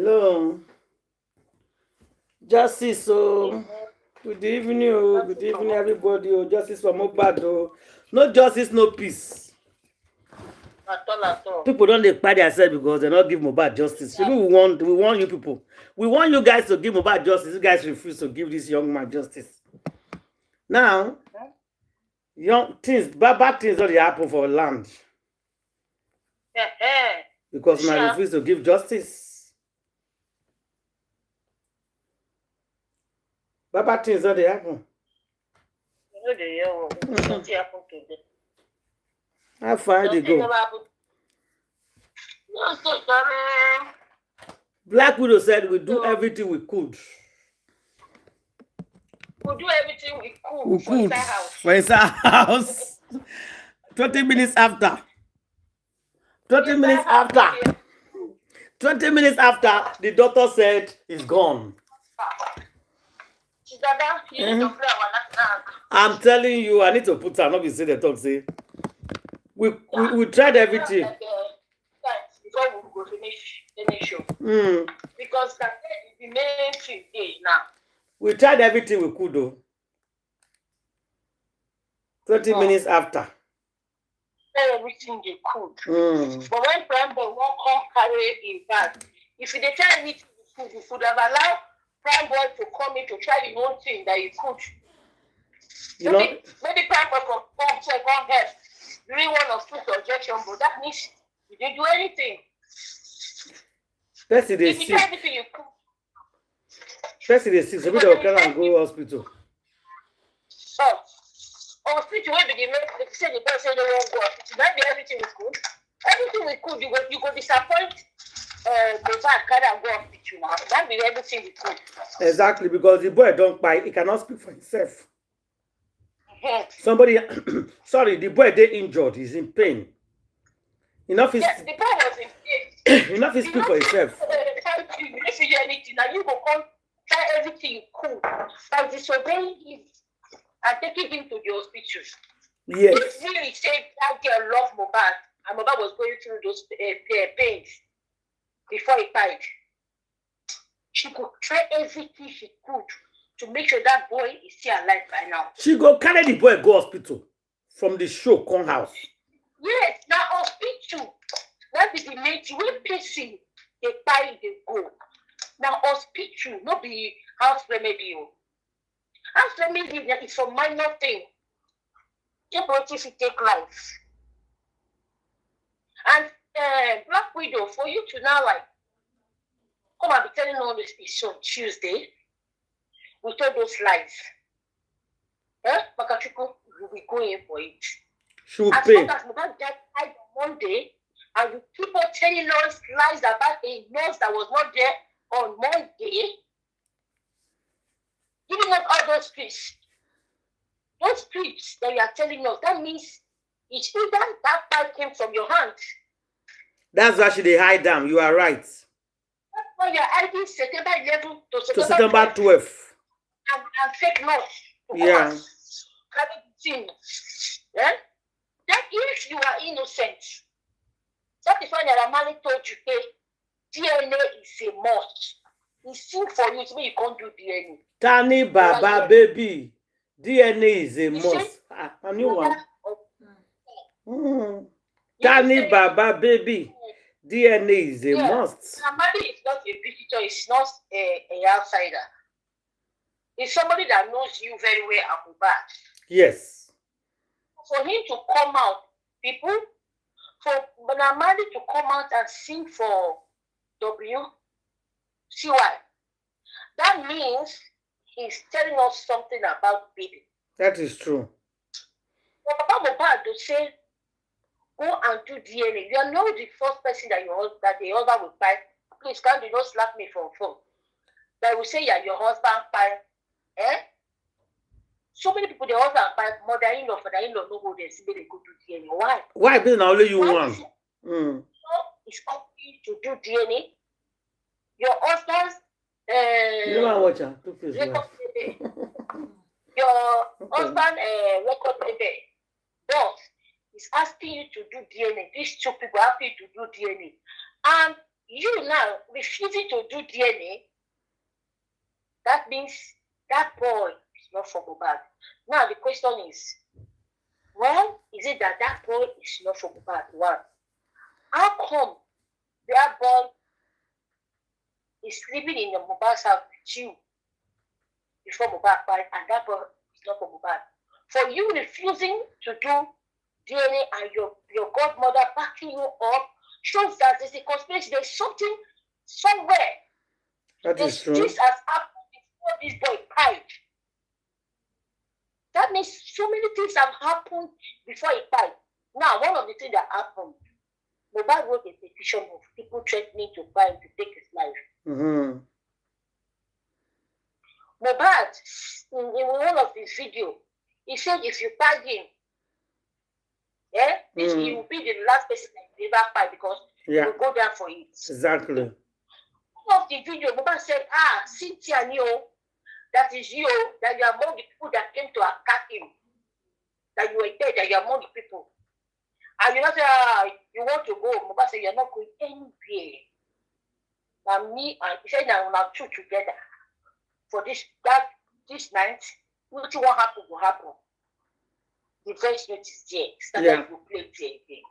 Hello. Justice, so good evening, good evening, everybody. Oh, justice for Mohbad. Oh. No justice, no peace. At all. People don't dey kpai themselves because they not give Mohbad justice. We want you people. We want you guys to give Mohbad justice. You guys refuse to give this young man justice. Now, bad things don't happen for land because I refuse to give justice. Bad things don't happen. How far they go? Black Widow said we do everything we could. We'll do everything we could for inside house. For inside house. 20 minutes after. 20 minutes after. 20 minutes after, the doctor said he's gone. I'm telling you, I need to put her. Not be say the talk say. We tried everything. Before we go finish show. Because that is the main thing now. We tried everything we could though. 20 minutes after. Everything they could. But when Prime Boy won't come carry him back, if they try anything you could have allowed Prime Boy to come in to try the whole thing that he could. Maybe Prime Boy can come check on help during one of two suggestions, but that means you didn't do anything. If you try anything you could. First they see, so we don't can go hospital. So, hospital where they say the person they won't go hospital. That be everything we could. Everything we could, you go disappoint Mohbad can't go hospital now. That be everything we could. Exactly, because the boy don't buy, he cannot speak for himself. Somebody the boy they injured, he's in pain. Enough is the boy was in pain. Enough is speak for himself. You anything, now you go come try everything you could by disobeying him and taking him to the hospital. Yes. If really said that girl loved Mohbad and Mohbad was going through those pains before he died, she could try everything she could to make sure that boy is still alive by now. She go carry the boy go hospital from the show come house. Yes, now hospital. That is the main thing. When person they buy they go. Now hospital, not be house remedy. House remedy is a minor thing. If you take life. And Black Widow, for you to now like come and be telling all this is on Tuesday, we told those lies. Makachuku will be going for it. She will as pay. long as Mohbad died on Monday, and you keep on telling us lies about a nurse that was not there on Monday, giving us all those scripts. Those scripts that you are telling us, that means it's either that part came from your hand. That's why she they hide them. You are right. That's why you are hiding September 11 to September 12. And fake notes. Yeah. Yeah? That if you are innocent, that is why Naramali told you, hey, DNA is a must. It's still for you to me, you can't do DNA. Tani Baba baby. DNA is a must. A new one. Tani Baba baby. DNA is a must. Somebody is not a visitor, it's not an outsider. It's somebody that knows you very well and bad. Yes. For him to come out, people, for Namadi to come out and sing for WCY, that means he's telling us something about baby. That is true. For Papa Mohbad to say, go and do DNA. You are not the first person that the husband will buy. Please, can't you not slap me for phone? That will say, yeah, your husband buy. So many people, the husband buy mother-in-law, father-in-law, no go there, see they go do DNA. Why? Why? Because now only you want. It's okay to do DNA. Your husband's you know what I'm watching? Your husband record baby. But he's asking you to do DNA. These two people asking you to do DNA. And you now refusing to do DNA, that means that boy is not from Mohbad. Now the question is, well, is it that that boy is not from Mohbad? One, how come that boy is living in the Mohbad's house with you before Mohbad died, and that boy is not from Mohbad? For you refusing to do DNA and your godmother backing you up shows that there's a conspiracy. There's something somewhere. That is true. This has happened before this boy died. That means so many things have happened before he died. Now, one of the things that happened, Mohbad wrote a petition of people threatening to buy him to take his life. Mm-hmm. Mohbad, in one of his videos, he said if you buy him, he will be the last person that you ever buy because he will go down for it. Exactly. One of the videos, Mohbad said, Cynthia, that is you, that you are among the people that came to attack him, that you were dead, that you are among the people. And you know, say, you want to go. Mohbad said, you're not going anywhere. Now, me and he said, now we're two together for this night. What you want happen will happen. The voice note is there. It's not like you play it again.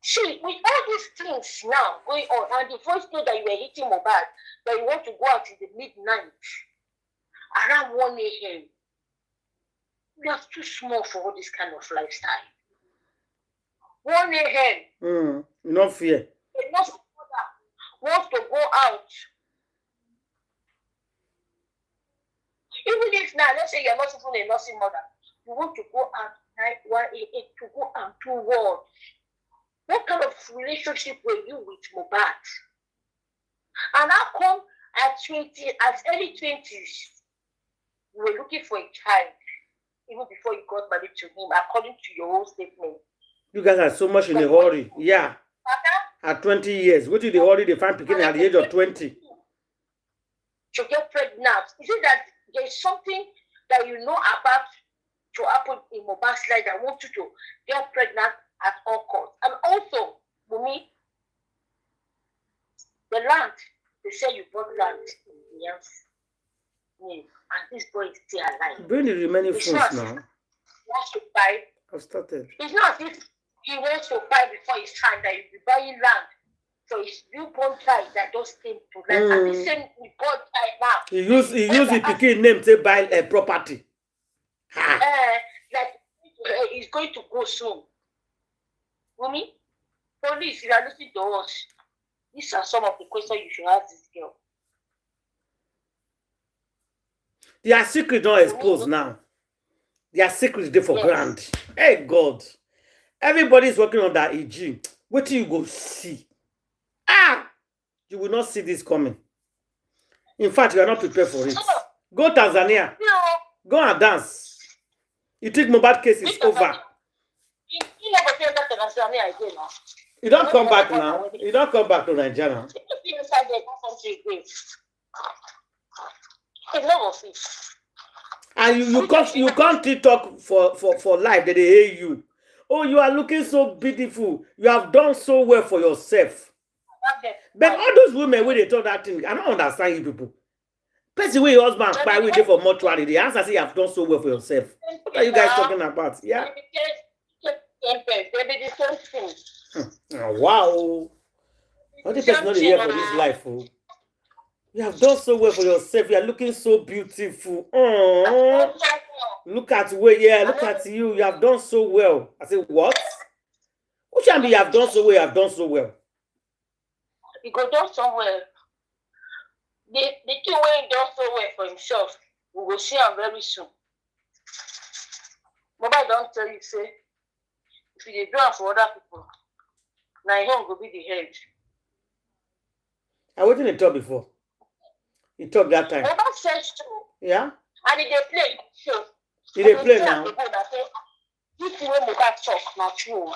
See, with all these things now going on, and the voice note that you were hitting Mohbad, that you want to go out in the midnight, around 1 a.m., you are too small for all this kind of lifestyle. 1 a.m. No fear. Enough mother wants to go out. Even if now, let's say you're not even a nursing mother, you want to go out at 1 a.m. to go and do what? What kind of relationship were you with Mohbad? And how come at early 20s, you were looking for a child, even before you got married to him, according to your own statement? You guys are so much in a hurry. Yeah. At 20 years. What did they already find picking at the age of 20? To get pregnant. Is it that there's something that you know about to happen in Mohbad's life that wants you to get pregnant at all costs? And also, Wumi, the land, they say you bought land in the name, and this boy is still alive. Bring the remaining phones now. Wants to buy. I've started. It's not as if he wants to buy before his time, that you'll be buying land for his newborn child that just came to life. And the same newborn child now. He used the picking name to buy a property. Like he's going to go soon. Wumi, police, if you are listening to us, these are some of the questions you should ask this girl. Their secret don't expose now. Their secret is there for grand. Hey God. Everybody is working on that EG. What do you go see? You will not see this coming. In fact, you are not prepared for it. Go Tanzania. Go and dance. You think Mohbad case is over. You don't come back now. You don't come back to Nigeria. And you can't TikTok for life that they hate you. Oh, you are looking so beautiful. You have done so well for yourself. But all those women when they talk that thing, I don't understand you people. Person where your husband buy with you for mortuary, the answer say you have done so well for yourself. What are you guys talking about? Yeah. Oh, wow. All the person not here for this life. Oh. You have done so well for yourself. You are looking so beautiful. Oh, look at where, look at you. You have done so well. I say, what? Which can be you have done so well? You have done so well. He go done so well. The thing where he done so well for himself, we will see him very soon. Mohbad don't tell you, say, if you do it for other people, now him will be the head. I wasn't in talk before. He talked that time. Mohbad says too. Yeah? And he dey play. So, he dey play now. This way Mohbad talk, not true.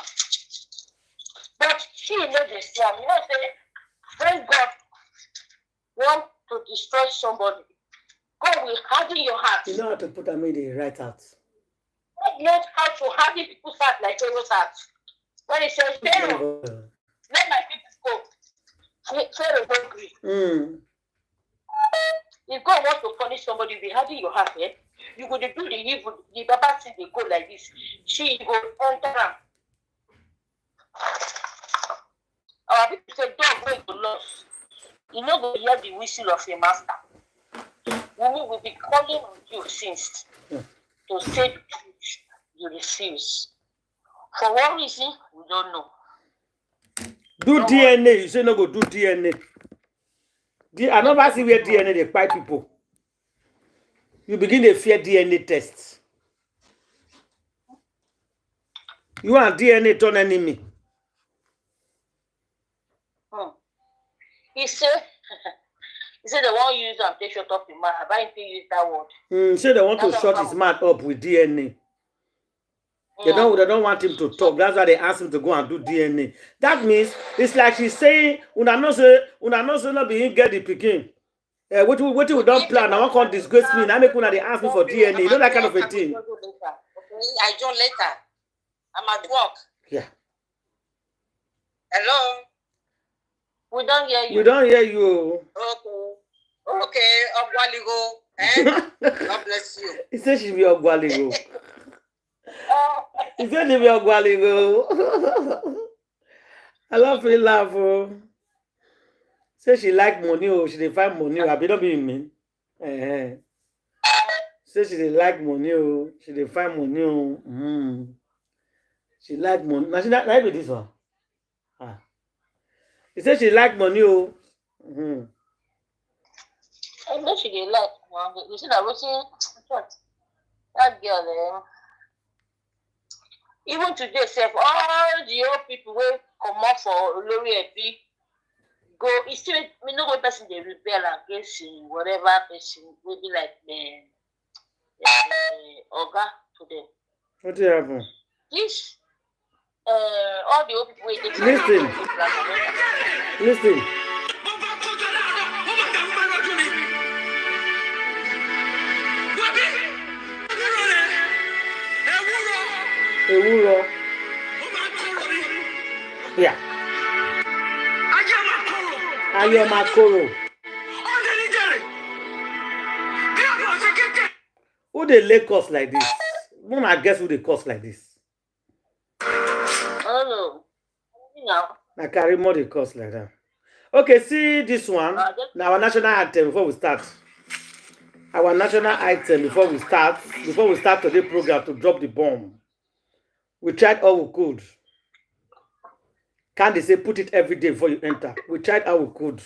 But she know the same. You know, say, when God wants to destroy somebody, God will harden your heart. You know how to put them in the right heart. God knows how to harden people's heart like Pharaoh's heart. When he says, Pharaoh, let my people go. Pharaoh don't agree. If God wants to punish somebody, you be having your heart, eh? You go to do the evil, the Baba thing, they go like this. She go enter them. Our people say, don't go to loss. You know, go hear the whistle of your master. Wumi will be calling on you since to say the truth. You refuse. For what reason, we don't know. Do no DNA. One. You say no go do DNA. I never see where DNA they fight people. You begin to fear DNA tests. You want DNA turn enemy. He said they won't use them. They shut up his mouth. Have I use that word? He said they want to shut his mouth up with DNA. They don't want him to talk. That's why they asked him to go and do DNA. That means it's like she's saying, "Una no say not be him get the picking. What we don't plan. I can't disgrace me. Now make una they ask me for DNA. You know that kind of a thing." I join later. I'm at work. Yeah. Hello. We don't hear you. We don't hear you. Okay. Ogwaligo. God bless you. He said she be Ogwaligo. He said she be Ogwaligo. I love to laugh. Say she like money. She dey find money. I be not being mean. Say she dey like money. She dey find money. She like money. Now she like be this one. He said she like money. I know she dey like money. You see that watching that girl. Even today, self, all the old people will come up for Lori Epi. Go, it's still no one person they rebel against whatever person will be like the Oga to them. What did happen? This all the old people they Listen. Ewúro. Yeah. Ayamakoro. Who they lay cost like this? I guess who they cost like this? Oh no. I carry more the cost like that. Okay, see this one. Now our national item before we start. Our national item before we start today's program to drop the bomb. We tried all we could. Can't they say put it every day before you enter? We tried how we could.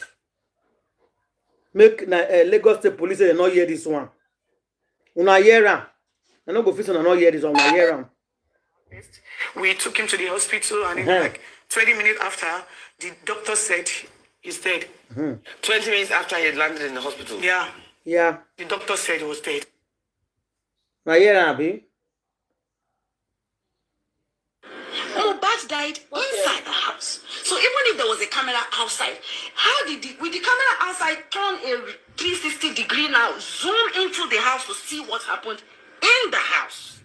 Make Lagos State Police say they not hear this one. Una hear am. I no go fit una not hear this one. Una hear am. We took him to the hospital and like 20 minutes after, the doctor said he's dead. 20 minutes after he had landed in the hospital? Yeah. Yeah. The doctor said he was dead. Now hear am, Abi. Mohbad died inside the house. So even if there was a camera outside, how did with the camera outside turn a 360-degree now, zoom into the house to see what happened in the house?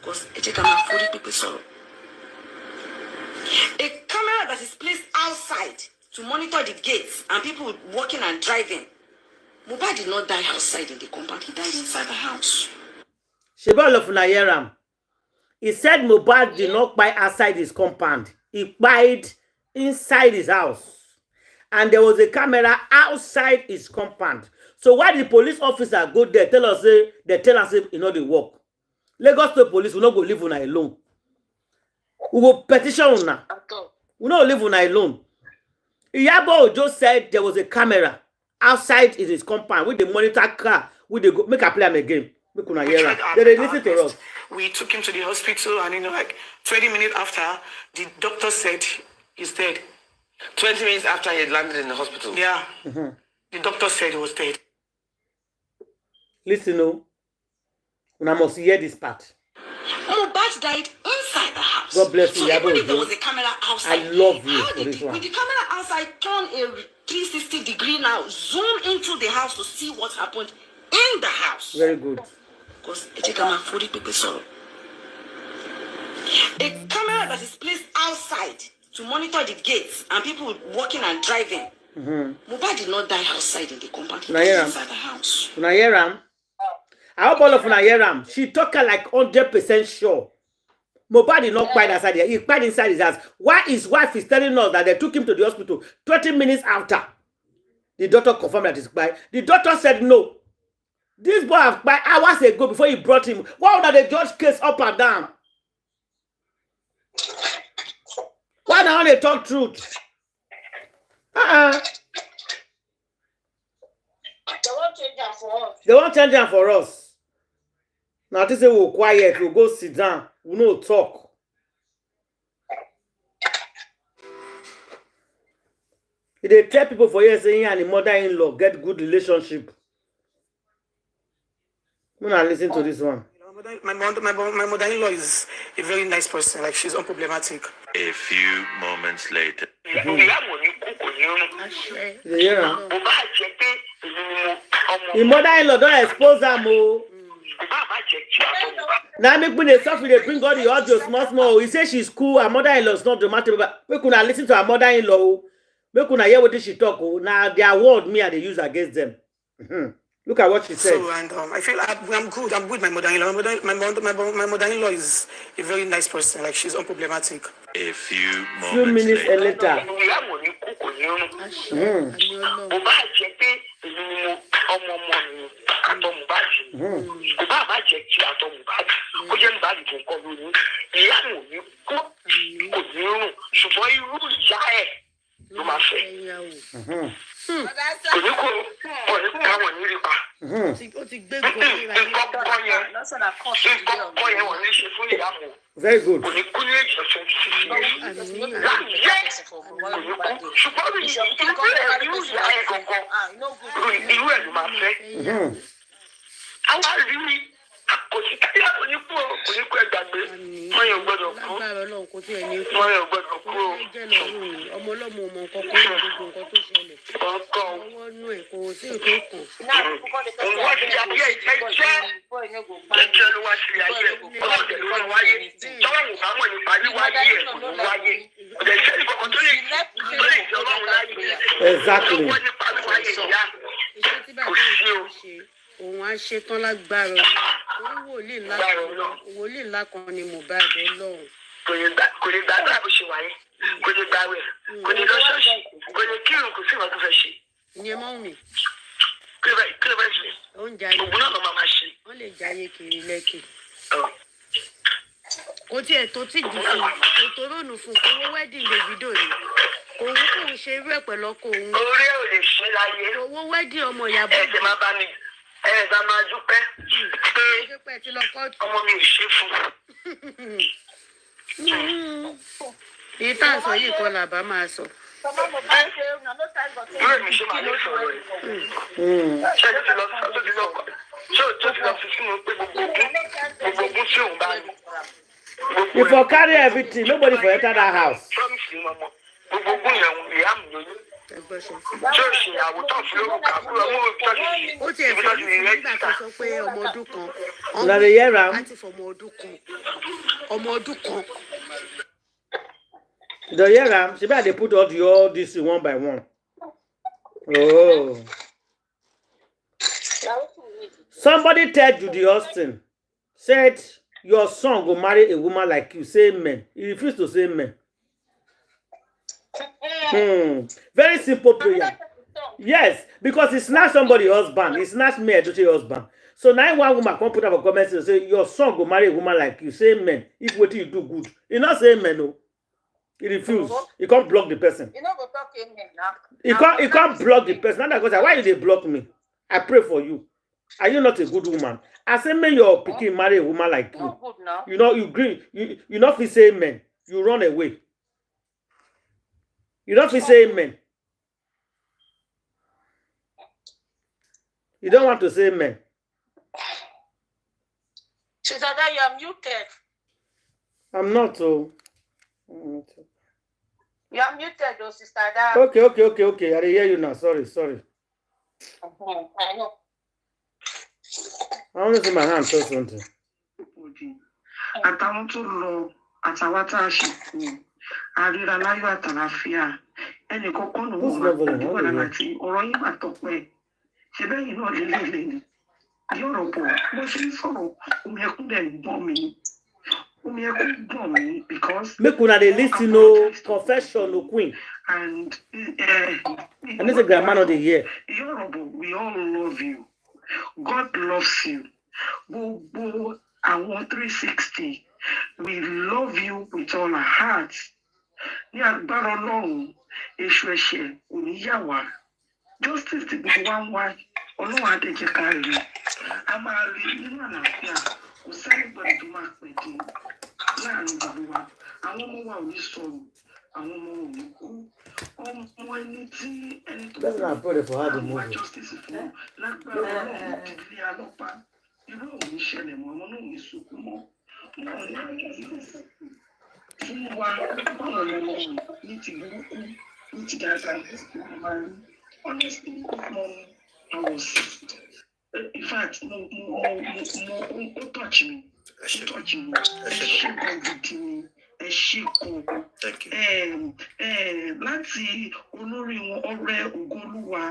Because a camera that is placed outside to monitor the gates and people walking and driving. Mohbad did not die outside in the compound. He died inside the house. Sheball of Nayeram. He said Mohbad did not buy outside his compound. He bought inside his house. And there was a camera outside his compound. So why the police officer go there, tell us you know the work. Lagos State Police will not go leave una alone. We will petition una. We not leave una alone. Iyabo just said there was a camera outside his compound with the monitor car. With the make a play him again. They listen to us. We took him to the hospital and like 20 minutes after, the doctor said he's dead. 20 minutes after he had landed in the hospital? Yeah. The doctor said he was dead. Listen, no. Una must hear this part. Mohbad died inside the house. God bless you. So even if there was a camera outside, I love you for this one. With the camera outside, turn a 360-degree now, zoom into the house to see what happened in the house. Very good. Because a camera that is placed outside to monitor the gates and people walking and driving. Mohbad did not die outside in the compound. He died inside the house. I hope all of Nayeram. She talk her like 100% sure. Mohbad did not quite outside there. He quite inside his house. Why his wife is telling us that they took him to the hospital 20 minutes after the doctor confirmed that he's quiet? The doctor said no. This boy have quiet hours ago before he brought him. Why would they judge case up and down? Why now they talk truth? They won't change that for us. They won't change them for us. Now they say we'll quiet, we'll go sit down, we'll no talk. They tell people for years saying and the mother-in-law get good relationship. I'm gonna listen to this one. My mother-in-law is a very nice person. Like, she's unproblematic. A few moments later. The mother-in-law don't expose them. Now make when they suffer, they bring all the audio small. He says she's cool. Her mother-in-law is not dramatic, but we could listen to her mother-in-law. We could hear what she talk. Now their word me and they use against them. Look at what she said. So, and I feel I'm good. I'm good. My mother-in-law. My mother-in-law is a very nice person. Like, she's unproblematic. A few moments minutes later. Very good. Exactly. Òun á ṣe tán lágbára orí wòlíì ńlá kan ni Mohbad Ọlọ́run. Kò lè gbàgbà bó ṣe wáyé, kò lè gbàwẹ̀, kò lè lọ ṣọ́ọ̀ṣì, kò lè kírun, kò sí ìwà tó fẹ́ ṣe. Ìyẹn mọ́ mi. Kí ló fẹ́ ṣe? Oúnjẹ ayé. Ògùn náà ló máa ṣe. Wọ́n lè jayé kiri lẹ́kì. Kò tiẹ̀ tó tí jù fún kò tó rónù fún kò owó wedding Davido ni. Òun kò ń ṣe irú ẹ̀ pẹ̀lú ọkọ òun. Orí ò lè ṣe láyé. Owó wedding ọmọ Iyabo. Ẹ̀jẹ̀ máa bá mi. Ẹ̀ẹ́dá máa dúpẹ́ pé ọmọ mi ò ṣe fún. Èyí tá à ń sọ yìí kọ́ làbá máa sọ. Ìwé mi ṣe máa lè sọ̀rọ̀ yìí. Ṣé o ti lọ fi sínú pé gbogbo ogún tí òun bá ní. You for carry everything, nobody for enter that house. Promise me, mama. Gbogbo ogún yẹn ìyá mi lóyún. Ṣé o ṣe àwòtán fún lórúkà kúrò mú ìtọ́jú? Ó ti ẹ̀fọ́ nígbà tó sọ pé ọmọ ọdún kan. Láti fọmọ ọdún kan. Ọmọ ọdún kan. The year she better they put all this one by one. Oh. Somebody tell Judy Austin, said your son will marry a woman like you. Say amen. He refused to say amen. Very simple prayer. Yes, because he snatched somebody's husband. He snatched me a husband. So now one woman come put up a comment and say your son will marry a woman like you. Say amen. If what you do good. He not say amen, no. He refused. He can't block the person. You know go talk amen now. He can't block the person. Now because why did they block me? I pray for you. Are you not a good woman? I say may your pikin marry a woman like you. Good now. You know you agree. You not feel say amen. You run away. You don't feel say amen. You don't want to say amen. Sister, that you are muted. I'm not so. You are muted, though, Sister. That. Okay. I hear you now. Sorry. I know. I want to see my hand touch something. Àtàwọn tó lọ àtàwọn tá a ṣe kú àríra láyọ̀ àtàlàfíà ẹnì kọ́kọ́ nù wọ́n máa pẹ́ padà láti ọ̀rọ̀ yín máa tọpẹ́ ṣe bẹ́yìn náà lélẹ́lẹ́ ni yọ̀rọ̀ bọ̀ bó ṣe ń sọ̀rọ̀ omi ẹkún dẹ̀ ń gbọ́n mi omi ẹkún gbọ́n mi because. Make una dey listen no confession no queen. And I need a grandma of the year. Yọ̀rọ̀ bọ̀ we all love you. God loves you. Gbogbo àwọn 360 we love you with all our hearts. Ní agbára Ọlọ́run èṣù ẹ̀ṣẹ̀ kò ní yà wá. Justice ti gbogbo wa ń wá Ọlọ́run àdéjẹ́ ká rí. A máa rí nínú àlàáfíà kò sẹ́ni gbọ́dọ̀ tó máa pè dé láàrin gbogbo wa. Àwọn ọmọ wa ò ní sọ̀rọ̀, àwọn ọmọ ò ní kú. Ọmọ ẹni tí ẹni tó That's not pray for her to move. justice fún lágbára Ọlọ́run ti lé alọ́pàá. Irú òun ìṣẹ̀lẹ̀ mọ́ ọmọ náà ní sunkún mọ́. Fún wa báwọn ọmọ ní ti burúkú ní ti dáadáa honestly I was in fact mo touch me ẹ ṣe gan gidi ni ẹ ṣe gan láti olórí wọn ọ̀rẹ́ Ògolúwa.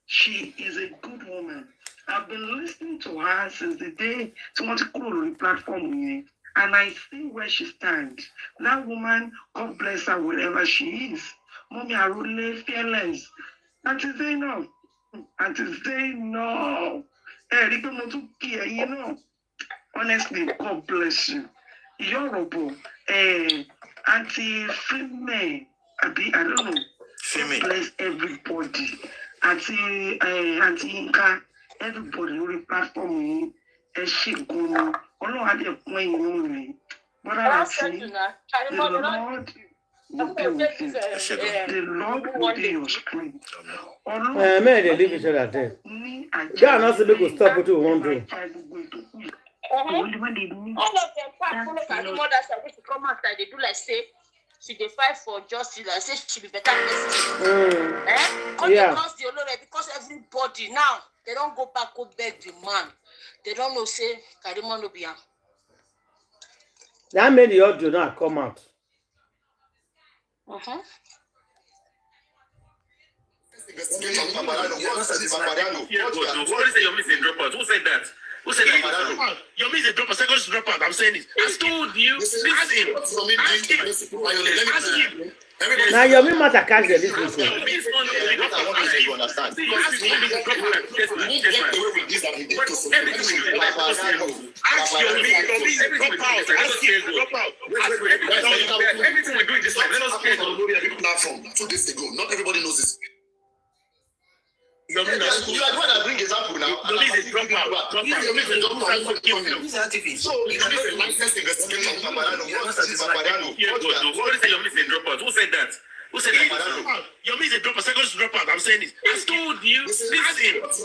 She is a good woman. I've been listening to her since the day tí wọ́n ti kúrò lórí platform yẹn. And I see where she stands. That woman, God bless her wherever she is. Mommy Arule, fearless. Auntie Zainab. Auntie Zainab. You know. Honestly, God bless you. Yorubo. Auntie Fime. I don't know. God bless everybody. Auntie Inka. Everybody on the platform. Eshigunu. Ọlọ́run adé pọ́n inú rẹ̀ bọ́dá láti the Lord will be with you. The Lord will be your strength. May they leave each other there. God knows make us stop what we want to do. All of them follow Karimo that side to come after they do like say she dey fight for justice like say she be better person. Because the Olore because everybody now they don't go back go beg the man. They don't know say Karimo no be am. That made the audio not come out. What is your missing dropout? Who said that? Who said that? Your missing dropout, second dropout. I'm saying this. I told you. Ask him. Ask him. Now your me matter catch the listen to. Ask everything we do in this life. Let us pay platform 2 days ago. Not everybody knows this. You are going to bring example now. So it's a license investigation. What is your missing dropout? Who said that? Who said that? Your missing dropout, second dropout. I'm saying this. I told you. Ask him. Ask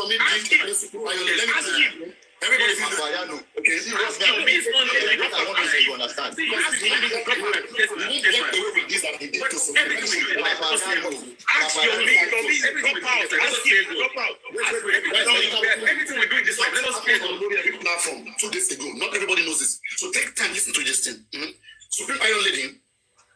him. Everybody is Mariano. Okay, see what's going on. I want to understand. Everything we do in this life, let us pay platform 2 days ago. Not everybody knows this. So take time, listen to this thing. Supreme Iron Lady,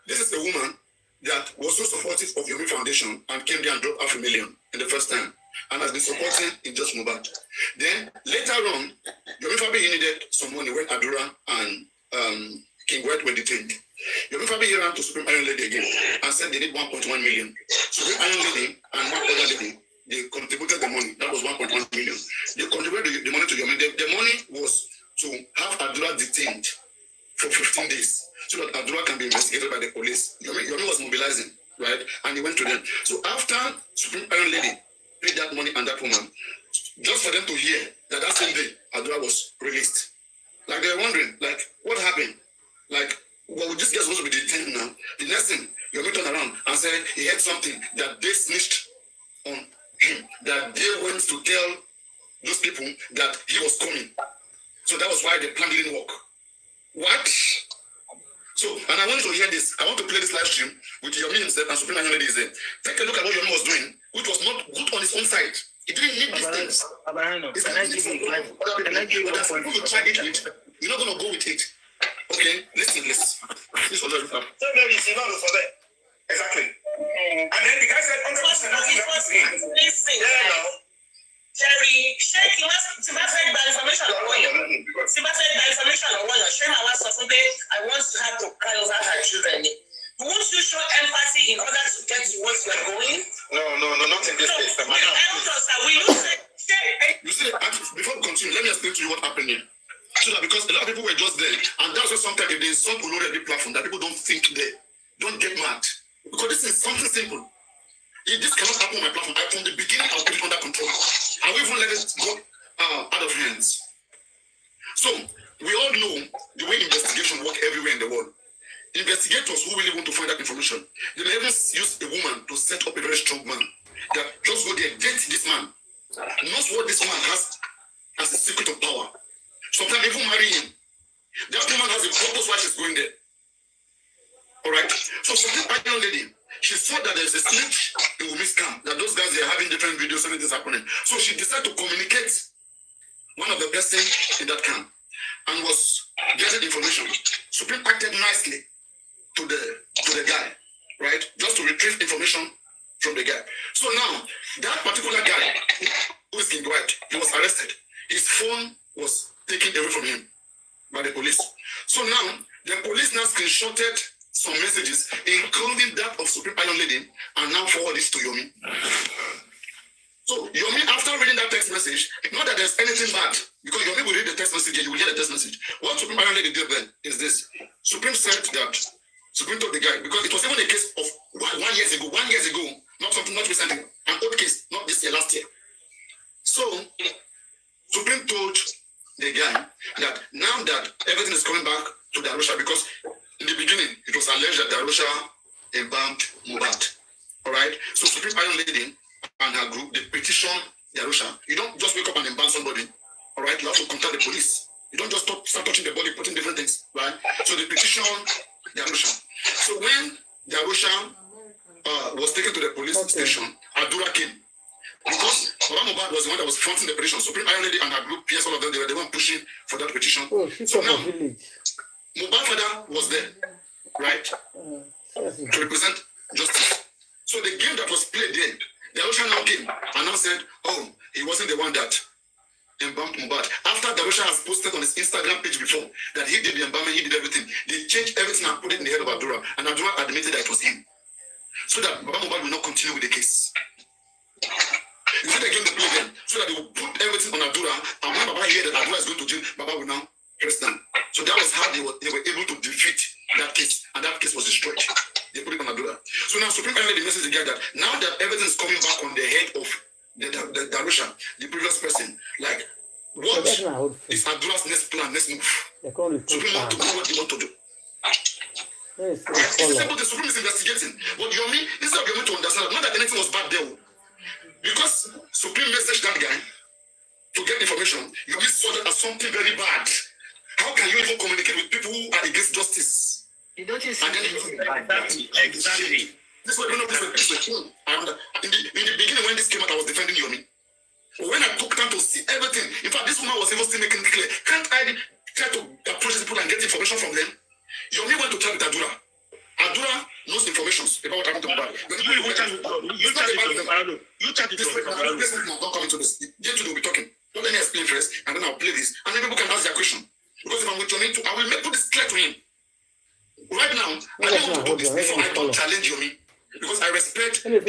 this is a woman that was so supportive of Wumi Foundation and came there and dropped $500,000 in the first time. And has been supporting in just Mohbad. Then later on, Wumi family needed some money when Adura and King White were detained. Wumi family ran to Supreme Iron Lady again and said they need 1.1 million. Supreme Iron Lady and one other lady, they contributed the money. That was 1.1 million. They contributed the money to Wumi. The money was to have Adura detained for 15 days so that Adura can be investigated by the police. Wumi was mobilizing, right? And he went to them. So after Supreme Iron Lady paid that money and that woman, just for them to hear that that same day Adura was released. Like they're wondering, like, what happened? Like, well, this guy supposed to be detained now. The next thing, you're going to turn around and say he had something that they snitched on him, that they went to tell those people that he was coming. So that was why the plan didn't work. What? So, and I want you to hear this. I want to play this live stream with Yomi himself and Supreme Iron Lady is there. Take a look at what Yomi was doing, which was not good on his own side. He didn't need these things. You're not going to go with it. Okay, listen. This was all. So there is enough for that. Because this is something simple. If this cannot happen on my platform, from the beginning, I'll put it under control. I will even let it go out of hands. So, we all know the way investigation works everywhere in the world. Investigators who really want to find that information, they may even use a woman to set up a very strong man. That just go there, get this man, knows what this man has as a secret of power. Sometimes even marry him. That woman has a purpose why she's going there. Alright? So for this young lady, she saw that there's a snitch in Wumi scam, that those guys are having different videos, everything's happening. So she decided to communicate one of the person in that camp and was getting information. Supreme acted nicely to the guy, right? Just to retrieve information from the guy. So now, that particular guy, who is in white, he was arrested. His phone was taken away from him by the police. So now, the police now screenshotted some messages, including that of Supreme Iron Lady, and now forward this to Yomi. So Yomi, after reading that text message, not that there's anything bad, because Yomi will read the text message and you will get the text message. What Supreme Iron Lady did then is this. Supreme said that, Supreme told the guy, because it was even a case of 1 year ago, not something, not recently, an old case, not this year, last year. So, Supreme told the guy that now that everything is coming back to Darusha, because in the beginning, it was alleged that Darusha embalmed Mohbad. Alright? So Supreme Iron Lady and her group, they petition Darusha. You don't just wake up and embalm somebody. Alright? You have to contact the police. You don't just start touching the body, putting different things. Right? So they petition Darusha. So when Darusha was taken to the police station, Adura came. Because Mohbad was the one that was fronting the petition. Supreme Iron Lady and her group, PS, all of them, they were the one pushing for that petition. So now, Mohbad's father was there, right? To represent justice. So the game that was played there, Darusha now came and now said, oh, he wasn't the one that embalmed Mohbad. After Darusha has posted on his Instagram page before that he did the embalming, he did everything, they changed everything and put it in the head of Adura. And Adura admitted that it was him. So that Mohbad will not continue with the case. You see the game they play then, so that they will put everything on Adura, and when Baba heard that Adura is going to jail, Baba will now press down. So that was how they were able to defeat that case, and that case was destroyed. They put it on Adura. So now Supreme Court made the message again that now that everything is coming back on the head of the Darusha, the previous person, like what is Adura's next plan, next move? Supreme want to know what they want to do. It's simple, the Supreme is investigating. But Yomi, instead of Yomi to understand, not that anything was bad there. Because Supreme messaged that guy to get information, Yomi saw that as something very bad. How can you even communicate with people who are against justice? You don't see exactly. This way, this way. In the beginning, when this came out, I was defending Yomi. But when I took time to see everything, in fact, this woman was even still making it clear. Can't I try to approach people and get information from them? Yomi went to tell Adura. Adura knows information about what happened to Mohbad. You chat it to them. Don't come into this. Get to do, we'll be talking. Don't let me explain first, and then I'll play this. And then people can ask their question. Because if I'm with Yomi, I will put this clear to him. Right now, I don't want to do this before I don't challenge Yomi. Because I respect him and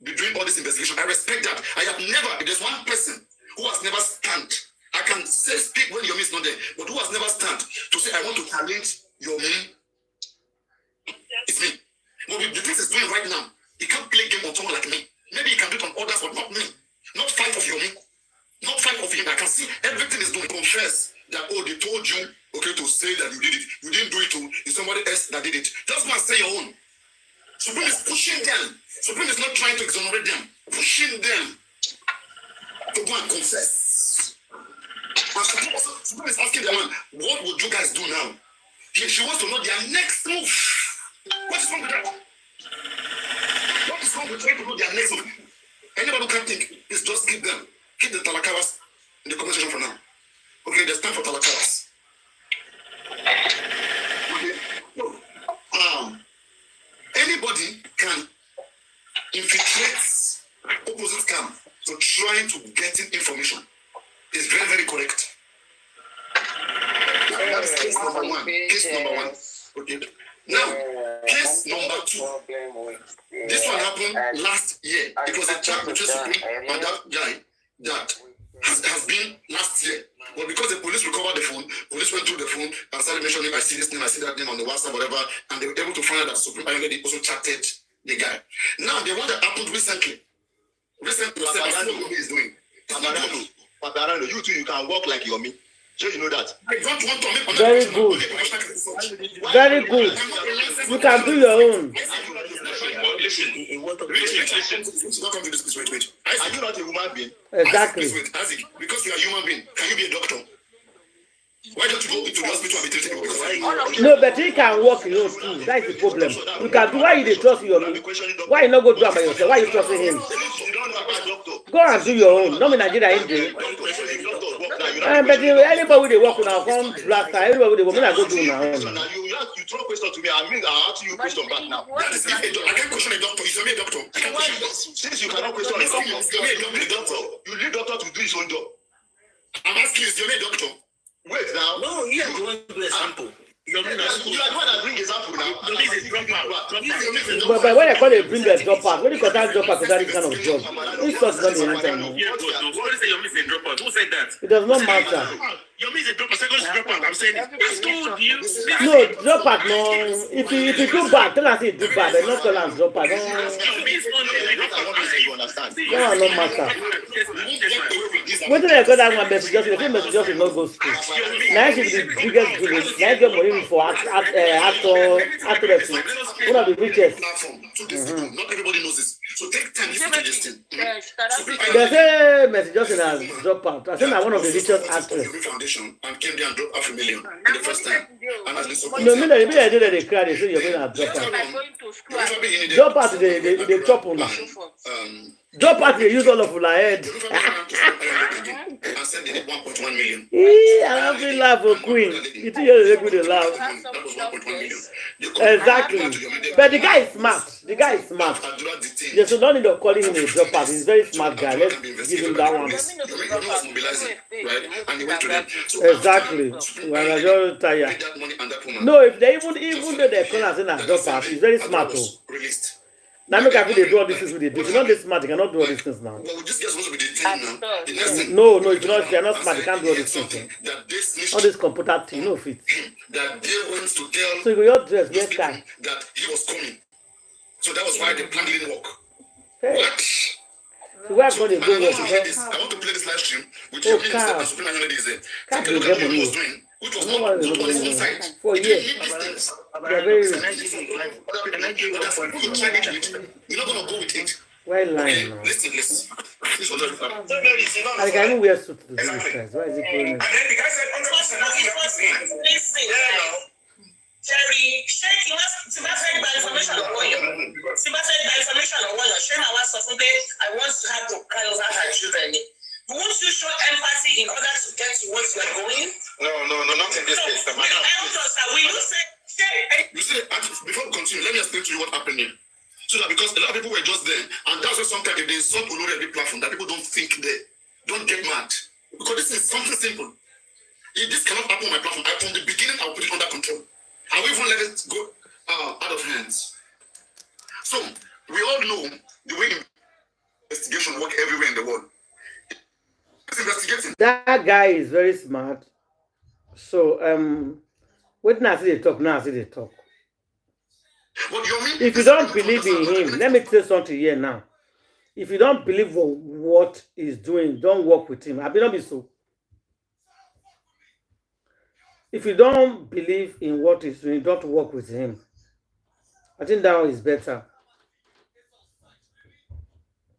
be doing all this investigation. I respect that. I have never, there's one person who has never stand. I can say speak when Yomi is not there, but who has never stand to say I want to challenge Yomi. It's me. But with the things he's doing right now, he can't play game on someone like me. Maybe he can do it on others, but not me. Not fight of Yomi. Not fight of him. I can see everything is doing. Confess that, oh, they told you, okay, to say that you did it. You didn't do it to it's somebody else that did it. Just go and say your own. Supreme is pushing them. Supreme is not trying to exonerate them. Pushing them to go and confess. And Supreme is asking them, what would you guys do now? She wants to know their next move. What is wrong with that? What is wrong with trying to know their next move? Anybody who can't think, is just keep them. Keep the talakawas in the conversation for now. Okay, there's time for talakawas. Okay. No. Anybody can infiltrate opposite camp to trying to get in information. It's very, very correct. That is case number one. Case number one. Okay. Now, case number two. This one happened last year. It was a chat between Supreme and that guy that has been last year. But because the police recovered the phone, police went through the phone and started mentioning, I see this name, I see that name on the WhatsApp, whatever, and they were able to find out that Supreme Iron Lady also chatted the guy. Now, the one that happened recently, Wumi is doing. Paparano, you too, you can walk like Yomi. So you know that. I don't want to make Very good. Very good. You can do your own. Listen. Are you not a human being? Exactly. Because you are a human being, can you be a doctor? Why don't you go into the hospital and be treated people? No, but he can walk his own too. That's the problem. You can do. Why you dey trust your me? Why you not go do it by yourself? Why you trusting him? Go and do your own. Not in Nigeria, ain't but anybody they work now come black tie. Everybody they work. I go do now. You throw question to me. I mean, I answer you question back now. I can't question a doctor. He's a doctor. Since you cannot question a doctor, you leave doctor to do his own job. I'm asking, is you a doctor? Wait now. No, you are going to do example. You are the one that bring example now. But when I call it bring a dropout, when you call that dropout, is that kind of job? It's just not the answer. Who said that? It does not matter. Your means a dropout, second dropout. I'm saying it. I told you. No, dropout, no. If you do bad, tell us it do bad. But not tell us dropout. No, no matter. When did I go that one message? Just the message just not go school. Now she's the biggest village. Now get money for actors. One of the richest. Not everybody knows this. So take time to do this thing. They say message just in a dropout. I think I'm one of the richest actors. Foundation and came there and dropped $500,000 in the first time. And has been supported. No, maybe I did they cry. They say you're going to drop out. They chop on. Drop out. They use all of your head. And said they need 1.1 million. I'm having laugh for Queen. You think you're going to laugh? That was 1.1 million. Exactly. But the guy is smart. The guy is smart. They should not need to call him a dropout. He's a very smart guy. Let's give him that one. Exactly. Well, I just tired. No, if they even though they call us in a dropout, he's very smart too. Now look at they do all these things with it. If you're not this smart, you cannot do all these things now. No, if you're not smart, you can't do all these things. All this computer thing, no fit. So you go your dress, get car. That he was coming. So that was why the plan didn't work. Hey. So where can they go? I want to play this live stream with your minister and Supreme Iron Lady is there. Take a look at what he was doing, which was not on his own side. For years. They're very rich. You're not going to go with it. Why lying Okay, now? listen. This was I can even wear suit to do this guys. Why is it going on? And then the guy said, Jerry, ṣé kí wọ́n bá fẹ́ gba information lọ́wọ́ yẹn? Tí bá fẹ́ gba information lọ́wọ́ yẹn, ṣé màá wá sọ fún pé I want to have to cry over her children ni? Won't you show empathy in order to get to what you are going? No, not in this case. You see, before we continue, let me explain to you what happened here. So that because a lot of people were just there, and that's why sometimes if they insult Olori every platform, that people don't think they don't get mad. Because this is something simple. If this cannot happen on my platform, from the beginning I will put it under control. I will even let it go out of hands. So we all know the way investigation work everywhere in the world. Investigating. That guy is very smart. So what now see they talk, If you don't believe in him, let me tell you something here now. If you don't believe what he's doing, don't work with him. I will not be so. If you don't believe in what he's doing, don't work with him. I think that one is better.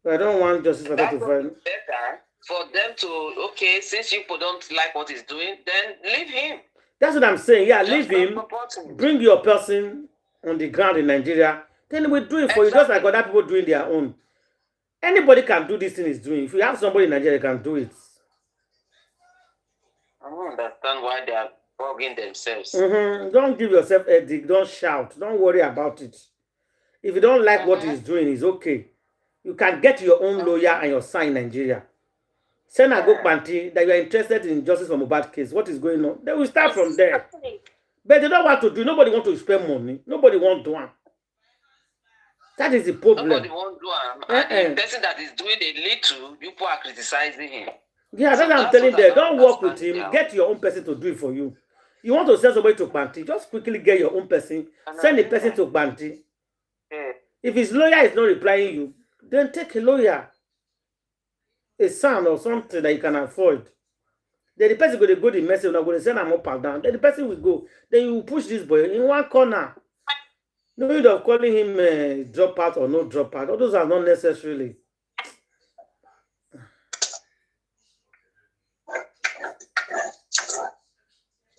But I don't want justice for that to find. Better for them to, okay, since you people don't like what he's doing, then leave him. That's what I'm saying. Yeah, leave him. Bring your person on the ground in Nigeria. Then we'll do it for you, just like other people doing their own. Anybody can do this thing he's doing. If you have somebody in Nigeria, can do it. I don't understand why they are bugging themselves. Don't give yourself a dig. Don't shout. Don't worry about it. If you don't like what he's doing, it's okay. You can get your own lawyer and your son in Nigeria. Send a go panty that you are interested in justice for Mohbad case. What is going on? They will start from there. But they don't want to do. Nobody want to spend money. Nobody want to do. That is the problem. Nobody won't do it. The person that is doing a little, you people are criticizing him. Yeah, that's what I'm telling them. Don't work with him. Get your own person to do it for you. You want to send somebody to Banti, just quickly get your own person. Send the person to Banti. If his lawyer is not replying you, then take a lawyer, a son or something that you can afford. Then the person will go the message, not going to send him up and down. Then the person will go. Then you push this boy in one corner. No need of calling him drop out or no drop out. All those are not necessarily.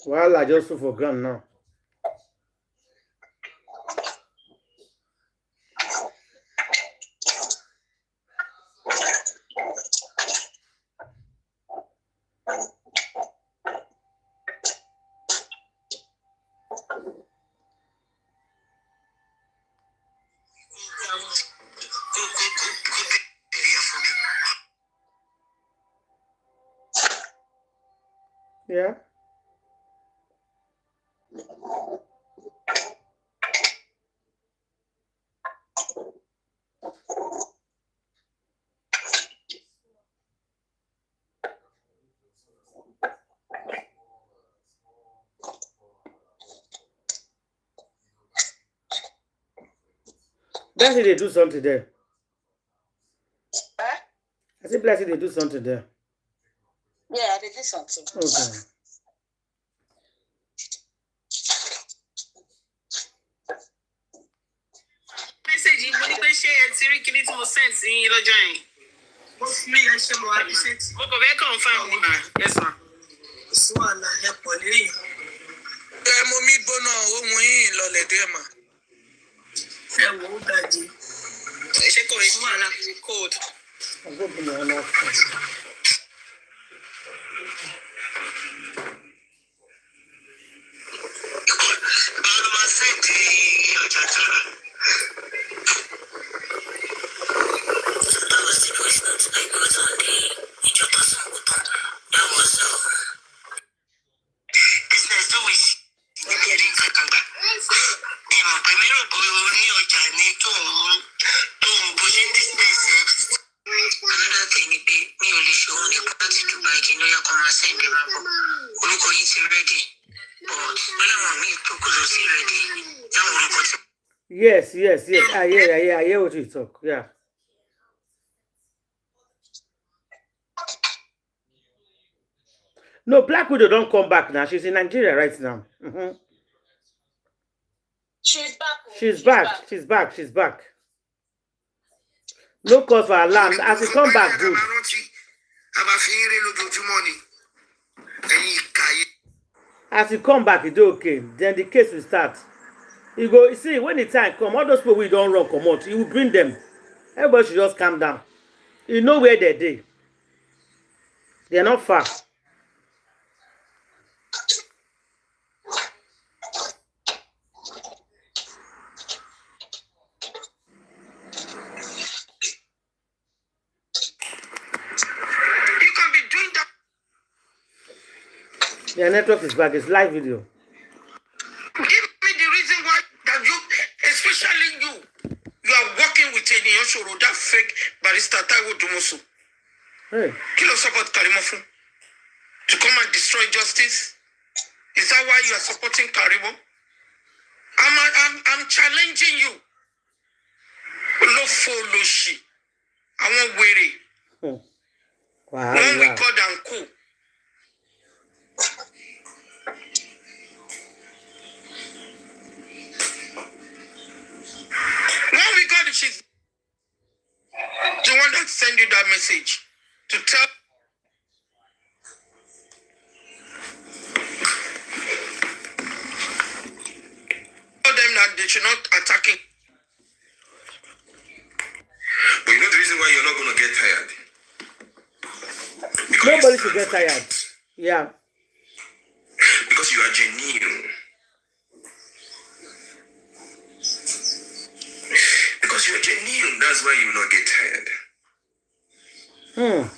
Well, I just took for granted now. Yeah. Blessing, they do something there. Huh? I said, Blessing, they do something there. Yeah, they did something. Okay. Message mo ní pé ṣé ẹ ti rí kíní tí mo send sí yín lọ́jọ́ yẹn. Mo fi ẹ ṣe mo appreciate. Mo kò fẹ́ confirm ni ma. Yes ma. Sí wàhálà ẹ pọ̀ lẹ́yìn. Mo mi gbóná ohun yín lọlẹ̀ dé mà. Ẹ wò ó dájú. Ṣé kò rí sí wàhálà code? Yes. I hear what you talk. Yeah. No, Black Widow don't come back now. She's in Nigeria right now. Mm-hmm. She's back. No cause for alarm. As she come back, good. As you come back, it's okay. Then the case will start. You go, you see, when the time come, all those people we don't run come out, you will bring them. Everybody should just calm down. You know where they're there. They're not far. You can be doing that. Their network is back. It's live video. That fake barrister Taiwo Dumosu. Hey. Kilo support Karimo to come and destroy justice. Is that why you are supporting Karimo? I'm challenging you. No follow she. I won't weary. Wow. One record and cool. One record she's the one that send you that message to tell them that they should not attack it. But you know the reason why you're not going to get tired? Because nobody should get tired. Yeah. Because you are genuine. Because you're genuine, that's why you will not get tired. I'm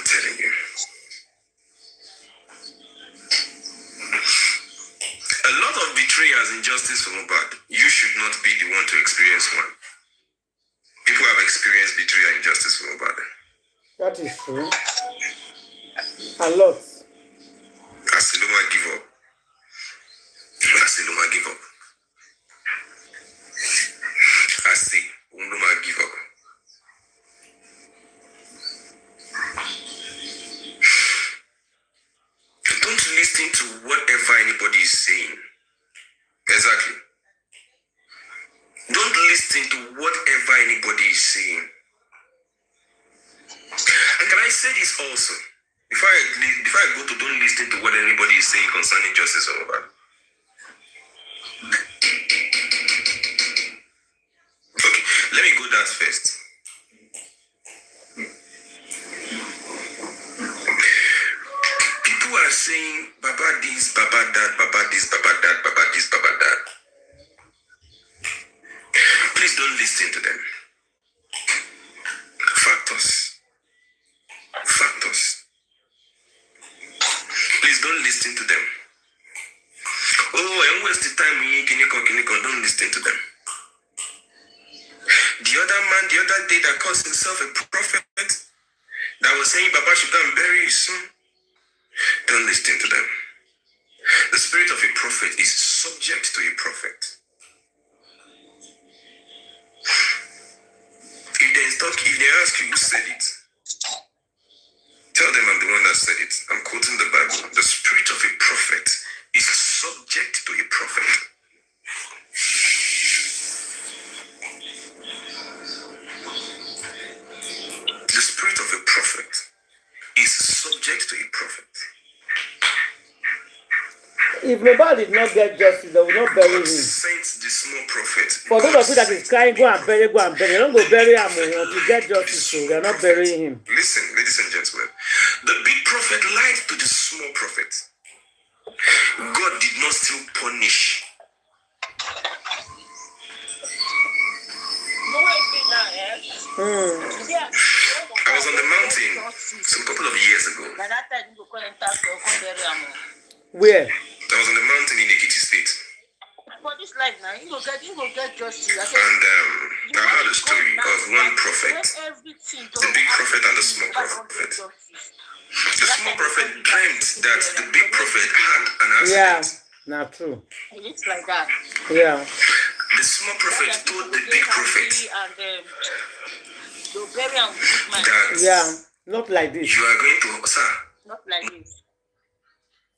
telling you. A lot of betrayers and injustice for Mohbad. You should not be the one to experience one. People have experienced betrayal and injustice from Mohbad. That is true. A lot. Asiluma give up. Asiluma give up. Asiluma give up. Don't listen to whatever anybody is saying. Exactly. Don't listen to whatever anybody is saying. And can I say this also? Before I go to don't listen to what anybody is saying concerning justice or Mohbad. Okay, let me go that first. People are saying Baba this, Baba that, Baba this, Baba that, Baba this, Baba that. Please don't listen to them. Factors. Please don't listen to them. Oh, and waste the time don't listen to them. The other man the other day that calls himself a prophet that was saying Baba should go and bury his son. Don't listen to them. The spirit of a prophet is subject to a prophet. If they ask you who said it, tell them I'm the one that said it. I'm quoting the Bible. The spirit of a prophet is subject to a prophet. The spirit of a prophet is subject to a prophet. If Mohbad did not get justice, they will not bury him. Sent the small prophet. For those of you that is crying, go and bury. They don't go bury him until get justice, so they are not burying him. Listen, ladies and gentlemen. The big prophet lied to the small prophet. God did not still punish. I was on the mountain some couple of years ago. Where? I was on the mountain in Ekiti State. For this life now, you go get justice. And I heard a story of one prophet, the big prophet and the small prophet. The small prophet dreamt that the big prophet had an accident. Yeah, not true. It's like that. Yeah. The small prophet told the big prophet that yeah, not like this. You are going to, sir. Not like this.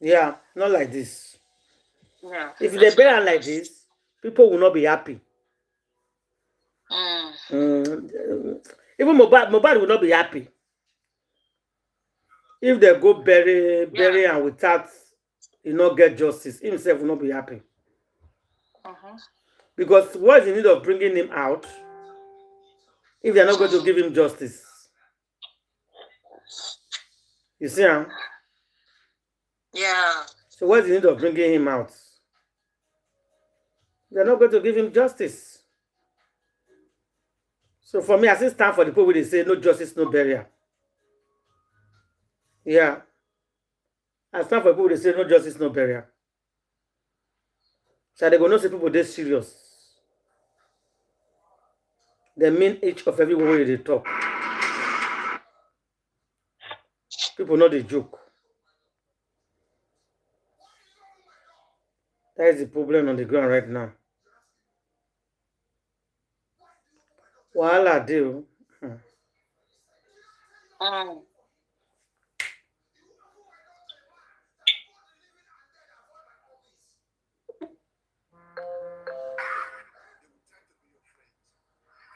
Yeah, not like this. Yeah. If they bury like this, people will not be happy. Even Mohbad will not be happy. If they go bury and without get justice, himself will not be happy. Because what is the need of bringing him out if they are not going to give him justice? You see, huh? Yeah. So what's the need of bringing him out? They're not going to give him justice. So for me, I still stand for the people who they say no justice, no burial. Yeah. I stand for people who they say no justice, no burial. So they go not say people they serious. They mean each of every word they talk. People know the joke. That is the problem on the ground right now. Wahala deal.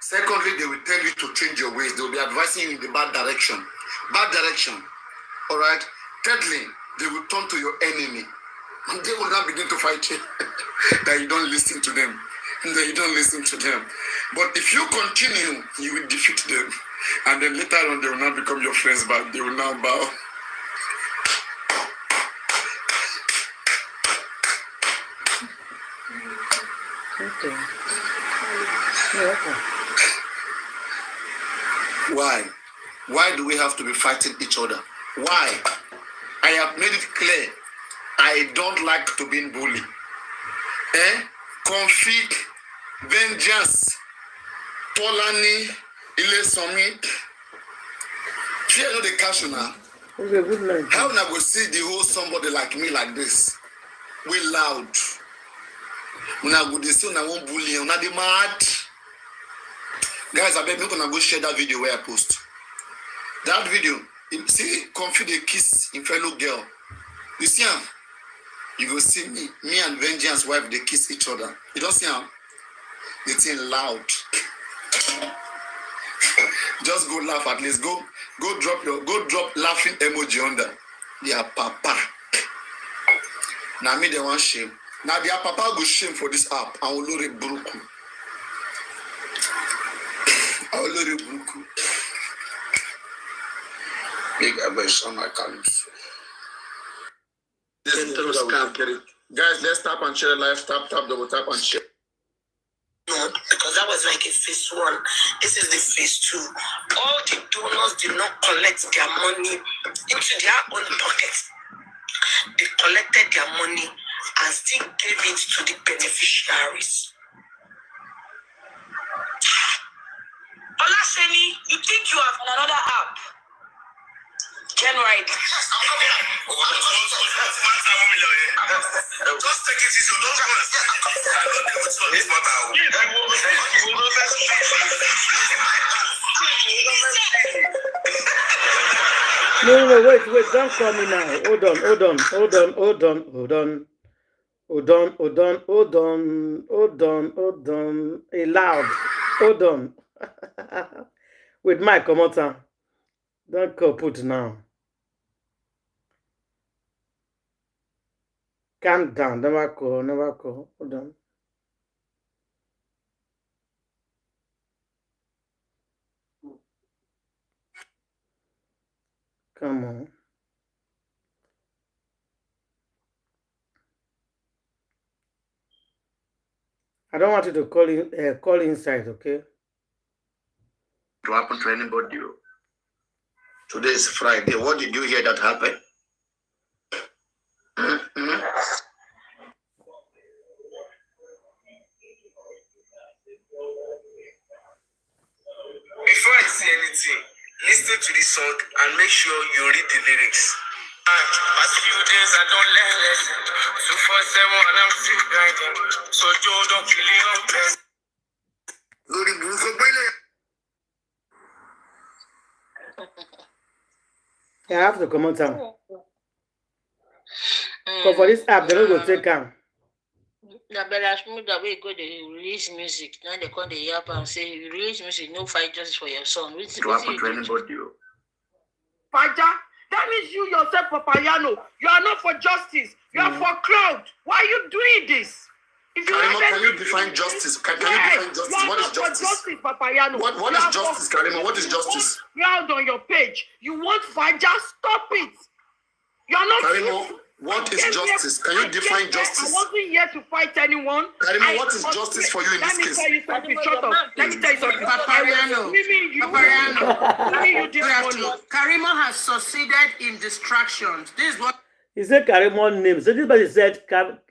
Secondly, they will tell you to change your ways. They will be advising you in the bad direction. Bad direction. All right? Thirdly, they will turn to your enemy. And they will not begin to fight you. That you don't listen to them. That you don't listen to them. But if you continue, you will defeat them. And then later on, they will not become your friends, but they will now bow. Okay. Why? Why do we have to be fighting each other? Why? I have made it clear. I don't like to be bullied. Conflict, vengeance, Tolani, Ile Somi. Fear no the cash now. It's a good night. How now go see the whole somebody like me like this? We loud. When I go this so I won't bully you. Now they mad. Guys, I bet me gonna go share that video where I post. That video, you see, Comfy they kiss in fellow girl. You see him? You go see me and Vengeance wife they kiss each other. You don't see him? They think loud. Just go laugh at least. Go drop laughing emoji under. Yeah, papa. Now me they want shame. Now their papa go shame for this app. I will lose Bruku. I will lose Bruku. Big abyss on my columns. Guys, let's tap and share live. Tap, double tap and share. No, because that was like a phase 1. This is the phase 2. All the donors did not collect their money into their own pockets. They collected their money and still gave it to the beneficiaries. Olaseni, you think you have another app? Ken right. Just take it easy. Don't come and I don't know what's on this No, wait, don't call me now. Hold on. A loud. Hold on. With my commoter. Don't call put now. Calm down. Never call. Hold on. Come on. I don't want you to call inside, okay? To happen to anybody. Today is Friday. What did you hear that happened? Before I say anything, listen to this song and make sure you read the lyrics. Past few days I don't learn lesson. 247 and I'm still grinding. So Joe don't kill you on best. I have to come on time. Because for this app, they don't go take time. The better smooth the way go they release music. Now they call the Iyabo and say you release music, no fight justice for your son. Which to happen to anybody. Faja, that means you yourself, Papayano, you are not for justice. You are for crowd. Why are you doing this? If you Karima, can you define justice? Can you define justice? What is justice? Papayano. What is justice, Karima? What is justice? Crowd on your page. You want Faja? Stop it. You are not. Karima, what is justice? Can you define justice? I wasn't here to fight anyone. Karima, what is justice for you in this case? Let me tell you something. Shut up. Let me tell you something. Papariano. Papariano. Karima has succeeded in distractions. This is what he said Karima name. So this person said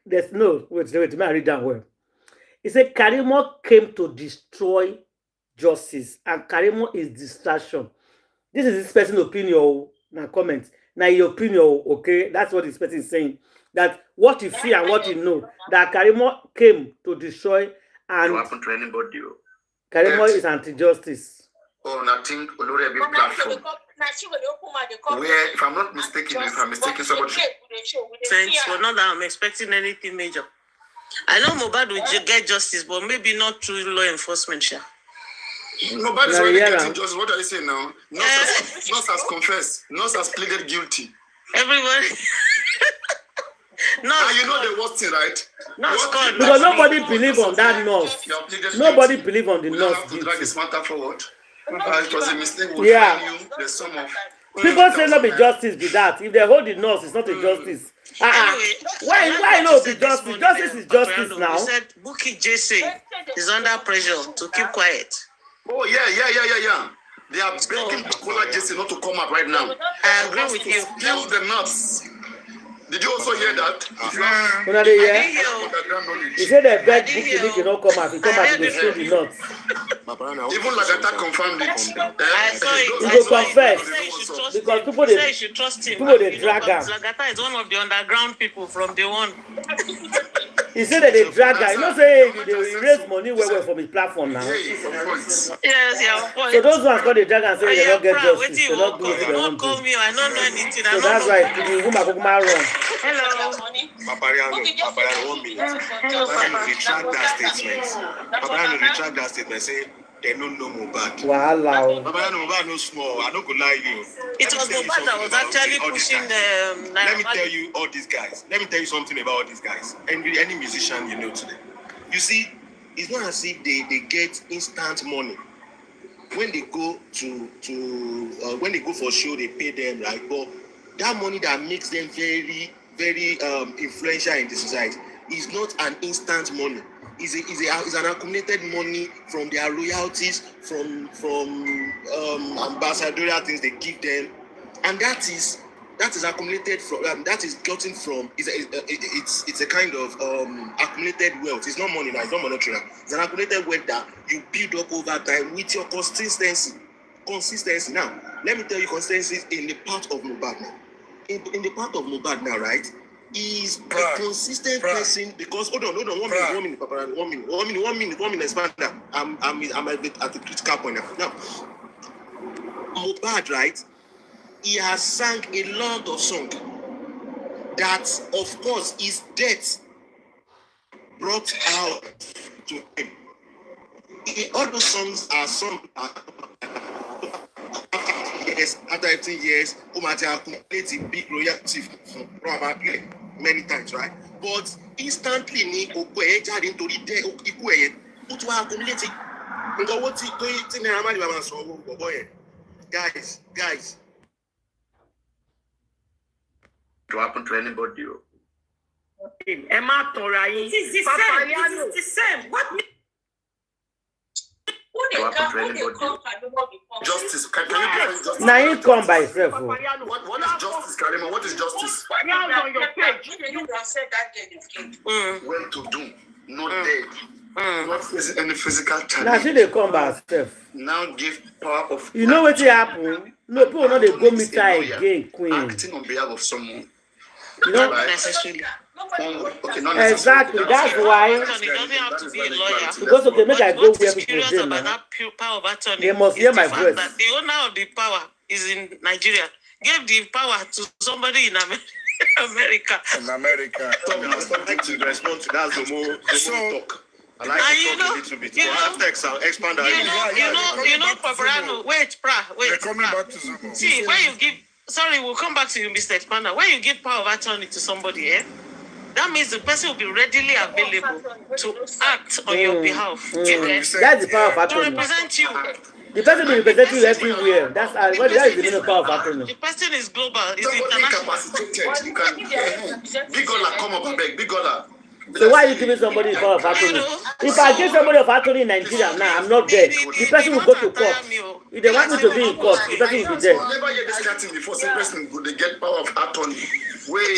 there's no wait, let me read that well. He said Karima came to destroy justice and Karima is distraction. This is this person's opinion. Now comment. Now your opinion, okay? That's what this person is saying. That what you feel and what you know. That Karima came to destroy and what happened to anybody? Karima is anti-justice. Oh, nothing. Olori big platform. Where, if I'm not mistaken, if I'm mistaken, somebody. sense. Well, not that I'm expecting anything major. I know Mohbad will get justice, but maybe not through law enforcement. Sha. Nobody's already getting justice. What are you saying now? Nurse has confessed. Nurse has pleaded guilty. Everybody. No, you know the worst thing, right? Because nobody believes on that nurse. Nobody believes on the nurse. Drag this matter forward. It was a mistake. Yeah. The sum of people say not be justice be that. If they hold the nurse, it's not a justice. Anyway, why not be justice? Justice is justice now. You said Bukky Jesse is under pressure to keep quiet. Oh yeah. They are begging Bukola Jesse not to come out right now. I agree with you. Tell the nuts. Did you also hear that? He said they beg Bukky not come out. He come out to show the nuts. Even Lagata confirmed it. I saw it. He go confess. Because people they say you should trust him. People they drag him. Lagata is one of the underground people from the one. He said that they drag him. You know, say they raise money well from his platform now. Yes, yeah. So those ones call the drag and say they don't get justice. They don't do what they want to. Call me. I don't know anything. So that's why the woman go run. Hello. Papariano, 1 minute. Papariano retract that statement. Papariano retract that statement. Say they don't know Mohbad. Wow. Papariano, Mohbad no small. I don't go lie you. It was Mohbad that was actually pushing the. Let me tell you all these guys. Let me tell you something about all these guys. Any musician you know today. You see, it's not as if they get instant money. When they go when they go for a show, they pay them, right? But that money that makes them very, very influential in the society is not an instant money. Is an accumulated money from their royalties, from ambassadorial things they give them, and that is accumulated from that is gotten from it's a kind of accumulated wealth. It's not money now, it's not monetary. It's an accumulated wealth that you build up over time with your consistency. Now, let me tell you consistency in the part of Mohbad now. In the part of Mohbad now, right? Is a consistent person because hold on, 1 minute, Papa, 1 minute, expand that. I'm at the critical point now. Now, Mohbad, right? He has sang a lot of songs that, of course, his death brought out to him. All those songs are songs after 18 years, accumulates a big royalty from probably many times, right? But instantly, guys. To happen to anybody. Emma Torai. It is the same. What? To happen to anybody. Justice. Can you defend justice? Now you come by yourself. What is justice, Karima? What is justice? On your page. You have said that girl is killed. Well to do, not dead. Not any physical challenge. Now she they come by herself. Now give power of. You know what happen? No, people not they go meet her again, queen. Acting on behalf of someone. You know, right? Necessarily. Okay, not exactly. That's why. It doesn't have to be a lawyer. Because okay, make I go What where is people curious dey about now. that power of attorney They must is hear the my fact voice. that the owner of the power is in Nigeria. Gave the power to somebody in America. In America. So I like to respond to that. The more talk. I like to talk a little bit. After expand our You know, Paparano. Wait, They're coming back to Zoom. See, when you give. Sorry, we'll come back to you, Mr. Expander. When you give power of attorney to somebody, that means the person will be readily available to act on your behalf. That's the power of To attorney. represent you. The person will represent you everywhere. That is the meaning of power of attorney. The person is global, is Somebody international. incapacitated. You can. Big Ola, come up, I beg. Big Ola. So why are you giving somebody the power of attorney? If I give somebody of attorney in Nigeria now, I'm not dead. The person will go to court. If they want me to be in court, the person will be dead. I never hear this kind of thing before. Some person go they get power of attorney. Where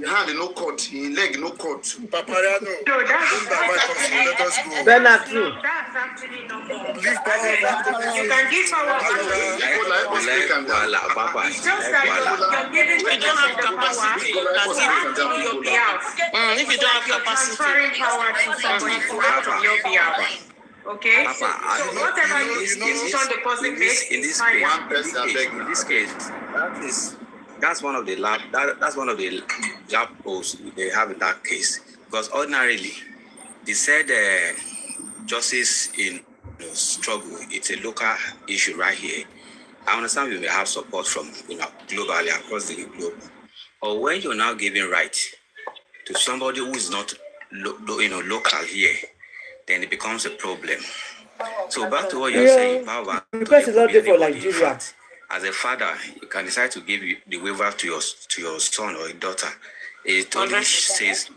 hand no court, in leg no court. Papariano. Let us go. Bernard too. That's actually not more. Leave power of attorney. You can give power of attorney. It's just that you're giving If you don't have capacity, that's act on your behalf. if you don't have You're capacity. transferring power to somebody to act on your behalf. Okay? So whatever decision the person makes is fine. One person, I beg. In this case, that's one of the lab posts they have in that case. Because ordinarily, they said justice in struggle, it's a local issue right here. I understand we may have support from globally across the globe. But when you're now giving right to somebody who is not local here, then it becomes a problem. So back to what you're saying, power. Because it's not there for Nigeria. As a father, you can decide to give the waiver to your son or your daughter. It only says,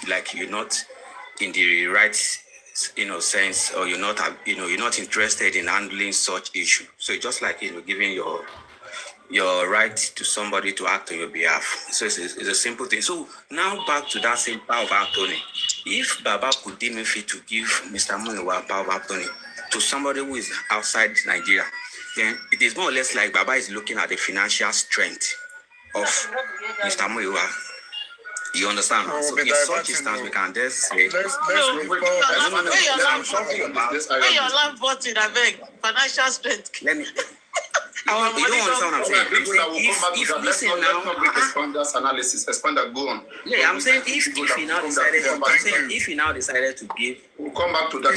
like you're not in the right, sense, or you're not interested in handling such issue. So it's just like giving your your right to somebody to act on your behalf. So it's a simple thing. So now back to that same power of attorney. If Baba could deem it fit to give Mr. Muiwa power of attorney to somebody who is outside Nigeria, then it is more or less like Baba is looking at the financial strength of Mr. Muiwa. You understand? So in such instance, we can just say... Where your love button, I beg, financial strength. Let me... You don't understand what I'm saying. Expander's analysis, Expander, go on. Yeah, I'm saying if he now decided to give... We'll come back to that.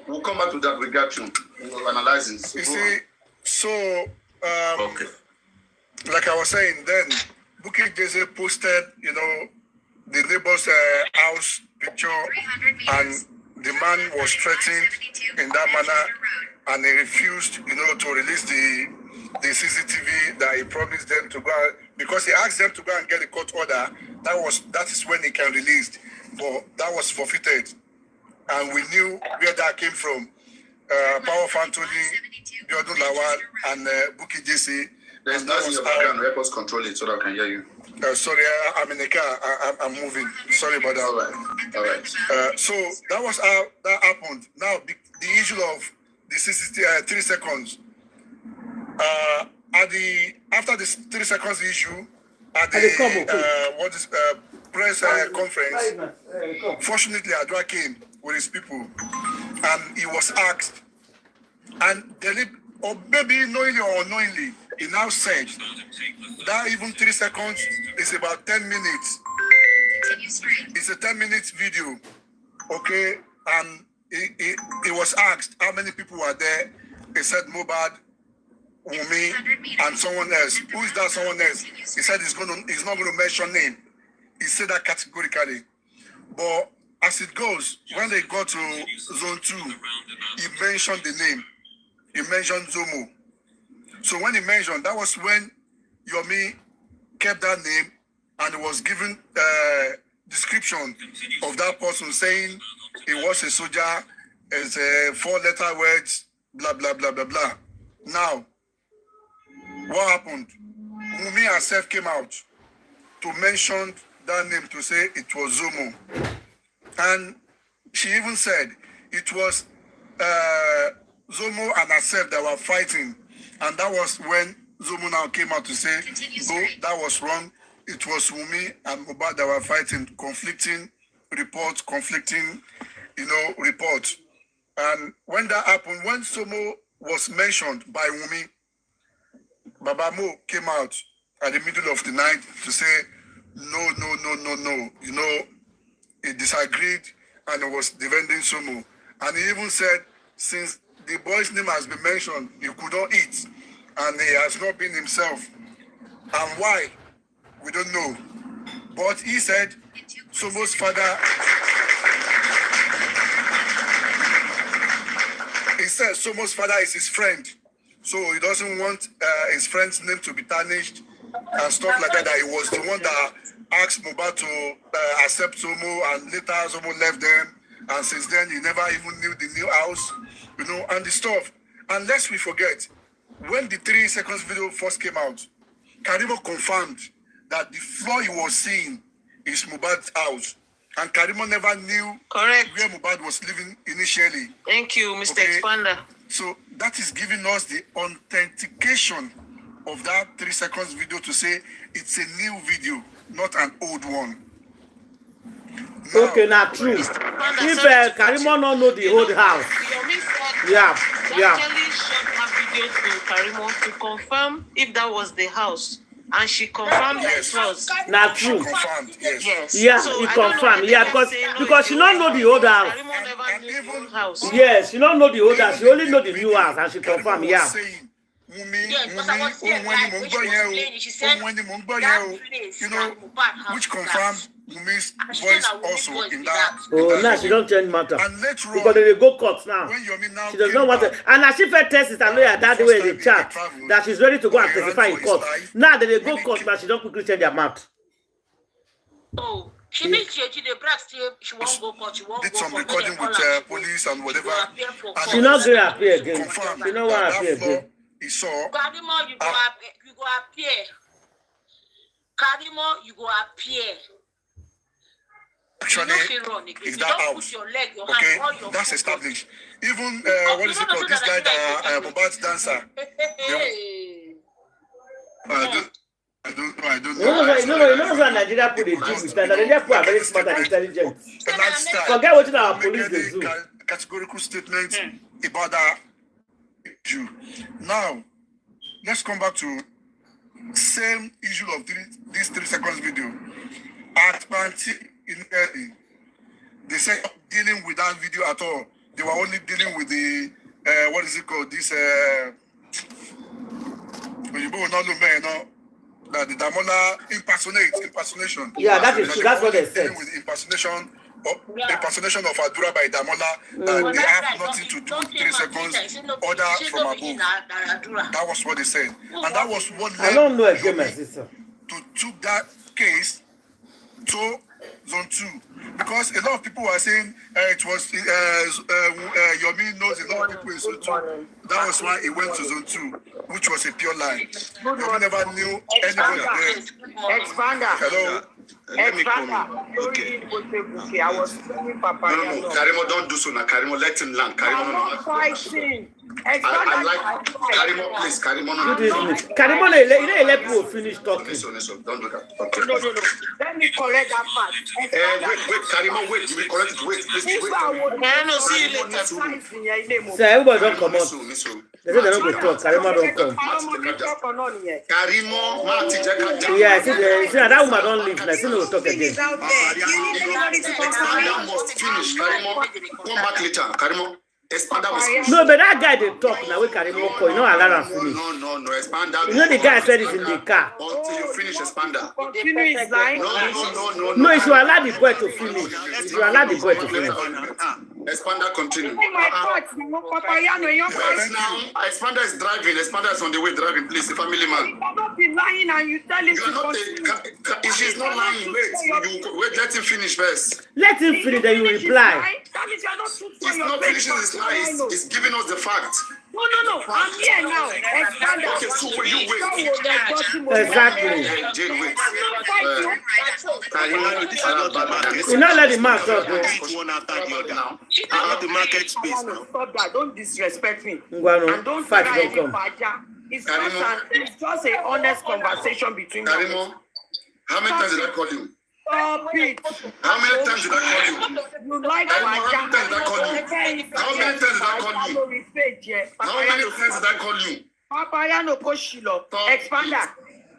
We'll come back to that. We got you. We'll analyze it. You see, so, okay. Like I was saying then, Bukky Jesse posted, you know, the neighbor's house picture, and the man was threatened in that manner, and he refused, you know, to release the CCTV that he promised them to go, because he asked them to go and get a court order. That is when he can release, but that was forfeited, and we knew where that came from. Power of Anthony, Biodun Lawal, and Bukky Jesse. There's nothing in your background. Help us control it so that I can hear you. Sorry, I'm in the car. I'm moving. Sorry about that. All right. So that was how that happened. Now the issue of the 3 seconds. After the 3 seconds issue, at the press conference, fortunately, Adwa came with his people, and he was asked, and or maybe knowingly or unknowingly, he now said that even 3 seconds is about 10 minutes. It's a 10-minute video, okay? And he was asked how many people were there. He said Mohbad, Wumi, and someone else. Who is that someone else? He said he's not going to mention name. He said that categorically. But as it goes, when they got to zone 2, he mentioned the name. He mentioned Zomo. So when he mentioned, that was when Yomi kept that name and was given description of that person, saying he was a soldier, it's 4-letter words, blah, blah, blah, blah, blah. Now, what happened? Wumi herself came out to mention that name, to say it was Zomo. And she even said it was Zomo and herself that were fighting. And that was when Zomo now came out to say, no, that was wrong. It was Wumi and Mohbad that were fighting, conflicting reports, reports. And when that happened, when Zomo was mentioned by Wumi, Baba Mo came out at the middle of the night to say, no. You know, he disagreed and he was defending Zomo. And he even said, since the boy's name has been mentioned, he could not eat, and he has not been himself. And why? We don't know. But he said, Zomo's father, is his friend. So he doesn't want his friend's name to be tarnished and stuff like that. That he was the one that asked Mohbad to accept Zomo, and later Zomo left them. And since then, he never even knew the new house, you know, and the stuff. And lest we forget, when the 3 seconds video first came out, Karimo confirmed that the floor he was seeing is Mohbad's house. And Karimo never knew where Mohbad was living initially. Thank you, Mr. Expander. So that is giving us the authentication of that 3 seconds video to say it's a new video, not an old one. Now, okay, not true. If Karimo don't know the old house. Yeah. Actually shot that video to Karimo to confirm if that was the house. And she confirmed that it was. Not true. Confirmed, yes. Yeah, so he confirmed. Yeah, because she don't know the old house. Karimo never knew the old house. Yes, she don't know the old house. She only know the new house, and she confirmed. Yeah. You know, which confirmed Wumi's voice also in that. Now she don't change matter. Because they go court now. She does not want to. And as she fed test it, I know that way in the chat that she's ready to go and testify in court. Now they go court, but she don't quickly change their mouth. Oh, she means she won't go court. She won't did some recording with police and whatever. She not going to appear again. She don't want to appear again. he saw. Karimo, you go appear. Karimo, you go appear. Actually, is that house? Okay, that's established. Even what is it called? This guy that Mohbad's dancer. I don't know. No, Nigeria put the Jew with that. Nigeria put are very smart and intelligent. Forget what our police do. Categorical statement about that Jew. Now, let's come back to same issue of this 3 seconds video. At Panti in Delhi, they say dealing with that video at all. They were only dealing with the what is it called? This the Damola impersonation. Yeah, that's what they said. With impersonation of Adura by Damola, they have nothing to do with 3 seconds order from above. That was what they said, and that was what led I don't know again, my sister. to took that case to Zone 2, because a lot of people were saying it was Yomi knows a lot of people in Zone 2. That was why it went to Zone 2, which was a pure lie. Yomi never knew anybody there. Expander. Hello. Okay. I was telling Papa. No, Karimo, don't do so now. Karimo, let him land. Karimo, I'm not fighting. I like Karimo, please. Karimo, no. Karimo, let people finish talking. Don't do that. Okay. No. Let me correct that part. Wait, Karimo, wait. You will correct it. Wait, please. Wait. So everybody don't come out. They say they don't go talk. Karimo don't come. Karimo, Marty, Jacka. Yeah, see that woman don't leave. I see no talk again. Expanda must finish. Karimo, come back later. Karimo, Expanda must finish. No, but that guy they talk now. We Karimo call. You know, allow him finish. No. Expanda. You know the guy said it's in the car. Until you finish Expanda. Continue his line. No. No, if you allow the boy to finish. If you allow the boy to finish. Expanda continue. Yes, now, Expanda is driving. Expanda is on the way driving. Please, the family man. You cannot be lying and you tell him to If she's not lying, wait, let him finish first. Let him finish, then you reply. That means you're not truthful. He's not finishing his lie. He's giving us the fact. No. I'm here now. Expander. Okay, so will you wait? Exactly. Jane, wait. You not let the man talk. One after the other. I have the market space now. Stop that. Don't disrespect me. Ngwano, And don't fight say don't come. it's just an honest conversation between us. Karimo, how many times did I call you? Stop it. How many times did I call you? You like How many times did I call you? How many times did I call you? How many times did I call you? Papayano Koshilo. Expander.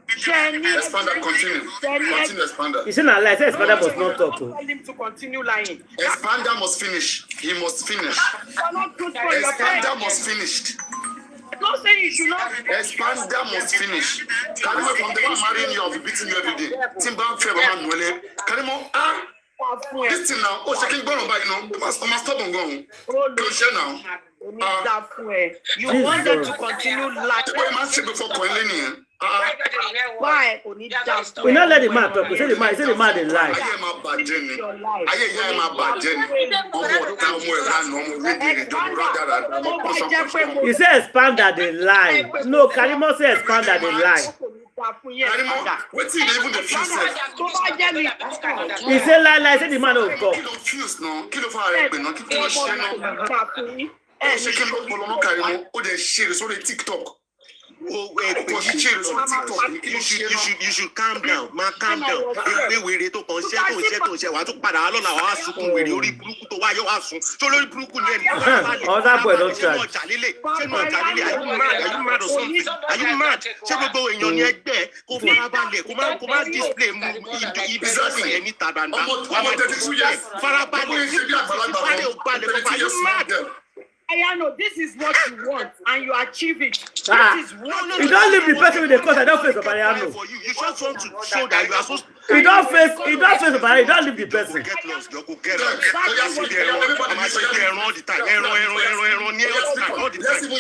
Expander, continue. Continue, Expander. You see now, like Expander must not talk. Tell him to continue lying. Expander must finish. He must finish. Expander must finish. Not saying you should not. Expander must finish. Karimo, from the one marrying you, I'll be beating you every day. Timber, Fair, man, Wele. Karimo, this thing now, shaking bone by you must stop on going. Don't share now. You want them to continue lying. What am I saying before Coelini? Why? We not let the man talk. We say the man they lie. I am a bad Jenny. I am a bad Jenny. He says Expander they lie. No, Karimo says Expander they lie. What's it even the fuse? He said lie. Say the man don't talk. Kilo fuse no. Kilo fire no. Kilo share no. Shaking up Polono Karimo. Oh, they share so they TikTok. Oh, wait, you should calm down, man, calm down. We read to concert, want to put on our suku, we really bruku to why you are so lori bruku. Oh, that boy don't try. Are you mad or something? Are you mad? Check go in your neck there, go for Farabale, come on display exactly any tabanda. Farabale, are you mad? I know this is what you want and you achieve it. This is what you don't leave the person with the cause. I don't face Mariano. You just want to show that you are so. You don't face Mariano. You don't leave the person. Get lost. You go get lost. All the time. All the time.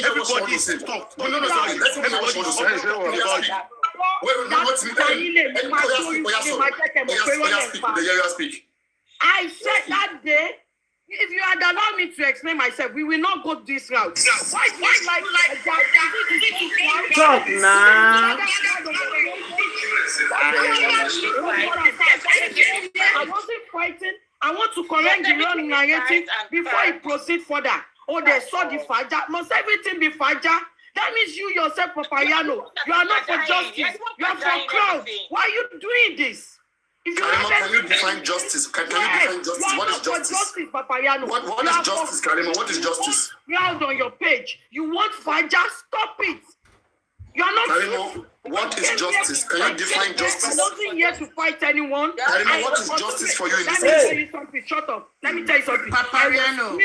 Everybody is stop. I said that day. If you had allowed me to explain myself, we will not go this route. Why do you like talk now? I wasn't fighting. I want to correct the wrong narrative before I proceed further. Oh, they saw the Faja. Must everything be Faja? That means you yourself, Papayano, you are not for justice. You are for crowd. Why are you doing this? If you Karima, can you define justice? Can you define justice? What is justice? Papayano. What is justice, Karima? What is justice? Proud on your page. You want Faja? Stop it. You are not. Karima, what is justice? Can you define justice? I wasn't here to fight anyone. Karima, what is justice for you in this case? Let me tell you something. Shut up. Let me tell you something. Papayano.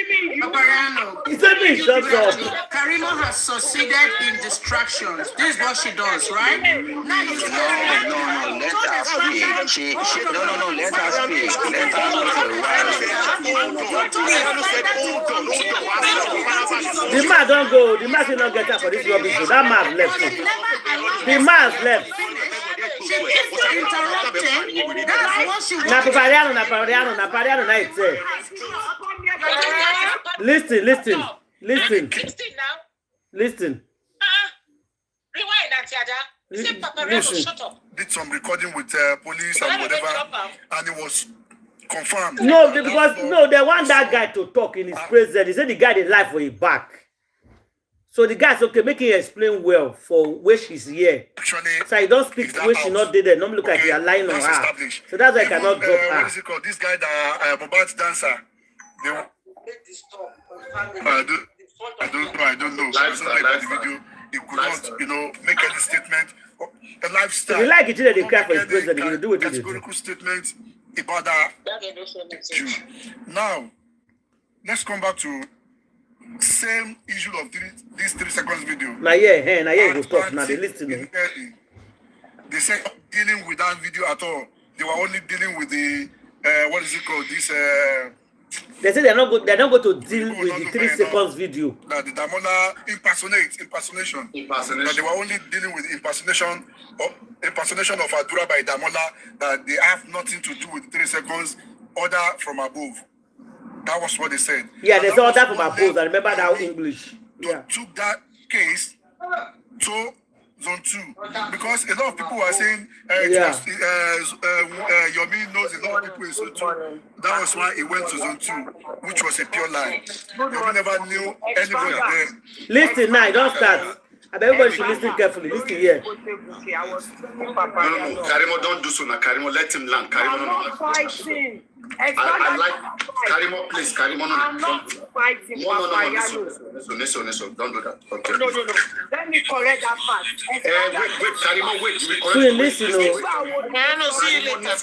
He said me shut up. Karima has succeeded in distractions. This is what she does, right? Now you No, let her speak. No, let her speak. Let her The man don't go. The man should not get up for this rubbish. That man left. The man left. Na Papayano, na it's Listen. Rewind that, Listen. shut up. Did some recording with police and whatever, and it was confirmed. No, because they want that guy to talk in his presence. He said the guy they lie for his back. So the guy's okay, make him explain well for where she's here. Actually, so he don't speak where she not did there. Normally look like he are lying on her. So that's why I cannot drop her. What is it called? This guy that Mohbad's dancer. I don't know. The video, he could not, make any statement. The lifestyle. If you like it, they cry for his president. They do it. Categorical statement about that. Now, let's come back to same issue of this 3 seconds video. Now you go stop. Now they listening. They say dealing with that video at all. They were only dealing with the what is it called? This they say they're not going to deal with the 3 seconds video. That the Damola impersonation. That they were only dealing with impersonation of Adura by Damola. That they have nothing to do with 3 seconds. Order from above. That was what they said. Yeah, they saw that from above. I remember that English. Yeah. Took that case to Zone 2 because a lot of people were saying Yomi knows a lot of people in Zone 2. That was why he went to Zone 2, which was a pure lie. Yomi never knew anybody there. Listen now, don't start. And everybody should listen carefully. Listen here. No, Karimo, don't do so now. Karimo, let him land. Karimo, no. Fighting. I like Karimo, please. Karimo, no. I'm not fighting. No. Listen. Don't do that. Okay. No. Let me correct that part. Wait, Karimo, wait. Listen, see you later.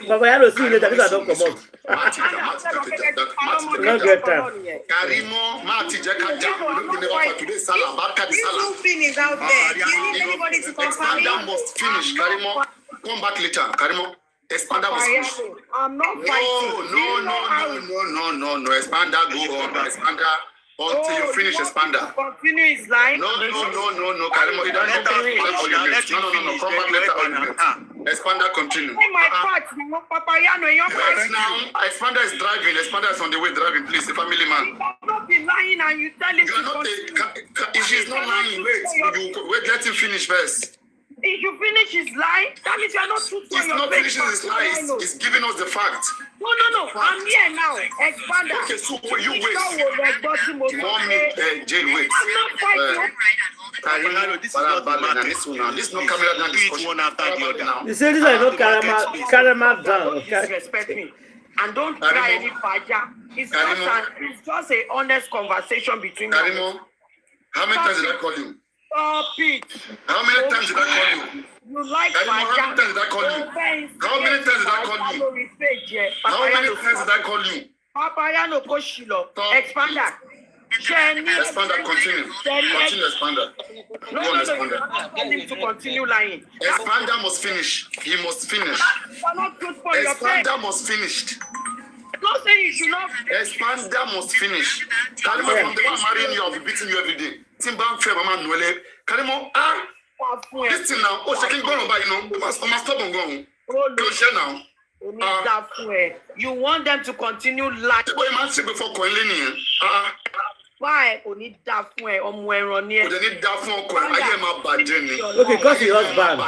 Papayano, see you later. This I don't come out. Not get time. Karimo, Marty, is out there. You need anybody to confirm Expander must finish. Karimo, come back later. Karimo, Expander must finish. I'm not fighting. No. Expander, go on. Expander, until you finish Expander. Continue his line. No. Karimo, you don't have to. No. Come back later on. Expander, continue. My part, Papayano, your right now, Expander is driving. Expander is on the way driving. Please, the family man. You cannot be lying and you tell him to if she's not lying, wait, let him finish first. If you finish his lie, that means you are not truthful. He's not finishing his lies. He's giving us the fact. No. I'm here now. Expander. Okay, so you wait. Jane, wait. I'm not fighting. This is not camera discussion. One after the other. You say this is not Karama down. Disrespect me. And don't try any faja. It's just an honest conversation between me. Karimo, how many times did I call you? Stop it. How many times did I call you? You like Karimo, how many times did I call you? How many times did I call you? How many times did I call you? Papayano Koshilo. Expander. Expander, continue. Continue, Expander. No. Tell him to continue lying. Expander must finish. He must finish. Expander must finish. Not saying you should not. Expander must finish. Karimo, from the one marrying you, I'll be beating you every day. Timban Fair, Mama Noele. Karimo, listen now. Oh, shaking going on by you must stop on going. Close now. You want them to continue like. Before calling Why? Only that way or more on here. Okay, because your husband.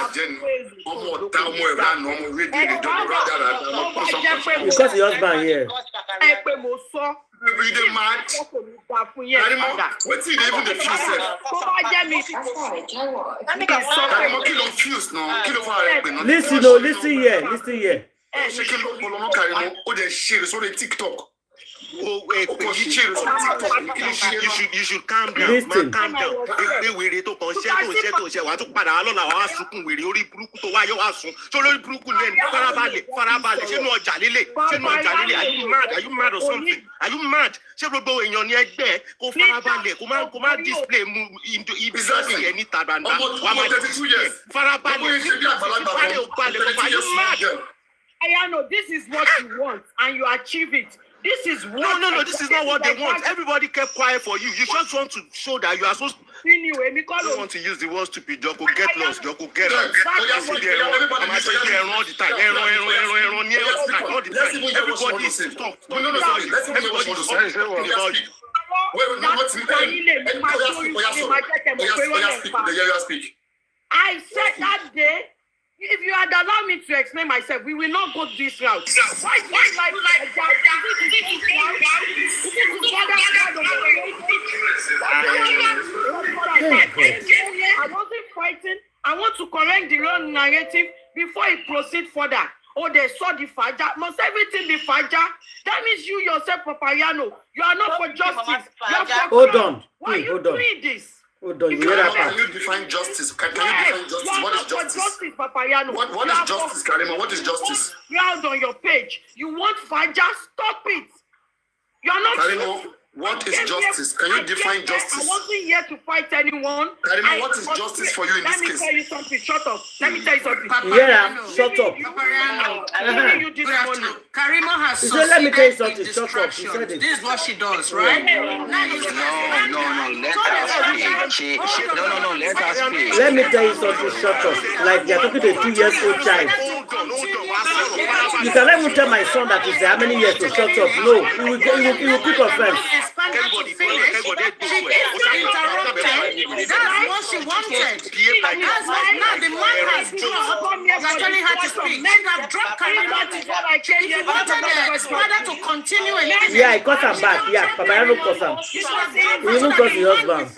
Because your husband here. We the mad. What's it even the Listen here. You should calm down. Listen. Calm down. Are you mad or something? Are you mad? I know this is what you want and you achieve it. This is what No, this is not what they want. Everybody kept quiet for you. You just want to show that you are so you don't want to use the word stupid. You could get lost. You could get lost. I'm there all the time. All the time. Everybody is stop. Everybody is talking about you. I said that day, if you had allowed me to explain myself, we will not go this route. Why do you like that? I wasn't fighting. I want to correct the wrong narrative before it proceed further. Oh, they saw the faja. Must everything be faja? That means you yourself, Papayano, you are not for justice. Hold on. Why are you doing this? Hold on. Can you define justice? Can you define justice? What is justice? What is justice, Karima? What is justice? Proud on your page. You want faja? Stop it. You are not. Karima, what is justice? Can you define justice? I wasn't here to fight anyone. Karima, what is justice for you in this case? Let me tell you something. Shut up. Let me tell you something. Shut up. Karima has let me tell you something. Shut up. She said it. This is what she does, right? No, let her speak. No, let her speak. Let me tell you something. Shut up. Like you're talking to a 2-year-old child. You can let me tell my son that he's how many years to shut up. No, he will pick offense. That's what she wanted. Now the man has dropped. You're telling her to speak. Men have dropped Karima. If you wanted his father to continue in this. Yeah, I caught him back. Yeah, Papa, I don't caught him. He even caught the husband.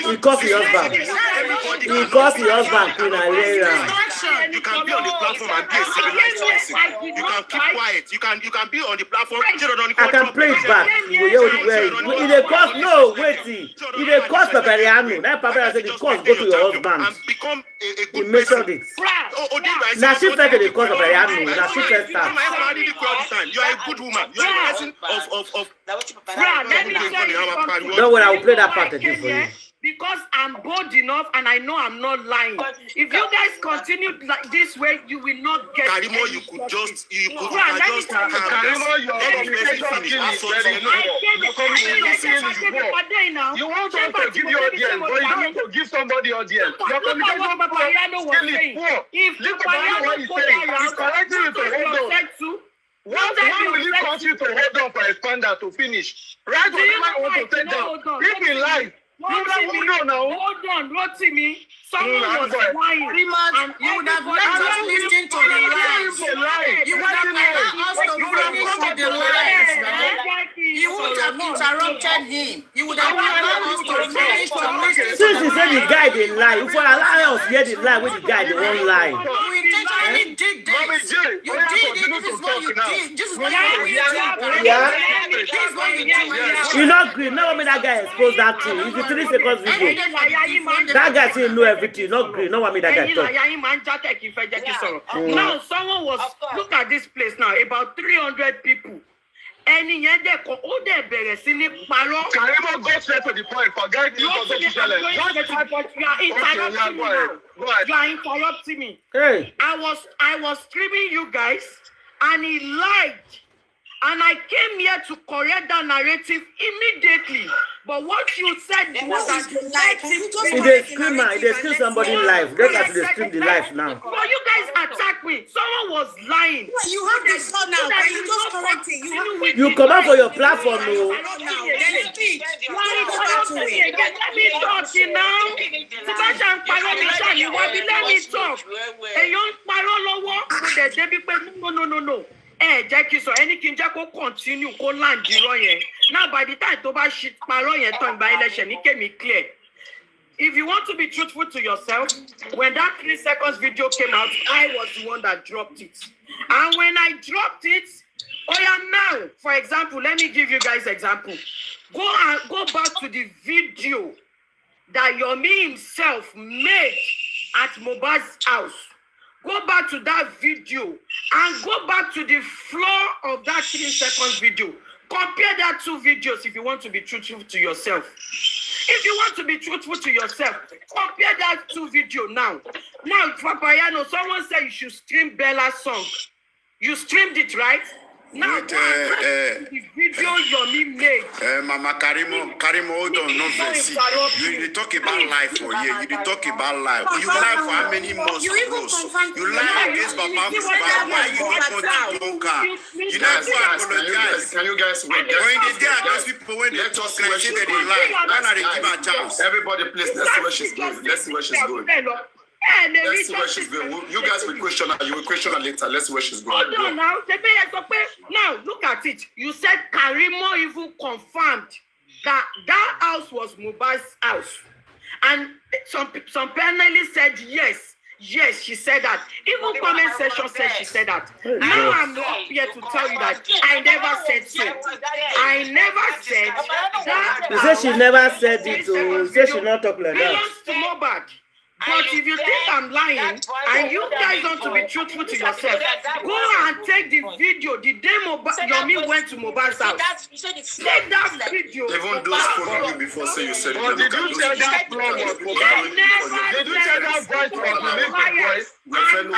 He caught the husband. He caught the husband, Queen Alera. You can be on the platform and be a civilized person. You can keep quiet. You can be on the platform. I can play it back. It cost no waiting. It cost Papariano. That Papariano said the cost go to your husband. And become a He mentioned it. Now she said the cost Papariano. Now she said that. You are a good woman. You are a person of. Don't worry, I will play that part again for you. Because I'm bold enough and I know I'm not lying. If you guys continue like this way, you will not get. Karimo, you could just Karimo, your communication is very poor. You want to give your audience, but you don't want to give somebody audience. Your communication skill is poor. Look at what he's saying. He's correcting you to hold on. What will you cause you to hold on for a standard to finish? Right? Whatever I want to take down. If in life. Hold on, Rotimi. Someone was lying. You would have let us listen to the lies. You would have allowed us to finish with the lies. You would have interrupted him. You would have allowed us to finish to listen. Since he said the guy didn't lie, if I allow us hear the lie with the guy, they won't lie. You intentionally did this. You did it. This is what you did. This is what you did. Yeah. This is what you did. You not green. Now me that guy exposed that thing. It's a 3 seconds video. That guy say know everything. Not green. No, me that guy talk. Now someone was look at this place now. About 300 people. Any yende ko o de bẹ̀rẹ̀ sí ní parọ́. Karimo, go straight to the point. Forget this. You are interrupting me. Hey. I was screaming you guys, and he lied. And I came here to correct that narrative immediately. But what you said was that the life they scream somebody live. They got to stream the life now. But you guys attacked me. Someone was lying. You have the phone now. Can you just correct it? You come out for your platform, no. Then speak. Let me talk now. Let me talk. A young no. Jackie, so any Kinjako continue, go land the now by the time Toba shit Maroyan turn by election, it came clear. If you want to be truthful to yourself, when that 3 seconds video came out, I was the one that dropped it. And when I dropped it, now, for example, let me give you guys an example. Go back to the video that Yomi himself made at Mohbad's house. Go back to that video and go back to the floor of that 3 seconds video. Compare that 2 videos if you want to be truthful to yourself. If you want to be truthful to yourself, compare that 2 videos now. Now, Papayano, someone said you should stream Bella's song. You streamed it, right? Now, the video Yomi made. Mama Karimo, hold on, no mercy. You talk about life for you. You talk about life. You lie for how many months? You lie against Papa. Why you not want to conquer? You never apologize. Can you guys wait? When they dare those people, when they talk, they say that they lie. Why not they give a chance? Everybody, please, let's see where she's going. Let's see where she's going. Let's see where she's going. You guys will question her. You will question her later. Let's see where she's going. Hold on now. Now, look at it. You said Karimo even confirmed that that house was Mohbad's house. And some panelists said yes. Yes, she said that. Even comment section said she said that. Now I'm up here to tell you that I never said so. I never said that. You said she never said it. You said she not talk like that. Belongs to Mohbad. But if you think I'm lying, and you guys want to be truthful to yourself, go and take the video the day Yomi went to Mohbad's house. Take that video. Even those following you before say you said it. Did you tell that blog was Did you tell that voice was whatever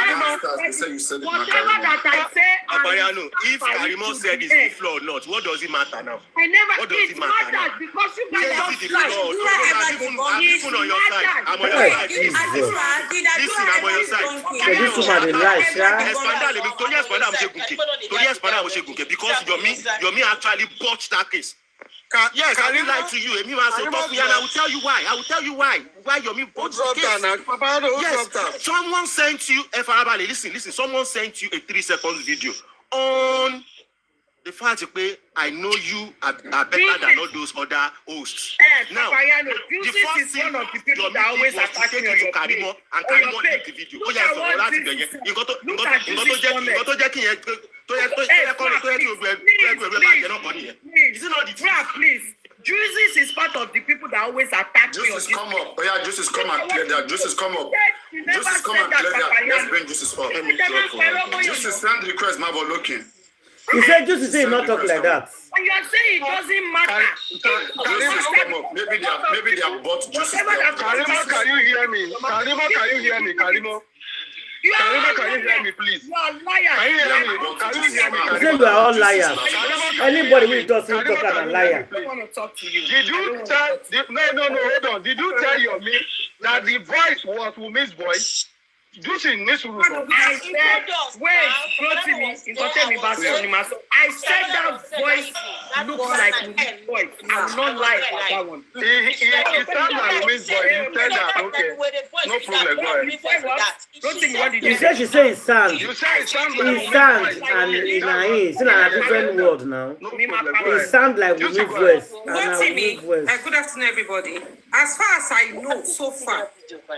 that I say, Abayano, if Karimo said it's the floor or not, what does it matter now? I never. It matters because you guys don't lie. I'm even on your side. I'm on your side. Listen, I'm on your side. This woman is lies, because Yomi actually botched that case. Yes, I will lie to you. And I will tell you why. I will tell you why. Why Yomi botched the case. Yes, someone sent you. Listen. Someone sent you a 3 seconds video on the fact that I know you are better than all those other hosts. Now, the first thing Yomi always attack me to Karimo and Karimo in the video. You got to is it not the truth? Please. Juices is part of the people that always attack me. Juices come up. Oh yeah, Juices come and clear that. Juices come up. Juices come and clear that. Let's bring Juices up. Juices send request, Marvel looking. You said Juices say not talk like that. And you are saying it doesn't matter. Juices come up. Maybe they are bought Juices. Karimo, can you hear me? Karimo, can you hear me? Karimo, can you hear me, please? You are liar. Can you hear me? Can you hear me? You say we are all liars. Anybody will talk about a liar. I don't want to talk to you. Did you tell? No, hold on. Did you tell Yomi that the voice was Wumi's voice? Juicy Nisuru. I said, I said that voice looks like Wumi's voice. I'm not lying about that one. It sounds like Wumi's voice. You said that, okay. No problem, go ahead. You said she said it sounds. You said it sounds like It sounds and it's in a different word now. It sounds like Wumi's voice. Good afternoon, everybody. As far as I know, so far,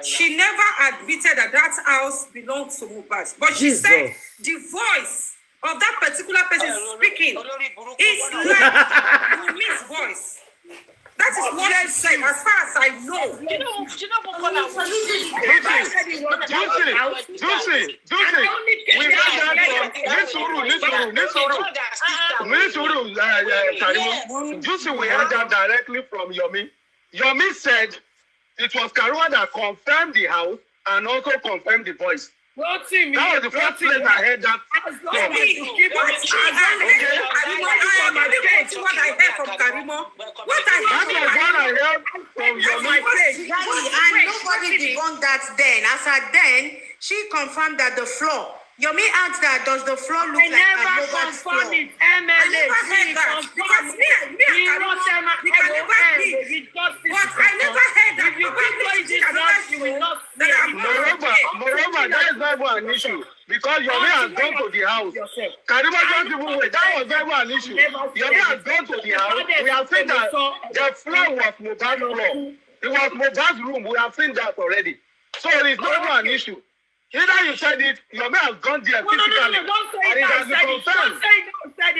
she never admitted that house belonged to Mohbad. But she said the voice of that particular person speaking is like Wumi's voice. That is what she said, as far as I know. Juicy, we heard that from Juicy, we heard that directly from Yomi. Yomi said it was Karua that confirmed the house and also confirmed the voice. That was the first place I heard that. What I heard from Karimo. What I heard from your page. And nobody debunked that then. As at then, she confirmed that the floor. Yomi asked that, does the floor look like a Mohbad's floor? I never heard that. Because me and Karimo, we can never be. But I never heard that. Moreover, that is never an issue. Because Yomi has gone to the house. Karimo don't even wait. That was never an issue. Yomi has gone to the house. We have seen that the floor was Mohbad's floor. It was Mohbad's room. We have seen that already. So it is never an issue. Either you said it, Yomi has gone there physically, and it has been confirmed.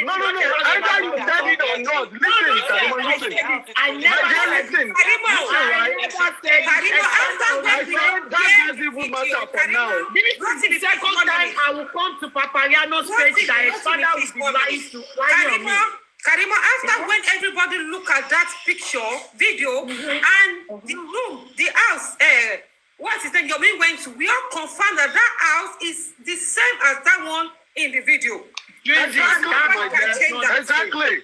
No. Either you said it or not. Listen, Karimo, listen. I never listen. I said that doesn't even matter for now. This is the second time I will come to Papayano's page that his father will be lying to Karimo, after when everybody look at that picture, video, and the room, the house, what is the Yomi went to? We all confirmed that that house is the same as that one in the video. Exactly.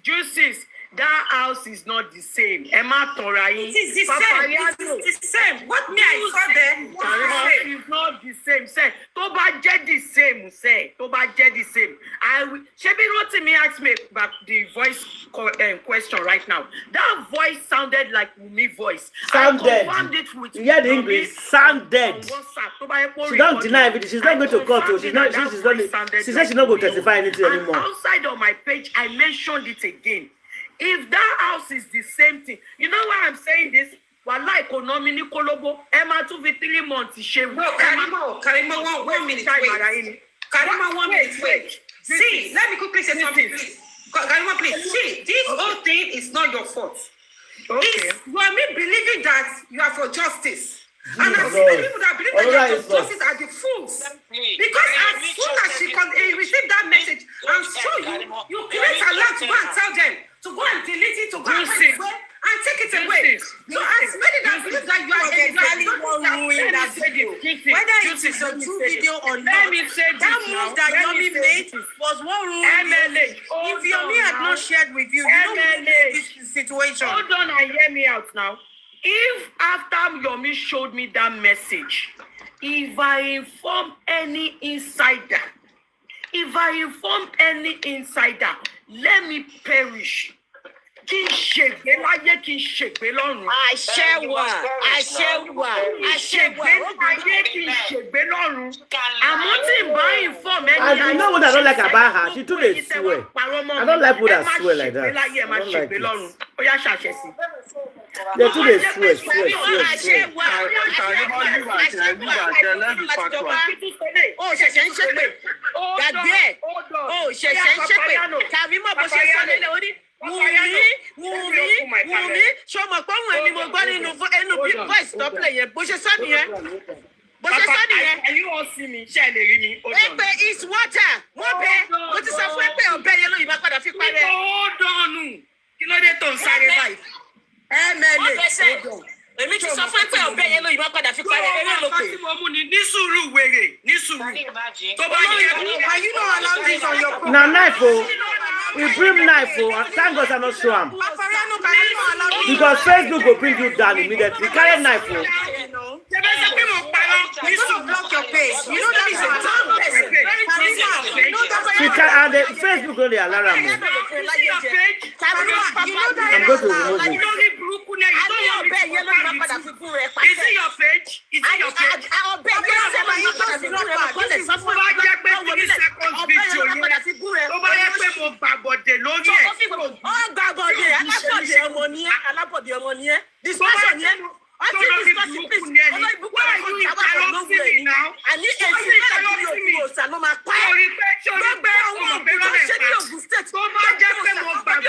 Juices. That house is not the same. Emma Torai. It is the same. It is the same. What me I saw there? It's not the same. Say, Toba jet the same. Say, Toba jet the same. Shebi Rotimi asked me about the voice question right now. That voice sounded like Wumi voice. Sounded. I confirmed it with you heard the English. Sounded. She don't deny it. She's not going to court. She said she's not going to testify anything anymore. Outside on my page, I mentioned it again. If that house is the same thing, you know why I'm saying this? Wallahi economy Kolobo, Emma 3 months. No, Karimo, 1 minute. Karimo, 1 minute. Wait. See, let me quickly say something, please. Karimo, please. See, this whole thing is not your fault. Okay. You are me believing that you are for justice. And I see many people that believe that justice are the fools. Because as soon as she received that message and show you create a lot to go and tell them to go and delete it, to go and take it away. So as many that believe that you are exactly what ruined that video. Whether it is a true video or not, that move that Yomi made was what ruined it. If Yomi had not shared with you, you don't know this situation. Hold on and hear me out now. If after Yomi showed me that message, if I inform any insider, let me perish. I share one. And you know what I don't like about her? She took a swear. I don't like people that swear like that. I don't like it. They took a swear. Wumi, show my phone when you were going to voice stop playing. Are you all see me? It's water. What is a weapon? Hold on. You know they don't say èmi ti sọ fún pé ọbẹ̀ yẹn ló yìí máa padà fi parí eré lókè. ní sùúrù wèrè ní sùúrù. tó bá yẹ are you not allowed this on your program? Na knife o we bring knife o thank God I no show am because Facebook go bring you down immediately carry knife o. You don't block your page. You know that is a dumb person. She can and the Facebook only allow am. I'm going to remove it. Is it your page? Is it your page?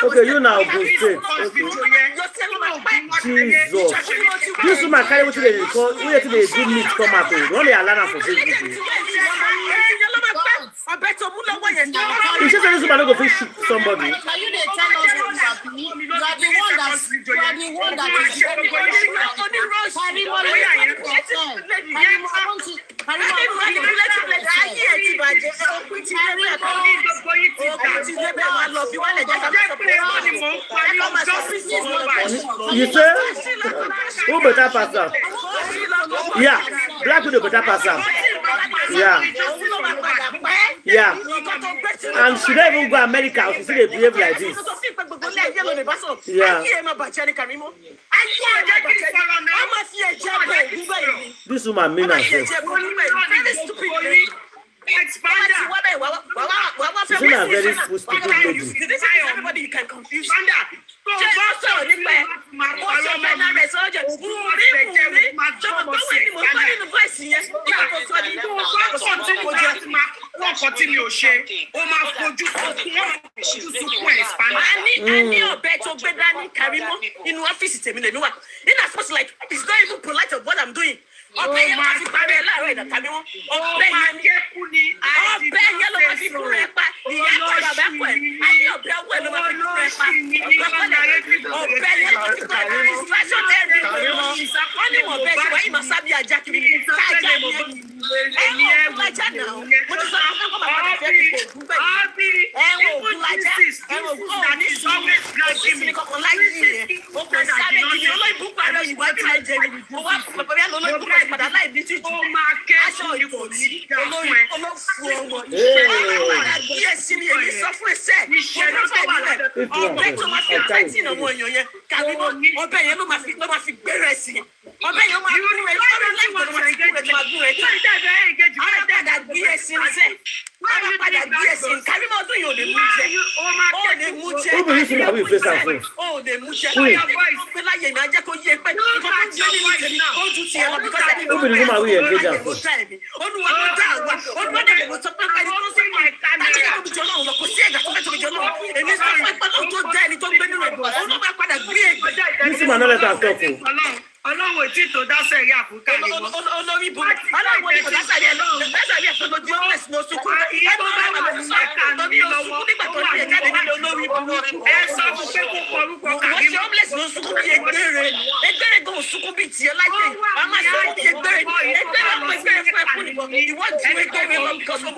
Okay, you now go straight. Jesus. This woman carry what they call we to the good meat come out. Only allow for Facebook. You should say this woman go fish somebody. You say? Who better pass up? Yeah, Black Widow better pass up. Yeah. Yeah. And she don't even go America. She still behave like this. Yeah. This woman mean herself. She's not a very stupid lady. Everybody you can confuse. It's not even polite of what I'm doing.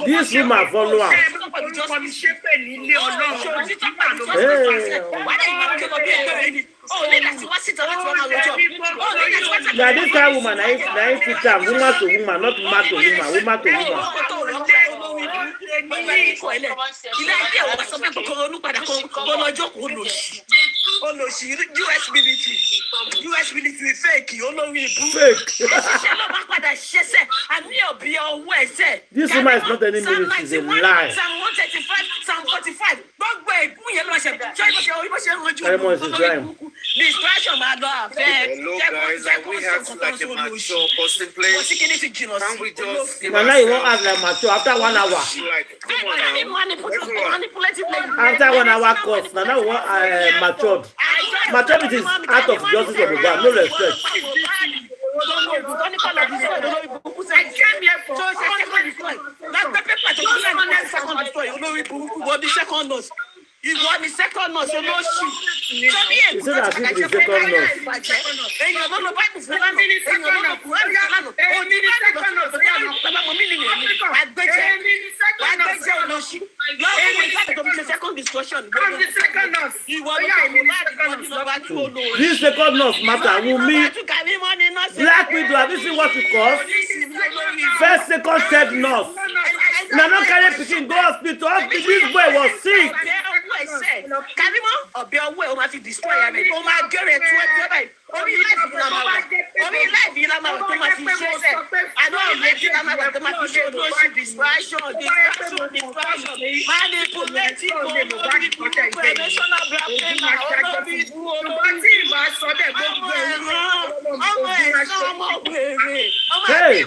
This woman follow her. Now this kind of woman, I fit am woman to woman, not man to woman, woman to woman. US military fake. This woman is not any military, she's a lie. Psalm 135, Psalm 45. Everyone is lying. Hello guys, we have to like a mature person place. Can we just give Now you won't ask like mature after 1 hour. like, come on now. After 1 hour course, now we want matured. Maturity is out of justice of God, no respect. I came here for you want the second nurse, you know she. You said that the second nurse. This second nurse matter. Wumi, Black Widow, have you seen what it costs? First, second, third nurse. Now not carry picking go hospital. This boy was sick. Hey.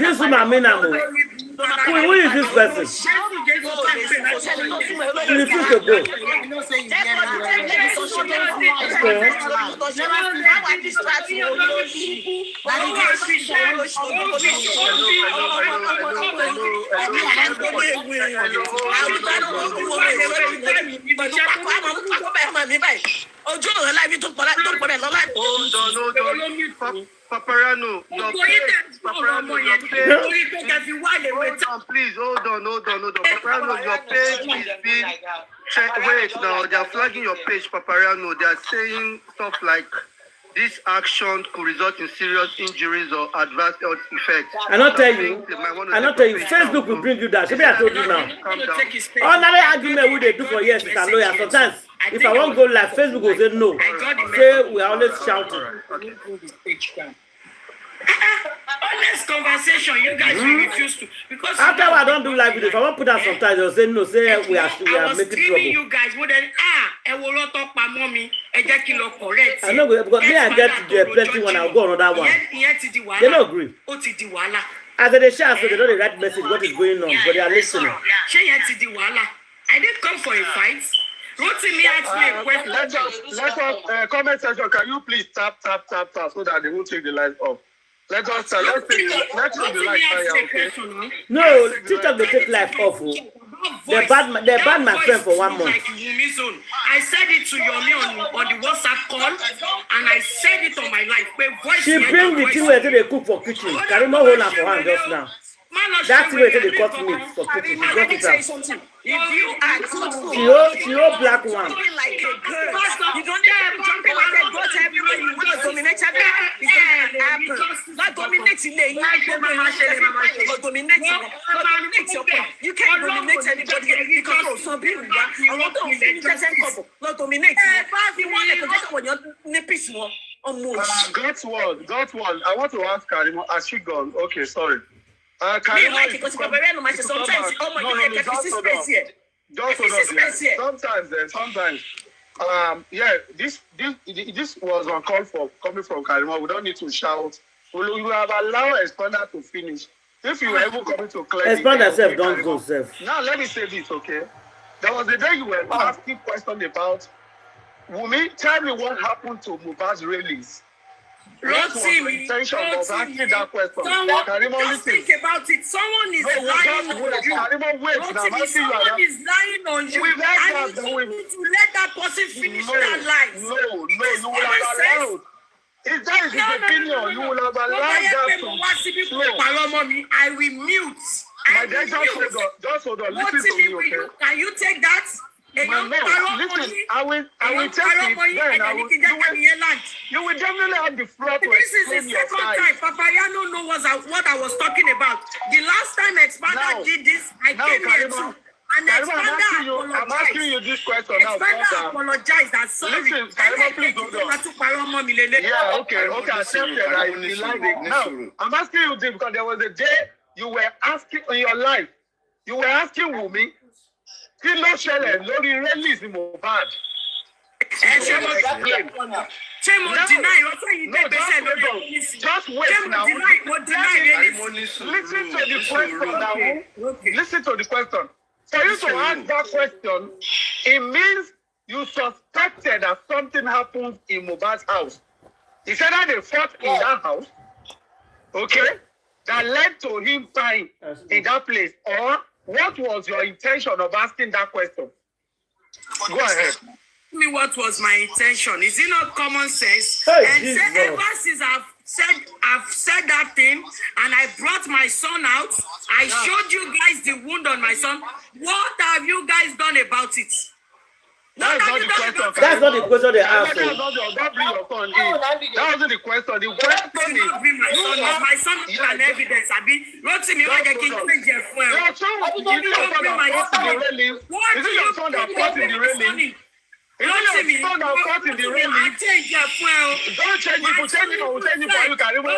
This woman, who is this person? refused to go. Paparano, please, hold on. Paparano, your page is being wait now, they are flagging your page, Paparano. They are saying stuff like this action could result in serious injuries or adverse health effects. I not tell you. Facebook will bring you that. Maybe I told you now. Another argument we they do for years with a lawyer. Sometimes, if I won't go live, Facebook will say no. Say we are always shouting. Honest conversation, you guys will refuse to because after I don't do live video, if I want to put that sometimes they'll say no, say we are making trouble. You guys would then will not talk my mommy correct. I know because me I get the plenty one, I'll go another one. They don't agree. As they share, so they know the right message, what is going on, but they are listening. I didn't come for a fight. Rotimi asked me a question. Let us comment section. Can you please tap so that they won't take the light off? Let's take the light fire, okay? No, TikTok they take life off. They banned my friend for 1 month. I said it to Yomi on the WhatsApp call, and I said it on my life. She bring the thing where they cook for kitchen. Karima hold her for hand just now. That's where they cut meat for cooking. She got it out. If you are truthful, she hold black one. Like a girl, you don't need to be jumping like a goat everywhere. You want to dominate everything. It's not going to happen. Not dominate in there. You dominate your point. You can't dominate anybody because some people are not dominate. You want to protect when you're nipping more. God's word. I want to ask Karima, has she gone? Okay, sorry. Like it because sometimes sometimes this was uncalled for coming from Karima. We don't need to shout. We have allowed Spendin to finish. If you were able coming to clear Spendin self don't go self. Now let me say this, okay? There was a day you were asking questions about Wumi. Tell me what happened to Mohbad's release. What was the intention of asking that question? Just think about it. Someone is lying on you. Someone is lying on you. And you need to let that person finish their life. No, you will have allowed. If that is his opinion, you will have allowed that to. I will mute. My dad, just hold on. Listen to me, okay? Can you take that? Listen, I will take it. You will definitely have the floor to explain your side. This is the second time. Papayano knows what I was talking about. The last time Xpose did this, I came here too. And I'm asking you this question now. Xpose apologized and sorry. Listen, please hold on. Yeah, okay. Accept it. Now, I'm asking you this because there was a day you were asking in your life. You were asking Wumi. Kí ló ṣẹlẹ̀ lórí release Mohbad? Just wait now. Listen to the question now. Listen to the question. For you to ask that question, it means you suspected that something happened in Mohbad's house. He said that they fought in that house, okay, that led to him dying in that place. Or what was your intention of asking that question? Go ahead. Tell me what was my intention. Is it not common sense? Hey, and say, ever since I've said that thing, and I brought my son out, I showed you guys the wound on my son. What have you guys done about it? That's not the question. That's not the question they asked. Don't bring your son in. That wasn't the question. The question is, my son is an evidence. I mean, Rotimi, why they keep saying your friend? Is it your son that fought in the railing? Is it your son that fought in the railing? Is it your son that fought in the railing? I change your friend. Don't change it. We'll change it for you, Karima.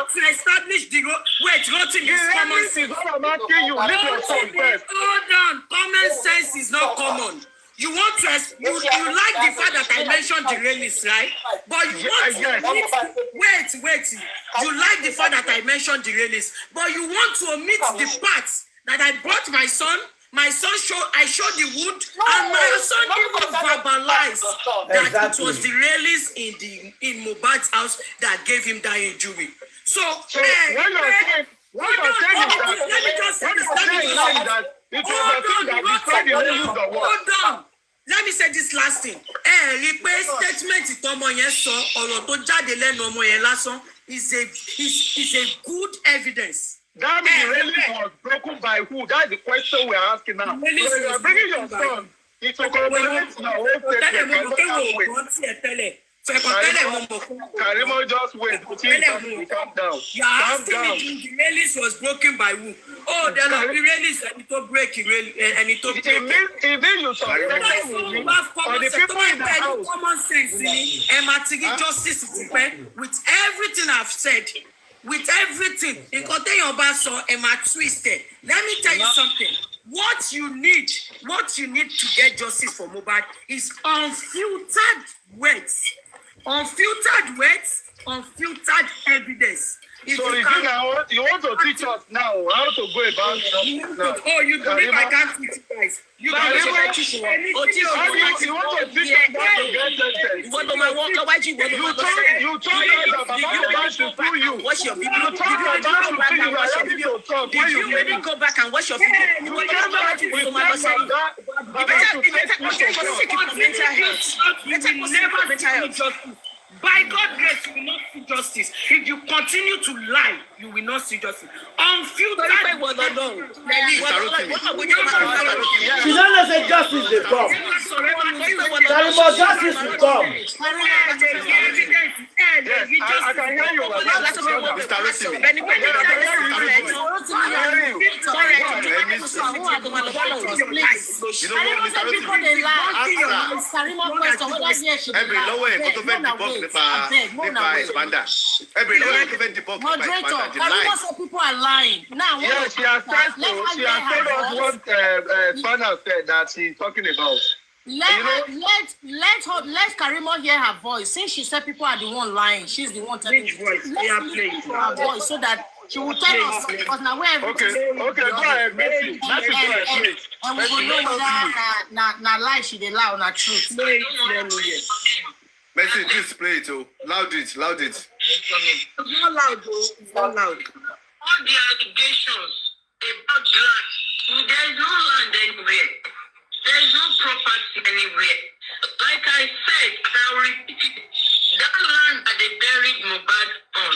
To establish the wait, Rotimi is common sense. I'm asking you. Leave your son first. Hold on. Common sense is not common. You want to you like the fact that I mentioned the release, right? But you want to wait. You like the fact that I mentioned the release, but you want to omit the parts that I brought my son. My son I showed the wound, and my son even verbalized that it was the release in Mohbad's house that gave him that injury. So when you're saying let me just say this. Hold on. Let me say this last thing. Statement tọmọ yẹn sọ ọ̀rọ̀ tó jáde lẹ́nu ọmọ yẹn lásán is a good evidence. That release was broken by who? That's the question we're asking now. So you are bringing your son into correlate now. Karimo just wait. Calm down. You are asking me the release was broken by who? Oh, there are release and it will break and it will break. It means you or the people in the house. Common sense, justice with everything I've said. With everything, in Emma twisted. Let me tell you something. What you need to get justice for Mohbad is unfiltered words. Unfiltered words, unfiltered evidence. So you want to teach us now how to go about now. Oh, you believe I can't teach you guys? You want to teach us how to get sentenced. You told us about Mohbad to sue you. What's your video? You told us about to sue you. I have to talk. Did you really go back and watch your video? You came back with that. By God's grace, you will not see justice. If you continue to lie, you will not see justice. Unfiltered. She don't know say justice will come. Karimo, justice will come. I can hear you. Karimo said people are lying. Now, yes, she has told us what Finaly said that she's talking about. Let Karimo hear her voice. Since she said people are the one lying, she's the one telling the voice. Let's listen to her voice so that she will tell us. Because now we're okay, go ahead, Messi. And we will know whether na lie she dey lie or na truth. Messi, just play it, oh. Loud it. It's not loud, though. It's not loud. All the allegations about land, there is no land anywhere. There is no property anywhere. Like I said, I'll repeat it. That land that they buried Mohbad on,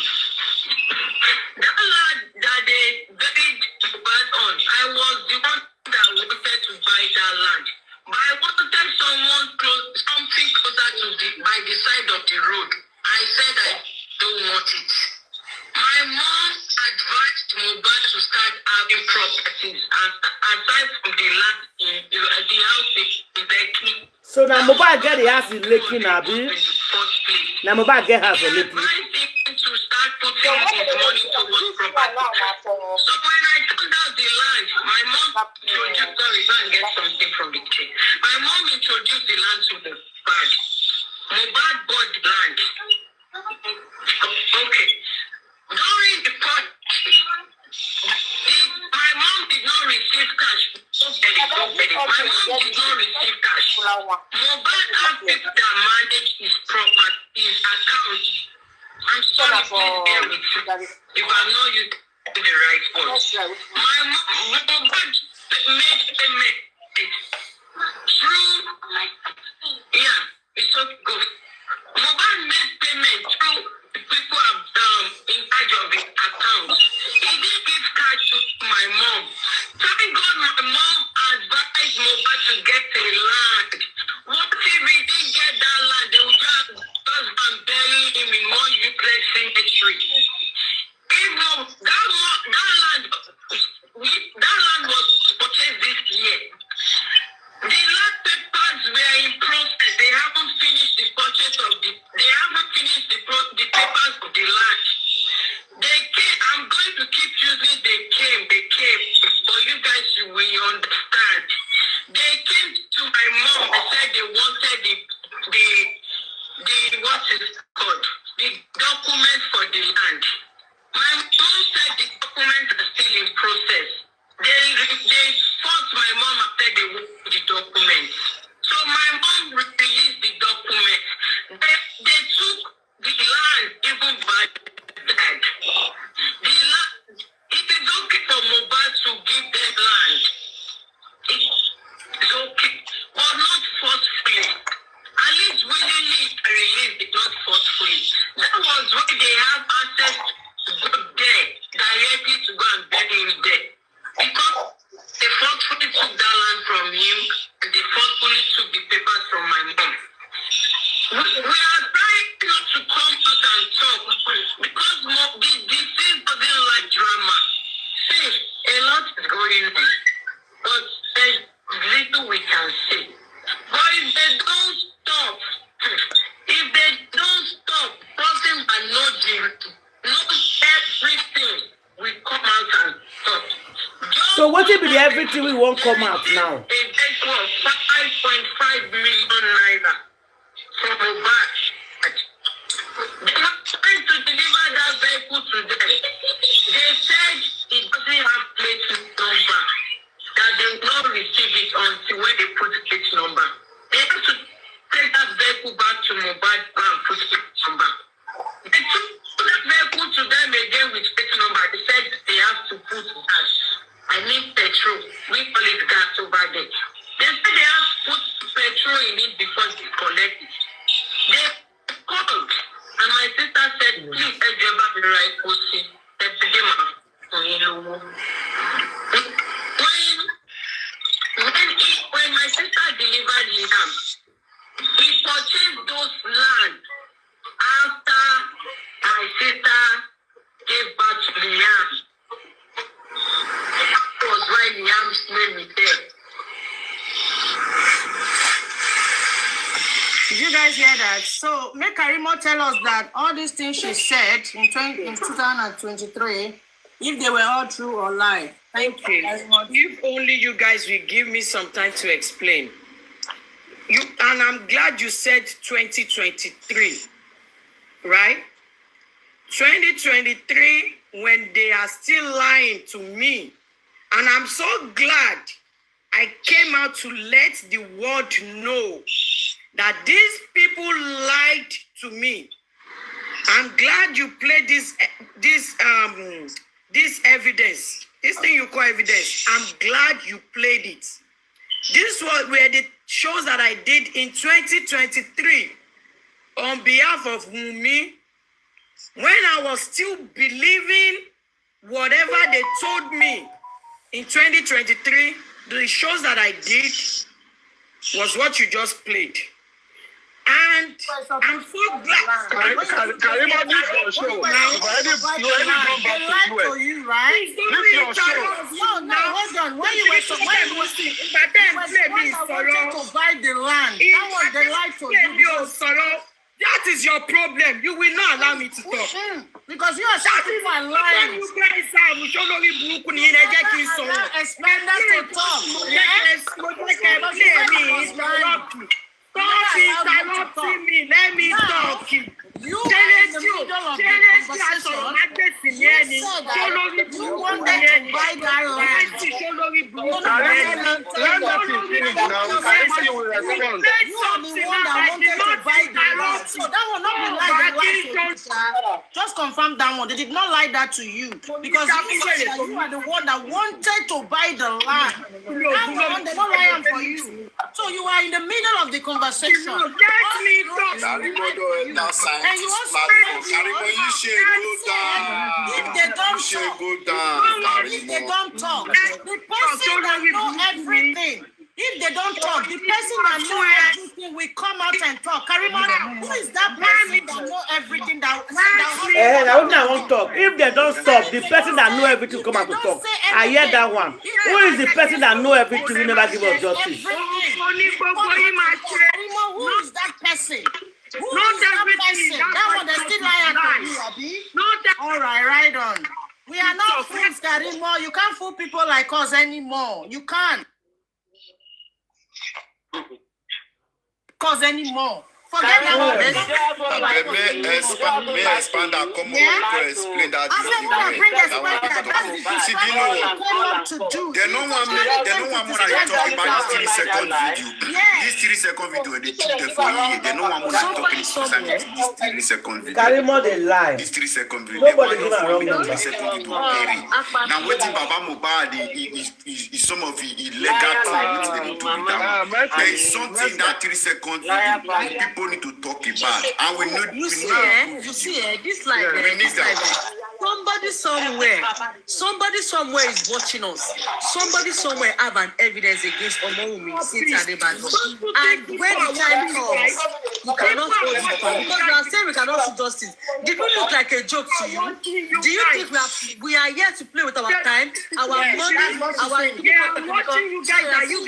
that land that they buried Mohbad on, I was the one that wanted to buy that land. But I wanted something closer to by the side of the road. I said I don't want it. My mom advised Mohbad to start having properties aside from the land the house in Brekete. So now Mohbad get the house in Lekki, Abi. Now Mohbad get house in Lekki. To start putting his money towards property. So when I turned out the land, my mom introduced and get something from the kid. My mom introduced the land to Mohbad. Mohbad bought the land. Okay. During the court, my mom did not receive cash. My mom did not receive cash. Mohbad had people that manage his property, his account. I'm sorry, please bear with me. If I'm not using the right words. My mom made payment through, it's okay, go. Mohbad made payment through the people in charge of his account. He didn't give cash to my mom. Thank God my mom advised Mohbad to get a land. What if he didn't get that land? They would just bury him in one useless cemetery. That land was purchased this year. That was why they have access to go there, directly to go and bury him there. Because they forcefully took that land from him and they forcefully took the papers from my mom. We are trying not to come out and talk because the disease doesn't like drama. See, a lot is going on, but there's little we can see. But if they don't stop, person that knows everything will come out and talk. So what will be everything we won't come out now? A vehicle of 5.5 million naira from Mohbad. They were trying to deliver that vehicle to them. They said it doesn't have plate number, that they will not receive it until when they put the plate number. They have to take that vehicle back to Mohbad and put the plate number. They took that vehicle to them again with plate number. They said they have to put gas. I need petrol. We call it gas over there. They said they have to put petrol in it before they collect it. They called, and my sister said, please tell you about the right posting. When my sister delivered Liam, he purchased those land after my sister gave birth to Liam. That was why Liam's name is there. Did you guys hear that? So make Karimo tell us that all these things she said in 2023, if they were all true or lie. Thank you. If only you guys will give me some time to explain. And I'm glad you said 2023, right? 2023, when they are still lying to me. And I'm so glad I came out to let the world know that these people lied to me. I'm glad you played this evidence. This thing you call evidence. I'm glad you played it. This were the shows that I did in 2023 on behalf of Wumi, when I was still believing whatever they told me in 2023. The shows that I did was what you just played. And I'm so glad. Karimo, this is your show. You already gone back to you, right? This is your show. No, hold on. When you were supposed to buy the land, that was the light for you. That is your problem. You will not allow me to talk. Because you are shouting for lying. You guys have explain that to talk. Stop interrupting me. Let me talk. You are in the middle of the conversation. You said that you wanted to buy that land. Let me finish now. Karimo will respond. You are the one that wanted to buy the land. So that will not be like that. Just confirm that one. They did not like that to you. Because you said that you are the one that wanted to buy the land. That one, they don't lie for you. So you are in the middle of the conversation. Karimo, And you also if they don't talk, the person that know everything. If they don't talk, the person that know everything will come out and talk. Karimo, who is that person that know everything that I won't talk. If they don't stop, the person that know everything will come out to talk. I hear that one. Who is the person that know everything will never give us justice? Karimo, who is that person? Who is that person? That one they still lying to you, Abi. All right on. We are not fools, Karimo. You can't fool people like us anymore. You can't. Anymore. Forget that one. May I expand that common to explain that this see, do you know what? They don't want more to talk about this 3-second video. This 3-second video, they took them for a year. They don't want more to talk about this 3-second video. Karimo, they lie. This 3-second video. Nobody give a wrong number. 3-second video. Now, waiting Baba Mohbad is some of the illegal things they need to be done. There is something that 3-second video. People people need to talk about, and we need. You see, this life, this life. Somebody somewhere is watching us. Somebody somewhere have an evidence against Wumi since Adebanjo. And when the time comes, you cannot hold it back because you are saying we cannot see justice. Did we look like a joke to you? Do you think we are here to play with our time, our money, our watching you guys that you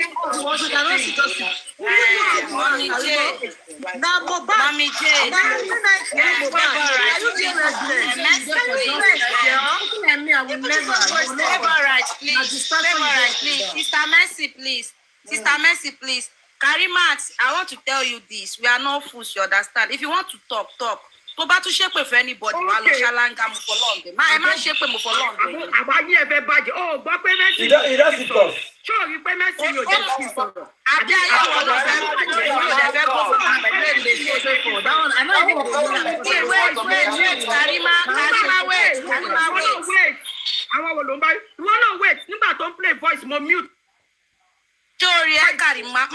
cannot see justice? Now, Mohbad. Mommy J. Now, are you being I will never. Please. Sister Mercy, please. Karimat, I want to tell you this. We are not fools, you understand? If you want to talk. Go back to shape with anybody. Okay. Wait. Don't play voice, more mute. Sorry, Karima.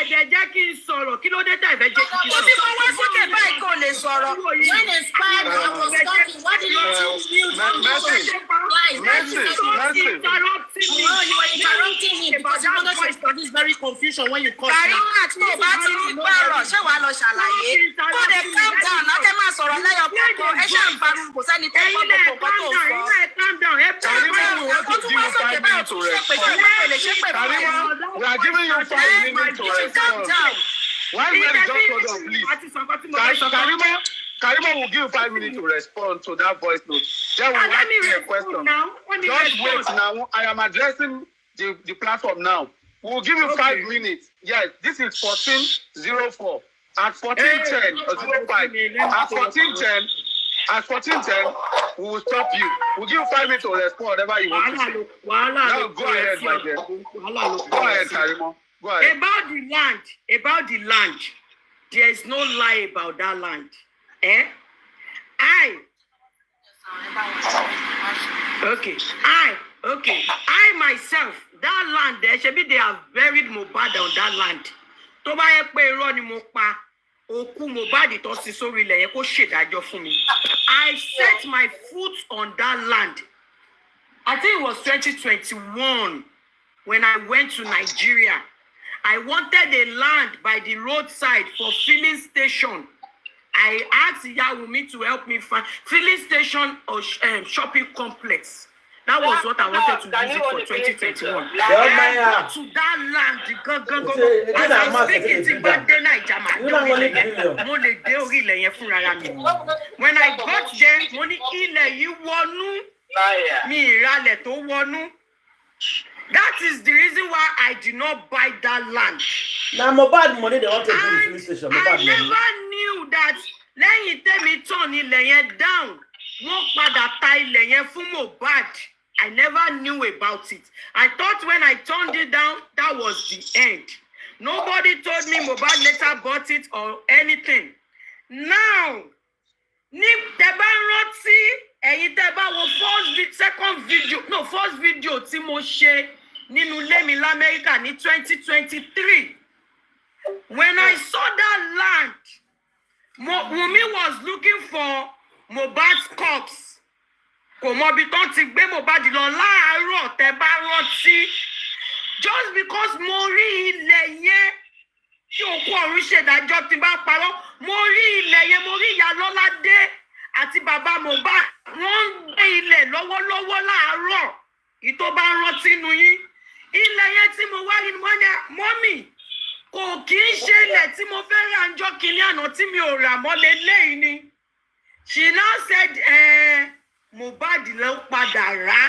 Jẹ́ kí n sọ̀rọ̀ kí ló dé tẹ̀ fẹ́ jẹ́ kí n sọ̀rọ̀. Ó ti fọwọ́ sókè báyìí kò lè sọ̀rọ̀. When inspired, I was talking. What did you choose me to do? Mercy. You were interrupting me because you wanted to produce very confusion when you called me. Karima tí o bá ti ní gbọ́rọ̀ ṣé wàá lọ ṣàlàyé. Kó lè calm down náà kẹ́ máa sọ̀rọ̀ lẹ́yọ̀ kọ̀ọ̀kan. Ẹ ṣáà ń pariwo kò sẹ́ni tó ń gbọ́ gbogbo tó ń sọ. We are giving you 5 minutes to respond. Why is just hold on, please? Karima will give you 5 minutes to respond to that voice note. Then we'll ask you a question. Just wait now. I am addressing the platform now. We'll give you 5 minutes. Yes, this is 14:04. At 14:10, 05. At 14:10, we will stop you. We'll give you 5 minutes to respond whatever you want to say. Now go ahead, my dear. Go ahead, Karima. Go ahead. About the land, there is no lie about that land. I myself, that land there should be they have buried Mohbad on that land. Tó bá yẹ pé irọ́ ni mo pa òkú Mohbad tó sì sórí ilẹ̀ yẹn kó ṣèdájọ́ fún mi. I set my foot on that land. I think it was 2021 when I went to Nigeria. I wanted a land by the roadside for filling station. I asked Wumi to help me find filling station or shopping complex. That was what I wanted to use it for 2021. I got to that land. As I speak it, when I got there, money you wonu. That is the reason why I did not buy that land. Now, Mohbad money they want to do the police station. I never knew that. Lẹ́yìn tẹ́mi turn ilẹ̀ yẹn down, wọ́n padà ta ilẹ̀ yẹn fún Mohbad. I never knew about it. I thought when I turned it down, that was the end. Nobody told me Mohbad later bought it or anything. Now, first video tí mo ṣe nínú ilé mi l'Amẹ́ríkà ní 2023. When I saw that land, Wumi was looking for Mohbad's corpse. Kò mọ bí tán ti gbé Mohbad lọ láàárọ̀ tẹ́ bá rántí. Just because mo rí ilẹ̀ yẹn tí òkú ọ̀run ṣèdájọ́ tí bá parọ́, mo rí ilẹ̀ yẹn, mo rí ìyá Lọ́ládé àti bàbá Mohbad wọ́n ń gbé ilẹ̀ lọ́wọ́lọ́wọ́ láàárọ̀. Ìtò bá rántí nu yín. Ilẹ̀ yẹn tí mo wá rí ni wọ́n ní mọ́mì kò kì í ṣe ilẹ̀ tí mo fẹ́ ra ńjọ́ kìíní àná tí mi ò rà mọ́ lélẹ́yìn ni. She now said, Mohbad ló padà rà.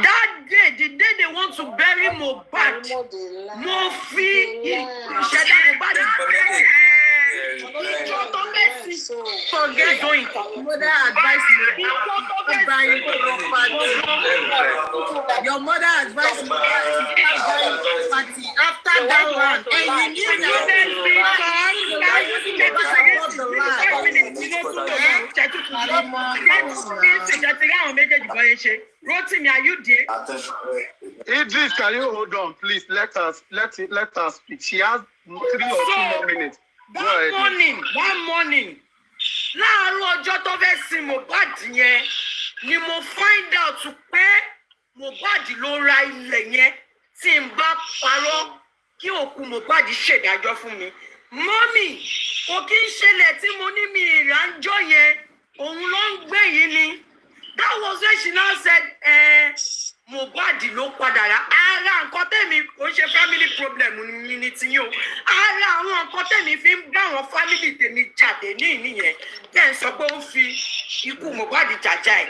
That day, the day they want to bury Mohbad, mo fi ìṣẹ̀dá Mohbad forget going. Mother advised me to buy property. Your mother advised me to buy property after that one. And you knew that Rotimi, are you there? Idris, can you hold on, please? Let us speak. She has 3 or 2 more minutes. That morning, láàárọ̀ ọjọ́ tó fẹ́ sin Mohbad yẹn ni mo find out pé Mohbad ló ra ilẹ̀ yẹn tí n bá parọ́ kí òkú Mohbad ṣèdájọ́ fún mi. Mọ́mì, kò kí ń ṣẹlẹ̀ tí mo ní mi ìrànjọ́ yẹn, òun ló ń gbé yìí ni. That was when she now said, Mohbad ló padà rà. Ara nǹkan tẹ̀mí kò ṣe family problem ní tiyín o. Ara àwọn nǹkan tẹ̀mí fi ń bá àwọn family tèmi jáde ní ìníyẹn. Tẹ̀ ń sọ pé ó fi ikú Mohbad jàjà ẹ̀.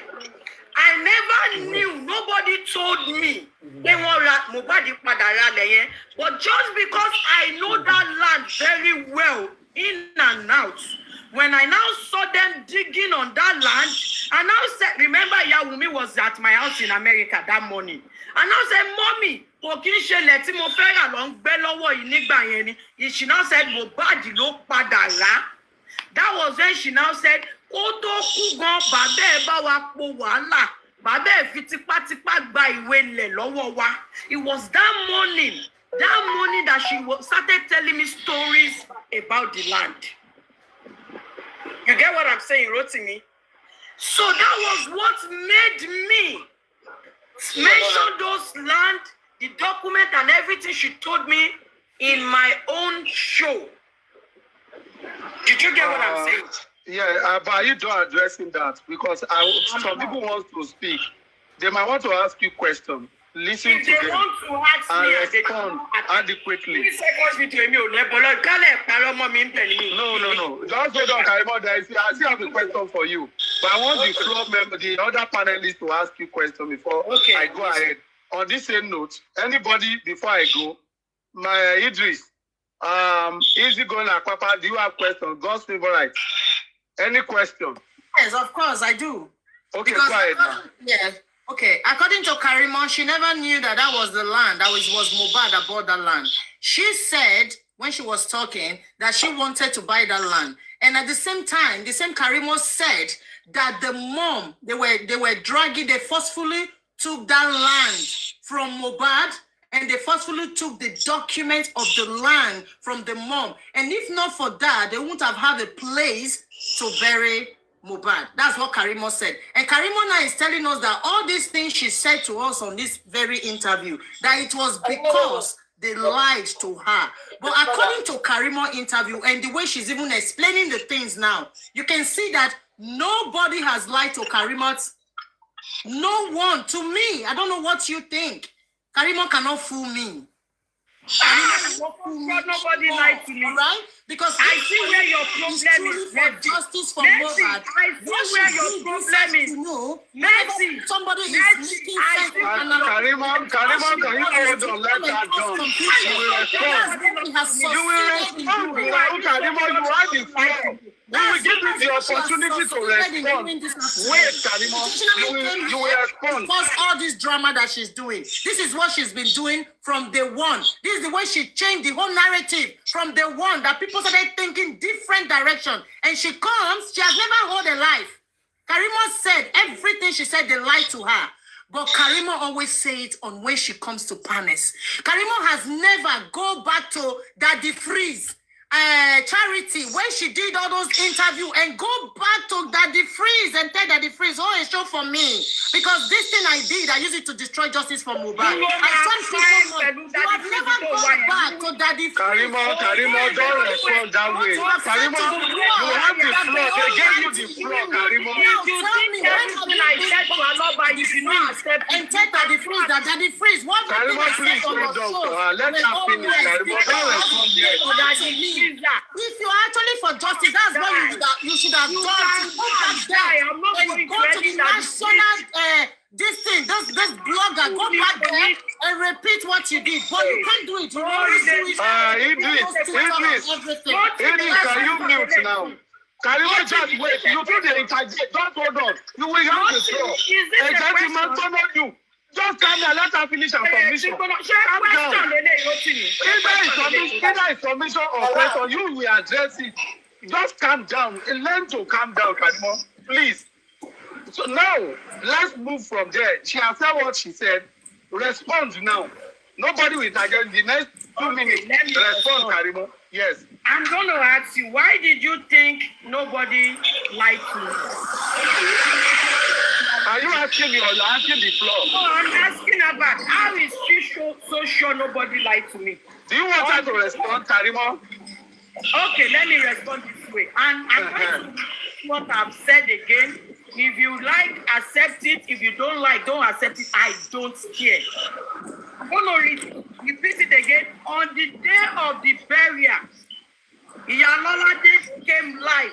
I never knew, nobody told me pé wọ́n ra Mohbad padà rà lẹ̀ yẹn. But just because I know that land very well, in and out, when I now saw them digging on that land, I now said, remember, Wumi was at my house in America that morning. I now said, Mommy, kò kí ń ṣẹlẹ̀ tí mo fẹ́ rà lọ ń gbé lọ́wọ́ yìí nígbà yẹn ni. She now said, Mohbad ló padà rà. That was when she now said, ó tó kú gan, bàbá ẹ̀ bá wa po wàhálà. Bàbá ẹ̀ fi tipátipá gba ìwé ilẹ̀ lọ́wọ́ wa. It was that morning that she started telling me stories about the land. You get what I'm saying, Rotimi? So that was what made me mention those land, the document and everything she told me in my own show. Did you get what I'm saying? Yeah, but you don't addressing that because some people want to speak. They might want to ask you questions. Listen to them and respond adequately. No. Just hold on, Karimo. I still have a question for you. But I want the floor member, the other panelists to ask you questions before I go ahead. On this same note, anybody before I go, my Idris, easy going Papa, do you have questions? God's favorite. Any question? Yes, of course, I do. Okay, go ahead now. Yeah. Okay, according to Karimo, she never knew that was the land, that was Mohbad that bought that land. She said, when she was talking, that she wanted to buy that land. And at the same time, the same Karimo said that the mom, they forcefully took that land from Mohbad, and they forcefully took the document of the land from the mom. And if not for that, they wouldn't have had a place to bury Mohbad. That's what Karimo said. And Karimo now is telling us that all these things she said to us on this very interview, that it was because they lied to her. But according to Karimo interview and the way she's even explaining the things now, you can see that nobody has lied to Karimo. No one. To me, I don't know what you think. Karimo cannot fool me. Nobody lied to me. Right? Because I see where your problem is. For justice for Mohbad. I see where your problem is. Mercy. Somebody is making sense. Karimo, can you hold on? Let that down. You will respond. You have the floor. We will give you the opportunity to respond. Wait, Karimo, you will respond. Because all this drama that she's doing, this is what she's been doing from day one. This is the way she changed the whole narrative from day one, that people started thinking different direction. And she comes, she has never held a life. Karimo said everything she said, they lied to her. But Karimo always say it on when she comes to panels. Karimo has never go back to Daddy Freeze charity when she did all those interviews and go back to Daddy Freeze and tell Daddy Freeze, oh, a show for me. Because this thing I did, I used it to destroy justice for Mohbad. And some people you have never gone back to Daddy Freeze. Karimo, don't respond that way. Karimo, you have the floor. They gave you the floor, Karimo. Tell me, when have you been back and tell Daddy Freeze that Daddy Freeze, what Karimo, please hold on. Let her finish. Karimo, don't respond yet. If you're actually for justice, that's what you should have done. To go back there and go to the national this blogger, go back there and repeat what you did. But you can't do it. You always do it. Idris, can you mute now? Karimo, just wait. You do the interject. Don't hold on. You will have the floor. A gentleman follow you. Just come and let her finish her submission. Calm down. Either it's submission or question, you will address it. Just calm down. Learn to calm down, Karimo. Please. So now, let's move from there. She has said what she said. Respond now. Nobody will digest the next 2 minutes. Respond, Karimo. Yes. I'm going to ask you, why did you think nobody liked you? Are you asking me or you're asking the floor? No, I'm asking about how is she so sure nobody lied to me? Do you want her to respond, Karimo? Okay, let me respond this way. And I'm going to what I've said again. If you like, accept it. If you don't like, don't accept it. I don't care. I'm going to repeat it again. On the day of the burial, Iyalolade came live.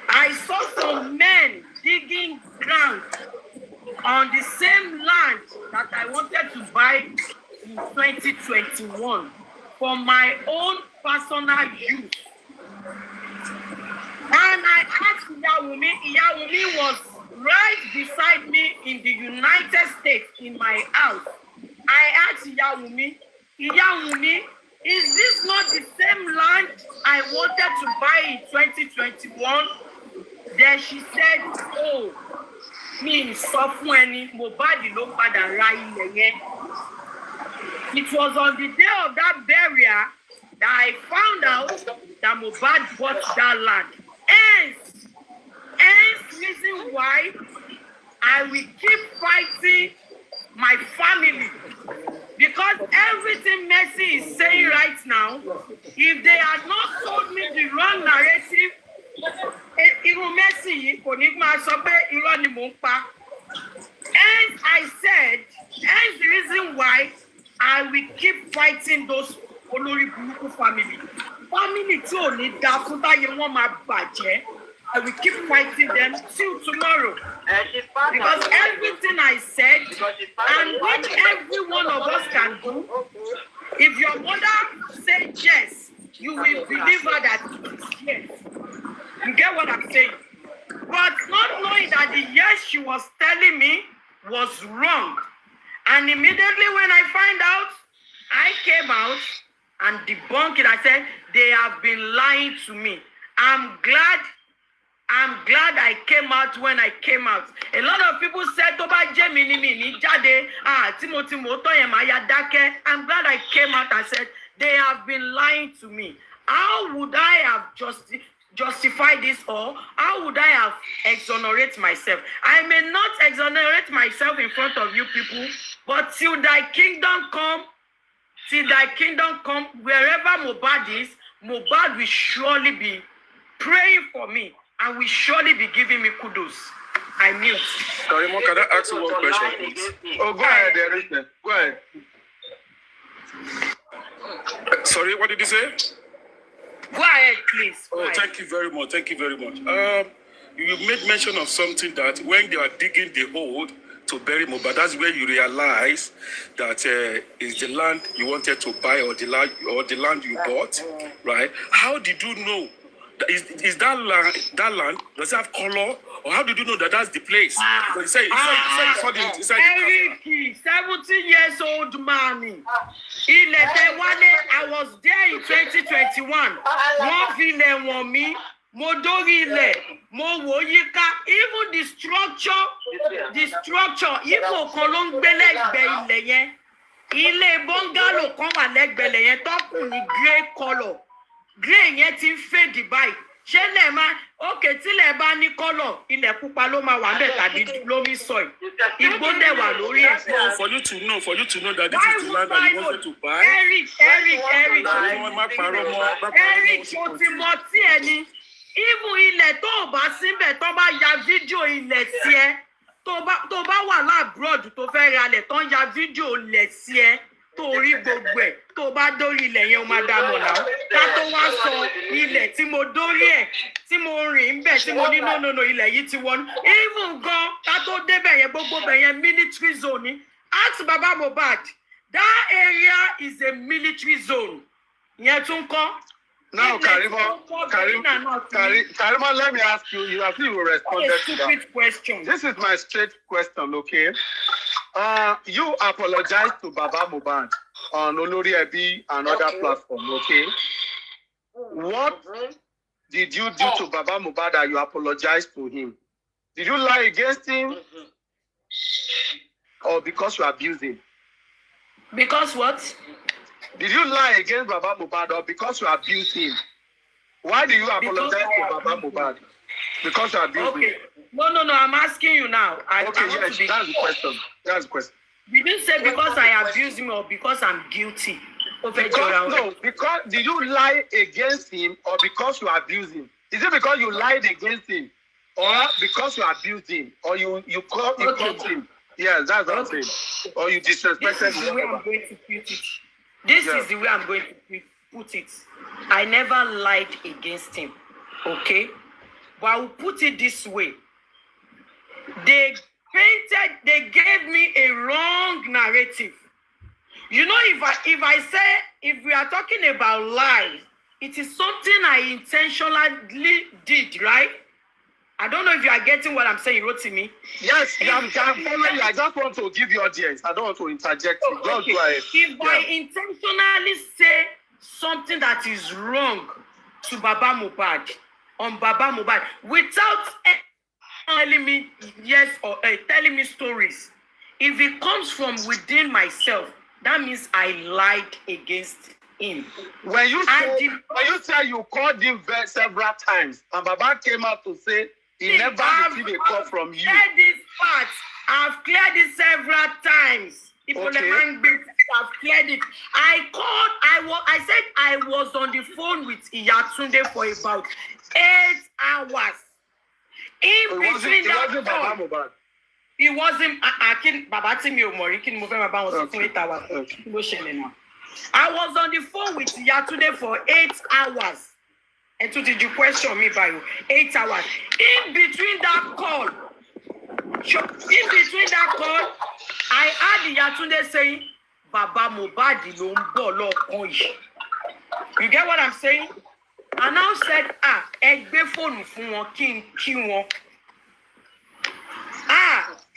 I saw some men digging ground on the same land that I wanted to buy in 2021 for my own personal use. And I asked Iyawumi was right beside me in the United States in my house. I asked Iyawumi, is this not the same land I wanted to buy in 2021? Then she said, oh, me sọ fún ẹni Mohbad ló padà ra ilẹ̀ yẹn. It was on the day of that burial that I found out that Mohbad bought that land. Hence reason why I will keep fighting my family. Because everything Mercy is saying right now, if they had not told me the wrong narrative, irú Mercy yìí kò ní máa sọ pé irọ́ ni mò ń pa. Hence I said, hence the reason why I will keep fighting those olórí burúkú family. Family tí ò ní dá fún táyé wọn máa bàjẹ́. I will keep fighting them till tomorrow. Because everything I said, and what every one of us can do, if your mother said yes, you will believe her that it is yes. You get what I'm saying? But not knowing that the yes she was telling me was wrong. And immediately when I find out, I came out and debunked it. I said, they have been lying to me. I'm glad I came out when I came out. A lot of people said, Toba Jemi ni jade, Timo to yemaya dake. I'm glad I came out and said, they have been lying to me. How would I have justified this, or how would I have exonerated myself? I may not exonerate myself in front of you people, but till thy kingdom come, wherever Mohbad is, Mohbad will surely be praying for me and will surely be giving me kudos. I mute. Karimo, can I ask you one question, please? Oh, go ahead, Eric. Go ahead. Sorry, what did you say? Go ahead, please. Oh, thank you very much. Thank you very much. You made mention of something that when they are digging the hole to bury Mohbad, that's where you realize that is the land you wanted to buy or the land you bought, right? How did you know? Is that land, does it have color? Or how did you know that that's the place? You say Eric, 70 years old man. I was there in 2021. Wọ́n fi lẹ̀ wọ̀n mí, mo dórí ilẹ̀, mo wò yíká. Even the structure, Igbo kan ló ń gbé lẹ́gbẹ̀ẹ́ ilẹ̀ yẹn. Ilé bungalow kan wà lẹ́gbẹ̀ẹ́ ilẹ̀ yẹn tó kù ní grey color. Grey yẹn ti ń fade báyìí. Ṣé lẹ̀ máa okay tí lẹ̀ bá ní color ilẹ̀ pupa ló máa wà bẹ́ẹ̀ tàbí loamy soil. Igbó dẹ̀ wà lórí ẹ̀. No, for you to know that this is the land that you wanted to buy. Eric, o ti mọ tí ẹ ní. Even ilẹ̀ tó o bá síbẹ̀ tó bá ya fídíò ilẹ̀ sí ẹ. Tó bá wà láàbùrọ̀dù tó fẹ́ ra ilẹ̀ tó ń ya fídíò ilẹ̀ sí ẹ. Tó rí gbogbo ẹ̀ tó bá dórí ilẹ̀ yẹn o máa dá mọ̀ náà. Ká tó wá sọ ilẹ̀ tí mo dórí ẹ̀ tí mo rìn bẹ̀ tí mo ní no ilẹ̀ yìí ti wọnú. Even gan ká tó débẹ̀ yẹn gbogbo bẹ̀ yẹn military zone ni. Ask Baba Mohbad, that area is a military zone. Yẹn tún kọ́. Now, Karimo, let me ask you. You have to respond to that. Stupid question. This is my straight question, okay? You apologize to Baba Mohbad on Olori Ebi and other platform, okay? What did you do to Baba Mohbad that you apologized to him? Did you lie against him? or because you abuse him? Because what? Did you lie against Baba Mohbad or because you abuse him? Why do you apologize to Baba Mohbad? Because you abuse him. No, I'm asking you now. Yes, that's the question. That's the question. Did you say because I abuse him or because I'm guilty? Because did you lie against him or because you abuse him? Is it because you lied against him or because you abused him or you caught him? Yes, that's what I'm saying. Or you disrespected him. This is the way I'm going to put it. This is the way I'm going to put it. I never lied against him. Okay? But I will put it this way. They gave me a wrong narrative. You know, if we are talking about lies, it is something I intentionally did, right? I don't know if you are getting what I'm saying, Rotimi. Yes, I'm following you. I just want to give you audience. I don't want to interject. Okay. If I intentionally say something that is wrong to Baba Mohbad, on Baba Mohbad, without telling me yes or telling me stories, if it comes from within myself, that means I lied against him. When you say you called him several times, and Baba came out to say he never received a call from you. I've cleared it several times. I've cleared it. I said I was on the phone with Iyatunde for about 8 hours. In between that call, it wasn't. Baba Timi Omori can move about 8 hours. I was on the phone with Iyatunde for 8 hours. And so did you question me by 8 hours? In between that call, I heard Iyatunde saying, Baba Mohbad lo nbo lokan yi. You get what I'm saying? I now said, egbe phone fún wọn kí wọn.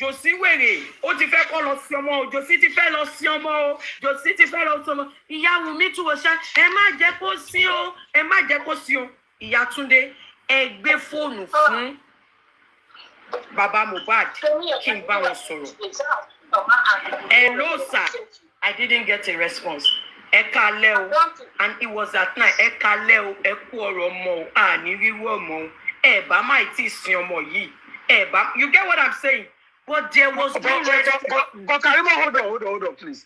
Josi wèrè, ó ti fẹ́ kọ́ lọ sí ọmọ o, Josi ti fẹ́ lọ sí ọmọ o, Josi ti fẹ́ lọ sí ọmọ. Ìyá Wumi tún wọ ṣá, ẹ má jẹ́ kó sí o, ẹ má jẹ́ kó sí o. Ìyátúndé, ẹ gbé fóònù fún Baba Mohbad kí n bá wọn sọ̀rọ̀. Hello, sir. I didn't get a response. Ẹ kálẹ́ o, and it was at night. Ẹ kálẹ́ o, ẹ kú ọ̀rọ̀ ọmọ o, àní wíwú ọmọ o. Ẹ bá má tí ì sin ọmọ yìí. You get what I'm saying? But there was no response. But Karima, hold on, please.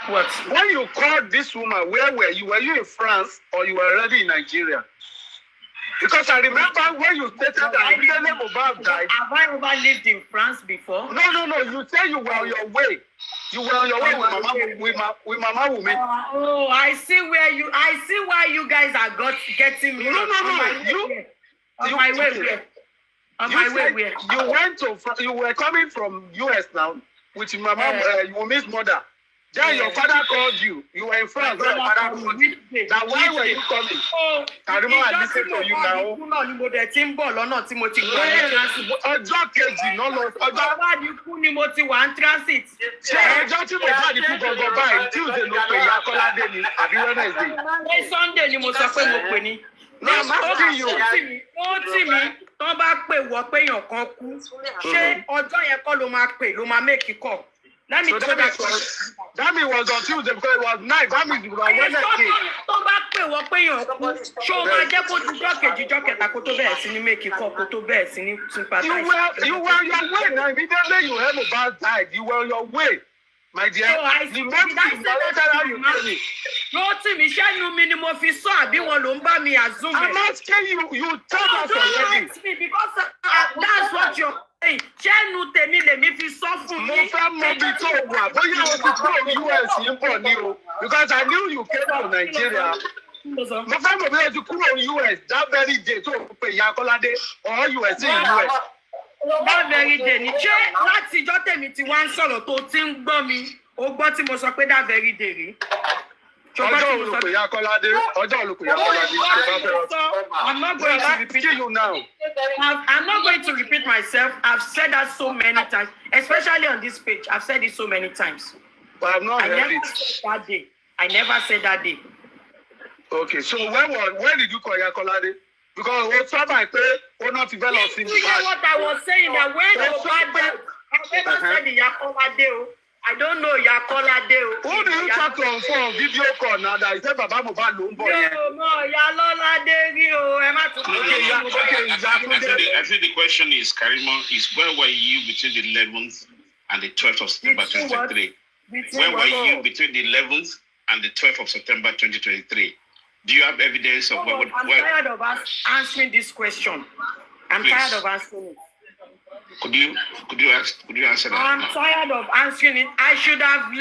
What? When you called this woman, where were you? Were you in France or you were already in Nigeria? Because I remember when you stated that immediately Mohbad died. Have I ever lived in France before? No. You said you were on your way. You were on your way with Mama Wumi. I see why you guys are getting me. No. On my way where? You were coming from US now with Mama Wumi's mother. Then your father called you. You were in France. Your father called you. Now why were you coming? I remember I listened to you now. Ọjọ́ kejì náà lọ. Transit. Ọjọ́ tí mo bá di fún gbọ̀ngàn báyìí, Tuesday ló pè ya Kọ́ládé ni àbí Wednesday. Sunday ni mo sọ pé mo pè ní. No, I'm asking you. Ó tì mí tó bá pè wọ́ pé èèyàn kan kú. Ṣé ọjọ́ yẹn kọ́ ló máa pè ló máa make call? That means was on Tuesday because it was night. That means it was Wednesday. Tó bá pè wọ́ pé èèyàn kú. Ṣé o máa jẹ́ kó dijọ́ kejì jọ́ kẹta kó tó bẹ̀rẹ̀ sí ní make call kó tó bẹ̀rẹ̀ sí ní sympathize? You were on your way now. Immediately you heard about died. You were on your way. My dear, Rotimi, ṣẹ́nu mi ni mo fi sọ àbí wọn ló ń bá mi assume. I'm asking you told us already. Don't ask me because that's what you're saying. Ṣẹ́nu tèmi lèmi fi sọ fún mi. Mo fẹ́ mọ bí tó wà bóyá o ti kúrò US yìí bọ̀ ní o because I knew you came from Nigeria. Mo fẹ́ mọ bí o ti kúrò US that very day tó o pè ya Kọ́ládé or you were still in US. That very day ni ṣé láti ìjọ́ tèmi tí wá ń sọ̀rọ̀ tó ti ń gbọ́ mi ó gbọ́ tí mo sọ pé that very day rí. Ọjọ́ olùkọ́ ya Kọ́ládé. I'm not going to repeat you now. I'm not going to repeat myself. I've said that so many times, especially on this page. I've said it so many times. But I've not heard it. I never said that day. Okay, so when did you call ya Kọ́ládé? Because what's up, I pay or not develop in you know what I was saying that when Mohbad died, never said Yakolade. I don't know Yakolade. Who do you talk to on phone video call now that you said Baba Mohbad Lumbo? No, Yalolade. I think the question is, Karima, is where were you between the 11th and the 12th of September 2023? Where were you between the 11th and the 12th of September 2023? Do you have evidence of what? I'm tired of answering this question. I'm tired of answering it. Could you answer that? I'm tired of answering it. I should have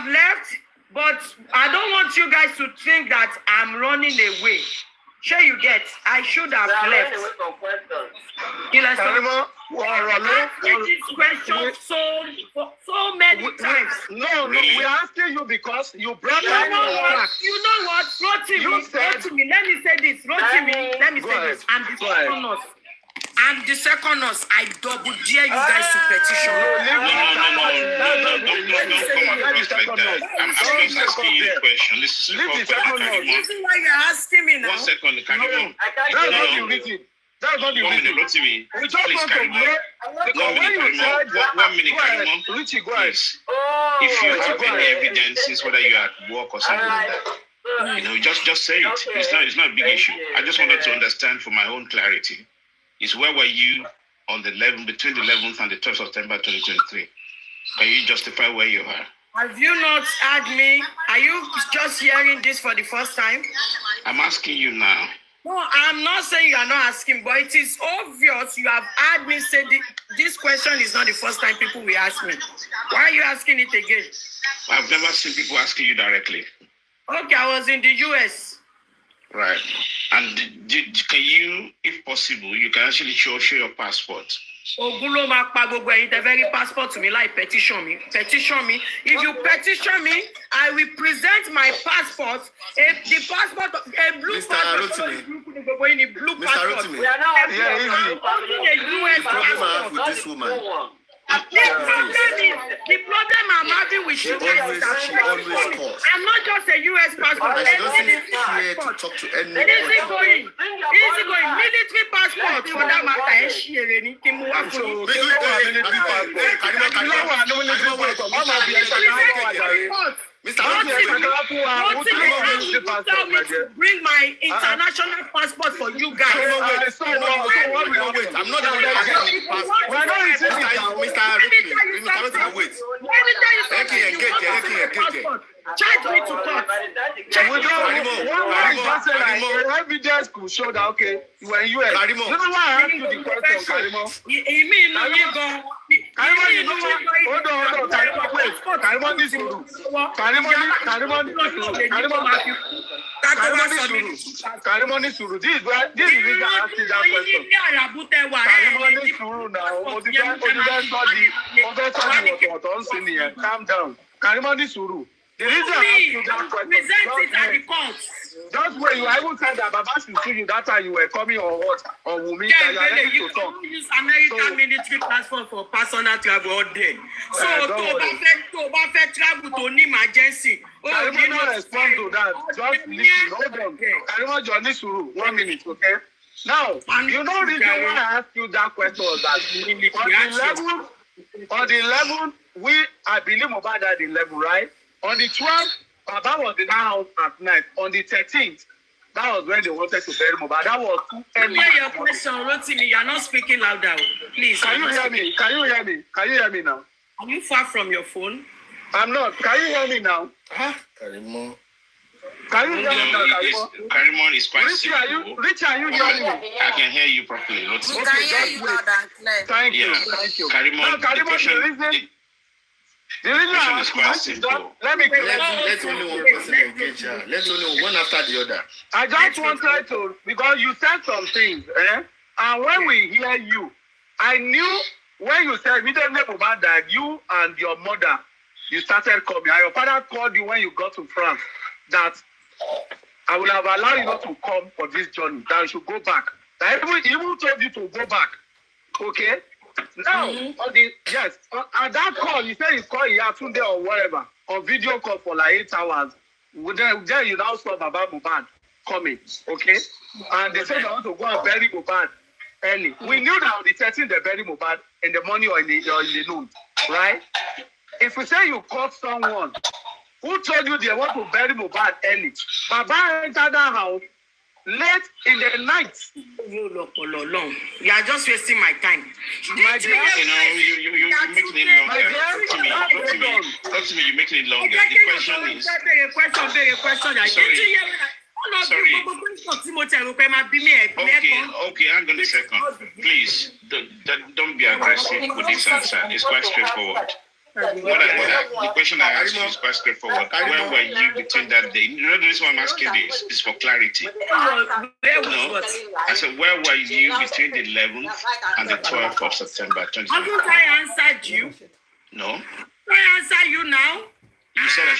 left, but I don't want you guys to think that I'm running away. Sure you get. I should have left. This question so many times. No, we're asking you because you brought You know what? Rotimi, let me say this. I'm the second nurse. I double dare you guys to petition. I'm just asking you a question. This is why you're asking me now. 1 second, Karima. That's not the reason. That's not the reason. Rotimi, We just want to know. 1 minute, Karima. Richie, go ahead. If you have any evidences, whether you're at work or something like that, just say it. It's not a big issue. I just wanted to understand for my own clarity. Is where were you on the 11th, between the 11th and the 12th of September 2023? Can you justify where you are? Have you not heard me? Are you just hearing this for the first time? I'm asking you now. No, I'm not saying you are not asking, but it is obvious you have heard me say this question is not the first time people will ask me. Why are you asking it again? I've never seen people asking you directly. Okay, I was in the US. Right. And can you, if possible, you can actually show your passport? Ogulo ma pa gbogbo ẹ̀yin tẹ́ fẹ́ rí passport mi láì petition me. If you petition me, I will present my passport. A blue passport. Blue passport. We are now a US passport. With this woman. The problem I'm having with you guys is that I'm not just a US passport. And she doesn't here to talk to anybody. Easy going. Military passport for that matter. Bring my international passport for you guys. I'm not charge me to court. Evidence could show that okay, you were in US. You know why I asked you the question, Karimo? Karimoni Suru. This is why this is reason I asked you that question. Calm down. Karimoni Suru. The reason I asked you that question. Just when you even said that Baba should see you that time you were coming or what? Or Wumi, you can use American military passport for personal travel all day. So to travel to an emergency. Karimo don't respond to that. Just listen. Hold on. Karimo Johnny Suru, 1 minute, okay? Now, you know the reason why I asked you that question was that on the 11th, I believe Mohbad died the 11th, right? On the 12th, Baba was in that house at night. On the 13th, that was when they wanted to bury Mohbad. That was too early. Your question, Rotimi, you are not speaking louder. Please. Can you hear me? Can you hear me? Can you hear me now? Are you far from your phone? I'm not. Can you hear me now? Karimo. Can you hear me now, Karimo? Karimo is quite simple. Richie, are you hearing me? I can hear you properly. We can hear you loud and clear. Thank you. Karimo, now, Karimo, the reason I is quite simple. Let only one person engage her. Let only one after the other. I just wanted to, because you said some things, and when we hear you, I knew when you said immediately about that, you and your mother, you started coming, and your father called you when you got to France, that I will have allowed you not to come for this journey, that you should go back. I even told you to go back, okay? Now, at that call, you said you called Yatunde or whatever, on video call for like 8 hours. Then you now saw Baba Mohbad coming, okay? And they said they want to go and bury Mohbad early. We knew that on the 13th they bury Mohbad in the morning or in the noon, right? If we say you caught someone who told you they want to bury Mohbad early, Baba entered that house late in the night. You are just wasting my time. My dear, you're making it longer. Talk to me, you're making it longer. The question is... Sorry. Okay, hang on a second. Please, don't be aggressive with this answer. It's quite straightforward. The question I asked you is quite straightforward. Where were you between that day? You know the reason why I'm asking this is for clarity. No, I said, where were you between the 11th and the 12th of September 2020? Haven't I answered you? No. I answer you now? You said I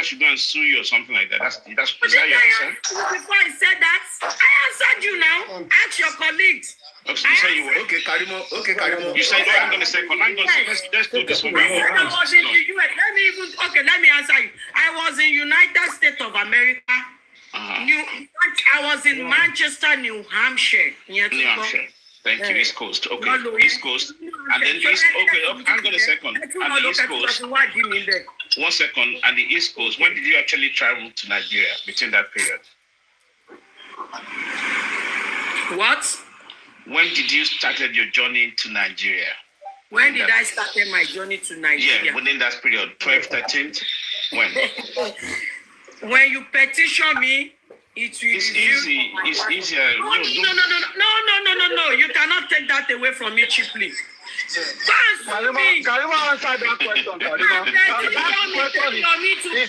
should go and sue you or something like that. Is that your answer? Before I said that, I answered you now. Ask your colleagues. Okay, you said you were. Okay, Karimo. You said, hang on a second. Let's do this one. Let me answer you. I was in United States of America. I was in Manchester, New Hampshire. New Hampshire. Thank you. East Coast. Okay. East Coast. And then East. Okay, hang on a second. And the East Coast. 1 second. And the East Coast. When did you actually travel to Nigeria between that period? What? When did you started your journey to Nigeria? When did I start my journey to Nigeria? Yeah, within that period, 12th, 13th. When? When you petition me, it's easy. It's easier. No. You cannot take that away from me cheaply. Karima answered that question, Karima. That question is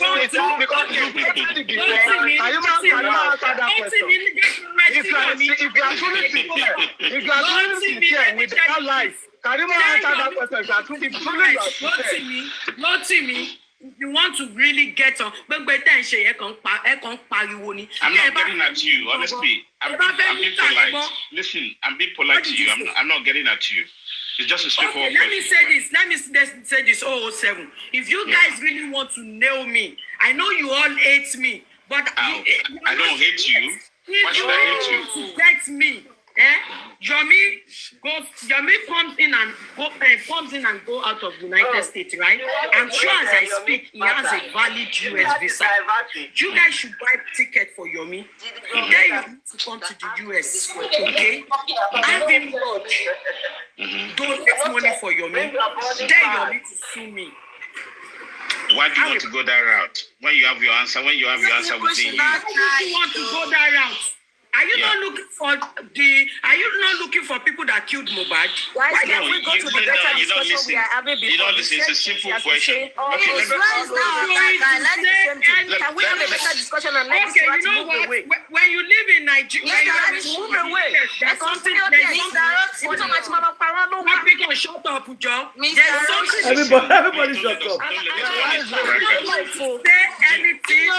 because you answered it before. Karima answered that question. If you are truly sincere with that life, Karima answered that question. If you are truly sincere. Not to me. You want to really get on, I'm not getting at you, honestly. I'm being polite. Listen, I'm being polite to you. I'm not getting at you. It's just a straightforward question. Let me say this 007. If you guys really want to nail me, I know you all hate me, but I don't hate you. Why should I hate you? Get me. Yomi comes in and go out of United States, right? I'm sure as I speak, he has a valid US visa. You guys should buy ticket for Yomi. Then you need to come to the US, okay? Have him donate money for Yomi. Then Yomi to sue me. Why do you want to go that route? When you have your answer within you. Why do you want to go that route? Are you not looking for people that killed Mohbad? Why can't we go to the better discussion we are having before? You don't listen. It's a simple question. Can we have a better discussion and let you know what? When you live in Nigeria, move away. There's something. Shut up, Joe. Everybody shut up. Say anything.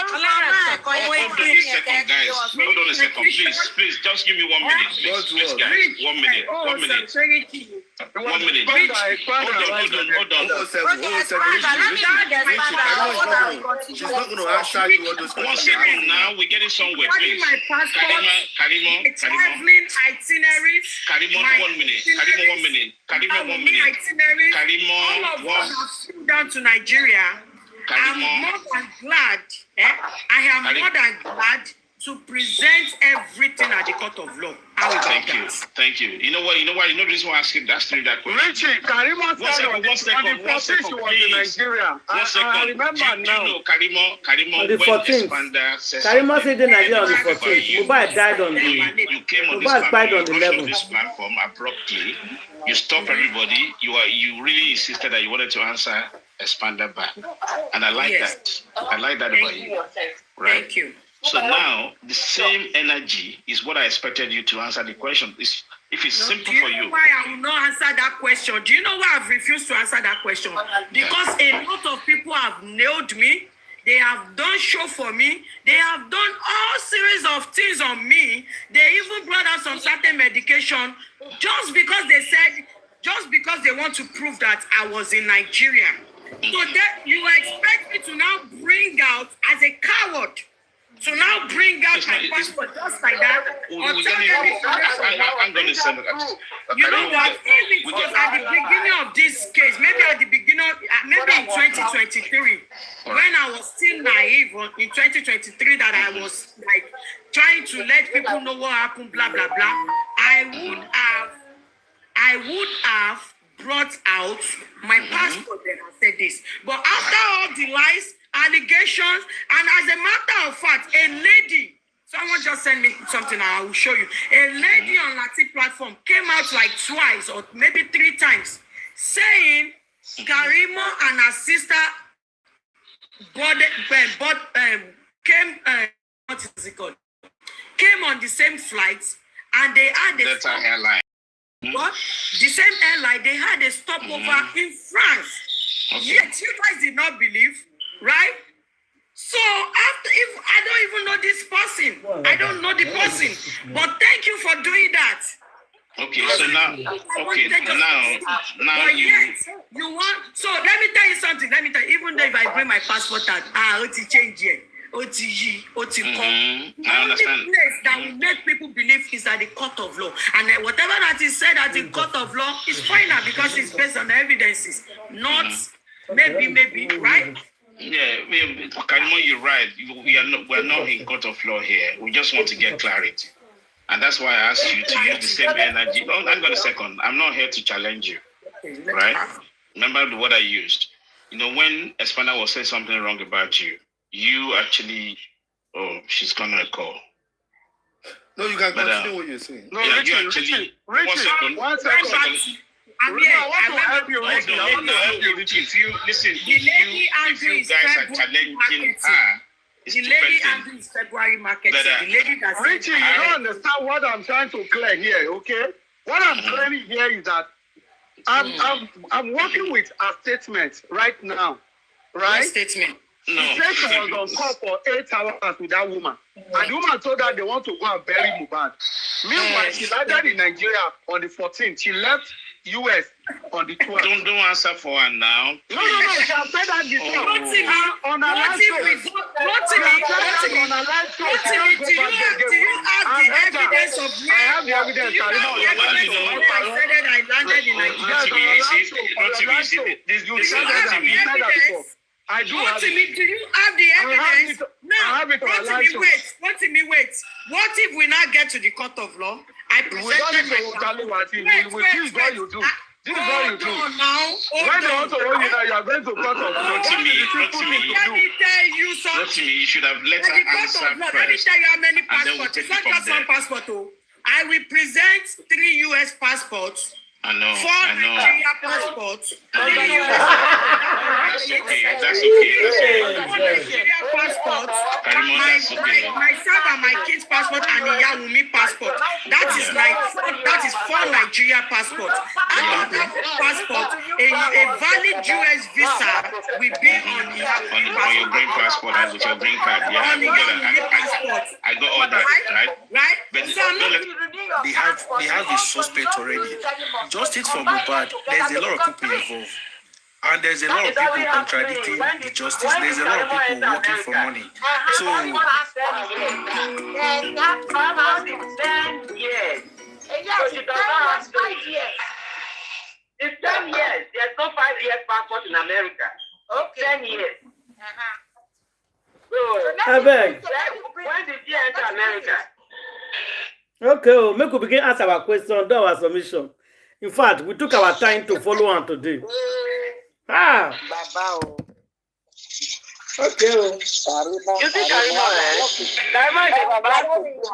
Hold on a second, please, just give me 1 minute, please, guys. 1 minute. 1 minute. 1 minute. Hold on. She's not going to answer you all those questions. 1 second now, we're getting somewhere, please. Karima. Itineraries. Karima, 1 minute. Karima, 1 minute. Karima, down to Nigeria. I'm more than glad. I am more than glad to present everything at the court of law. Thank you. You know the reason why I asked that question. Richie, Karima said on the 14th she was in Nigeria. I remember now. Karima on the 14th. Karima said in Nigeria on the 14th. Mohbad died on the. You came on this platform abruptly. You stopped everybody. You really insisted that you wanted to answer Expander back, and I like that. I like that about you. Right? Thank you. So now, the same energy is what I expected you to answer the question. If it's simple for you. Do you know why I will not answer that question? Do you know why I've refused to answer that question? Because a lot of people have nailed me. They have done show for me. They have done all series of things on me. They even brought out some certain medication just because they want to prove that I was in Nigeria. So that you expect me to now bring out as a coward to now bring out my passport just like that, or tell them I'm going to send it. You know what? If it was at the beginning of this case, maybe at the beginning, maybe in 2023, when I was still naive in 2023, that I was like trying to let people know what happened, blah blah blah, I would have brought out my passport and I said this. But after all the lies, allegations, and as a matter of fact, a lady, someone just sent me something, I will show you. A lady on Latin platform came out like twice or maybe 3 times saying Karimo and her sister came on the same flights, and they had a airline. What? The same airline, they had a stopover in France. Okay. Yet you guys did not believe, right? So after, if I don't even know this person, I don't know the person, but thank you for doing that. Okay, so now, now you want. So let me tell you something. Let me tell you. Even though if I bring my passport out, it's change here. I understand. The place that will make people believe is at the court of law, and whatever that is said at the court of law is final because it's based on the evidences, not maybe, right? Yeah, Karimo, you're right. We're not in court of law here. We just want to get clarity, and that's why I asked you to use the same energy. Oh, hang on a second. I'm not here to challenge you, right? Remember the word I used. You know, when Espana was saying something wrong about you, you actually, she's gonna call. No, you can continue what you're saying. No, yeah, Richie, you actually. One second. I want to help you, Richie. Listen, if you guys are challenging her, the lady Andrew is February market. The lady that's Richie, you don't understand what I'm trying to clear here, okay? What I'm clearing here is that I'm working with a statement right now, right? What statement? No. She said she was on call for 8 hours with that woman. And the woman told her they want to go and bury Mohbad. Meanwhile, she landed in Nigeria on the 14th. She left US on the 12th. Don't answer for her now. No. She has said that before. On a live show. Do you have the evidence of me? I have the evidence. I landed in Nigeria. I do have it. Do you have the evidence? No. Wait. What if we now get to the court of law? I present This is what you do. This is what you do. When they want to hold you now, you are going to court of law. Let me tell you something. You should have let her answer first. Let me tell you how many passports. It's not just one passport. I will present 3 US passports. I know. 4 Nigeria passports. That's okay. Nigeria passports. Myself and my kids' passport and Wumi passport. That is 4 Nigeria passports. Out of that passport, a valid US visa will be on your green passport and with your green card. Yeah, I got all that, right? But they have a suspect already. Justice for Mohbad, there's a lot of people involved. And there's a lot of people contradicting the justice. There's a lot of people working for money. So Yes, it's 10 years. There's no 5 years passport in America. Okay. 10 years. So, I beg. When did you enter America? Okay, make we begin ask our question, do our submission. In fact, we took our time to follow on today. Okay. You think Karimo is a bad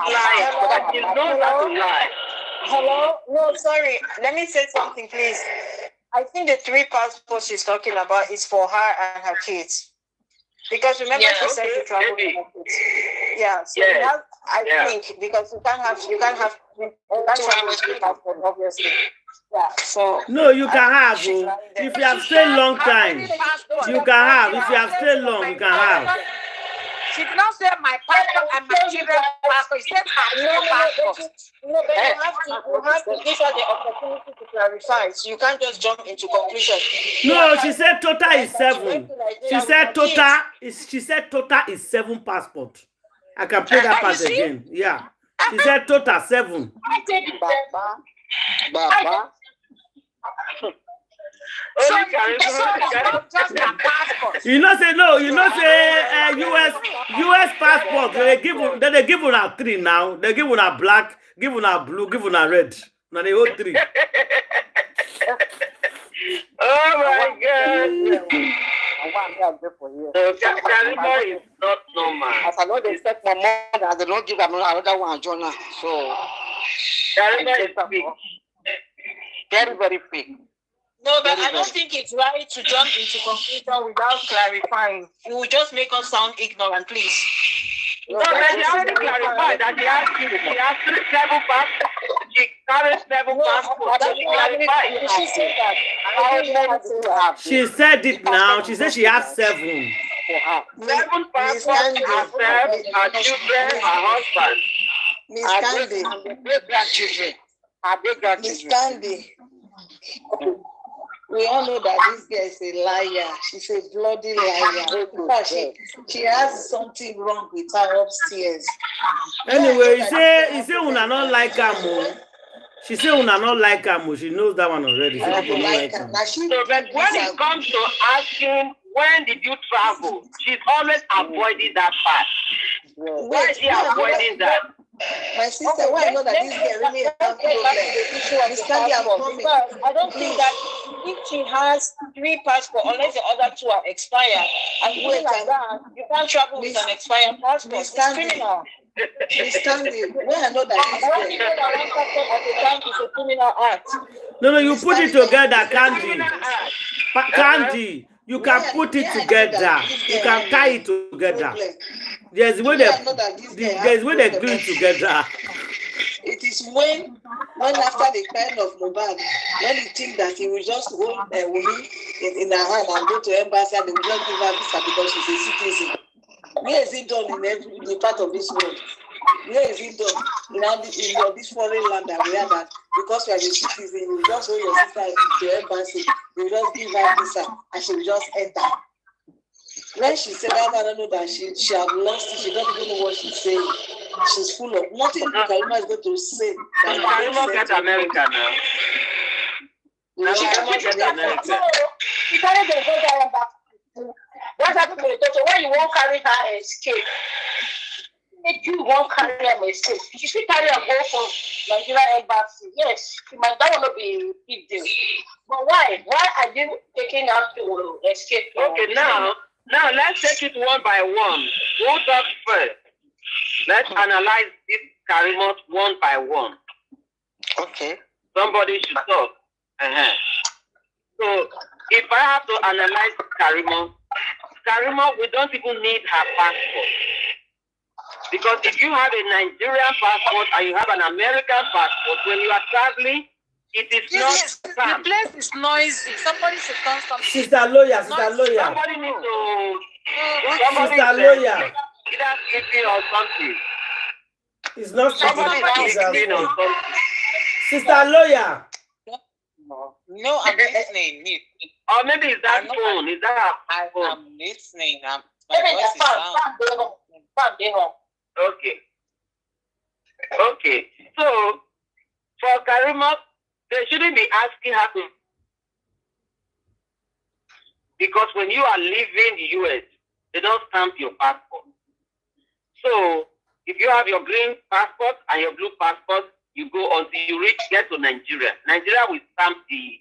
liar, but he knows how to lie. Hello? No, sorry. Let me say something, please. I think the 3 passports she's talking about is for her and her kids. Because remember she said to travel with her kids. Yeah, so I think because you can't have 3 passports, obviously. Yeah, so no, you can have. If you have stayed long time, you can have. If you have stayed long, you can have. She did not say my passport and my children's passport. She said her passport. No, but you have to give her the opportunity to clarify. So you can't just jump into conclusions. No, she said total is 7. She said total is 7 passports. I can play that part again. Yeah. She said total 7. Baba. You know say no, you know say US passport they give una 3 now. They give una black, give una blue, give una red. Now they hold 3. Oh my God. Karima is not normal. As I know they expect my mother, and they don't give another one, Jonah. So Karima is big. Very, very big. No, but I don't think it's right to jump into conclusion without clarifying. You will just make us sound ignorant, please. No, but she already clarified that she has 3 travel passports. She carries 7 passports. She said that. She said it now. She said she has 7. 7 passports herself, her children, her husband. Her great-grandchildren. Miss Candy. We all know that this girl is a liar. She's a bloody liar. Because she has something wrong with her upstairs. Anyway, he say una not like her. She say una not like her. She knows that one already. She don't like her. So, but when it comes to asking, when did you travel? She's always avoiding that part. Why is she avoiding that? My sister, why I know that this girl really has problem. I don't think that if she has 3 passports, unless the other 2 are expired, and like that, you can't travel with an expired passport. It's criminal. Miss Candy, when I know that this girl is a criminal act. No, you put it together, Candy. Candy, you can put it together. You can tie it together. There's where they glue it together. It is when after the kind of Mohbad, when you think that he will just hold Wumi in her hand and go to embassy and they will just give her visa because she's a citizen. Where is it done in every part of this world? Where is it done? In this foreign land that we are that because you are a citizen, you just hold your sister to embassy, you just give her visa and she will just enter. When she said that, I don't know that she had lost it. She don't even know what she's saying. She's full of nothing. Karima is going to say. Karima get America now. Karima get America. She carried the go down back. What happened to the doctor? Why you won't carry her escape? If you won't carry her escape, you should carry her go from Nigeria embassy. Yes, that will not be a big deal. But why? Why are you taking her to escape? Okay, now let's take it one by one. Who talks first? Let's analyze this Karima one by one. Okay. Somebody should talk. So if I have to analyze Karima, we don't even need her passport. Because if you have a Nigerian passport and you have an American passport, when you are traveling, it is not the place is noisy. Somebody should come something. Sister lawyer. Somebody needs to Sister lawyer. Either sleeping or something. It's not somebody sleeping or something. Sister lawyer. No, I'm listening. Or maybe it's that phone. Is that phone? I'm listening. My voice is down. Okay. So for Karima, they shouldn't be asking her to, because when you are leaving the US, they don't stamp your passport. So if you have your green passport and your blue passport, you go until you get to Nigeria. Nigeria will stamp the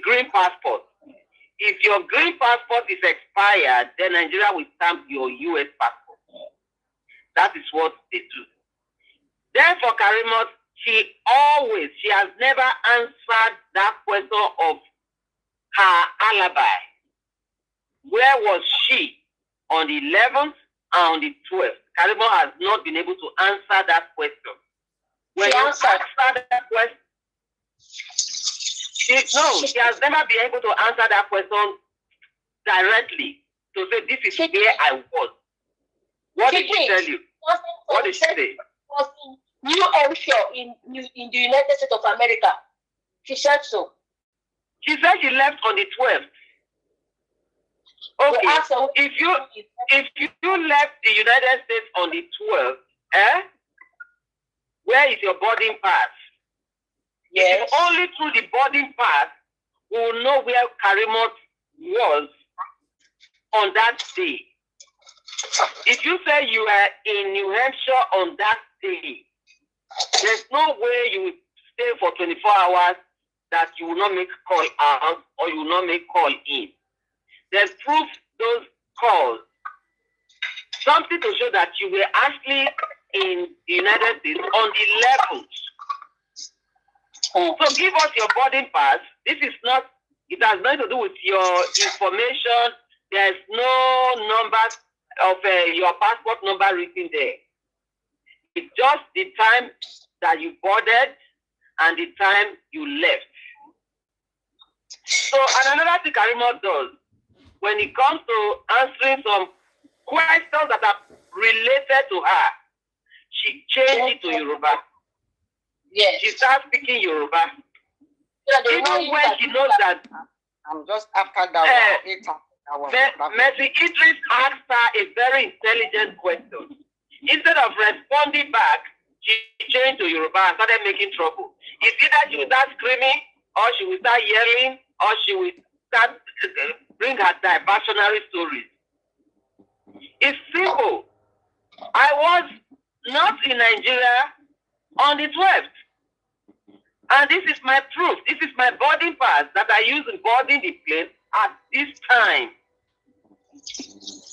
green passport. If your green passport is expired, then Nigeria will stamp your US passport. That is what they do. Then for Karima, she has never answered that question of her alibi. Where was she on the 11th and on the 12th? Karima has not been able to answer that question. When you answer that question, she has never been able to answer that question directly to say this is where I was. What did she tell you? What did she say? New Hampshire in the United States of America. She said so. She said she left on the 12th. Okay. If you left the United States on the 12th, where is your boarding pass? Yes. If only through the boarding pass we will know where Karimot was on that day. If you say you are in New Hampshire on that day, there's no way you will stay for 24 hours that you will not make call out or you will not make call in. There's proof those calls. Something to show that you were actually in the United States on the 11th. So give us your boarding pass. This is not, it has nothing to do with your information. There's no numbers of your passport number written there. It's just the time that you boarded and the time you left. So, and another thing Karimot does, when it comes to answering some questions that are related to her, she changed it to Yoruba. Yes. She starts speaking Yoruba. Yeah, even when she knows that I'm just after that one. Mercy Idris asked her a very intelligent question. Instead of responding back, she changed to Yoruba and started making trouble. It's either she will start screaming, or she will start yelling, or she will start bring her diversionary stories. It's simple. I was not in Nigeria on the 12th. And this is my proof. This is my boarding pass that I use in boarding the plane at this time.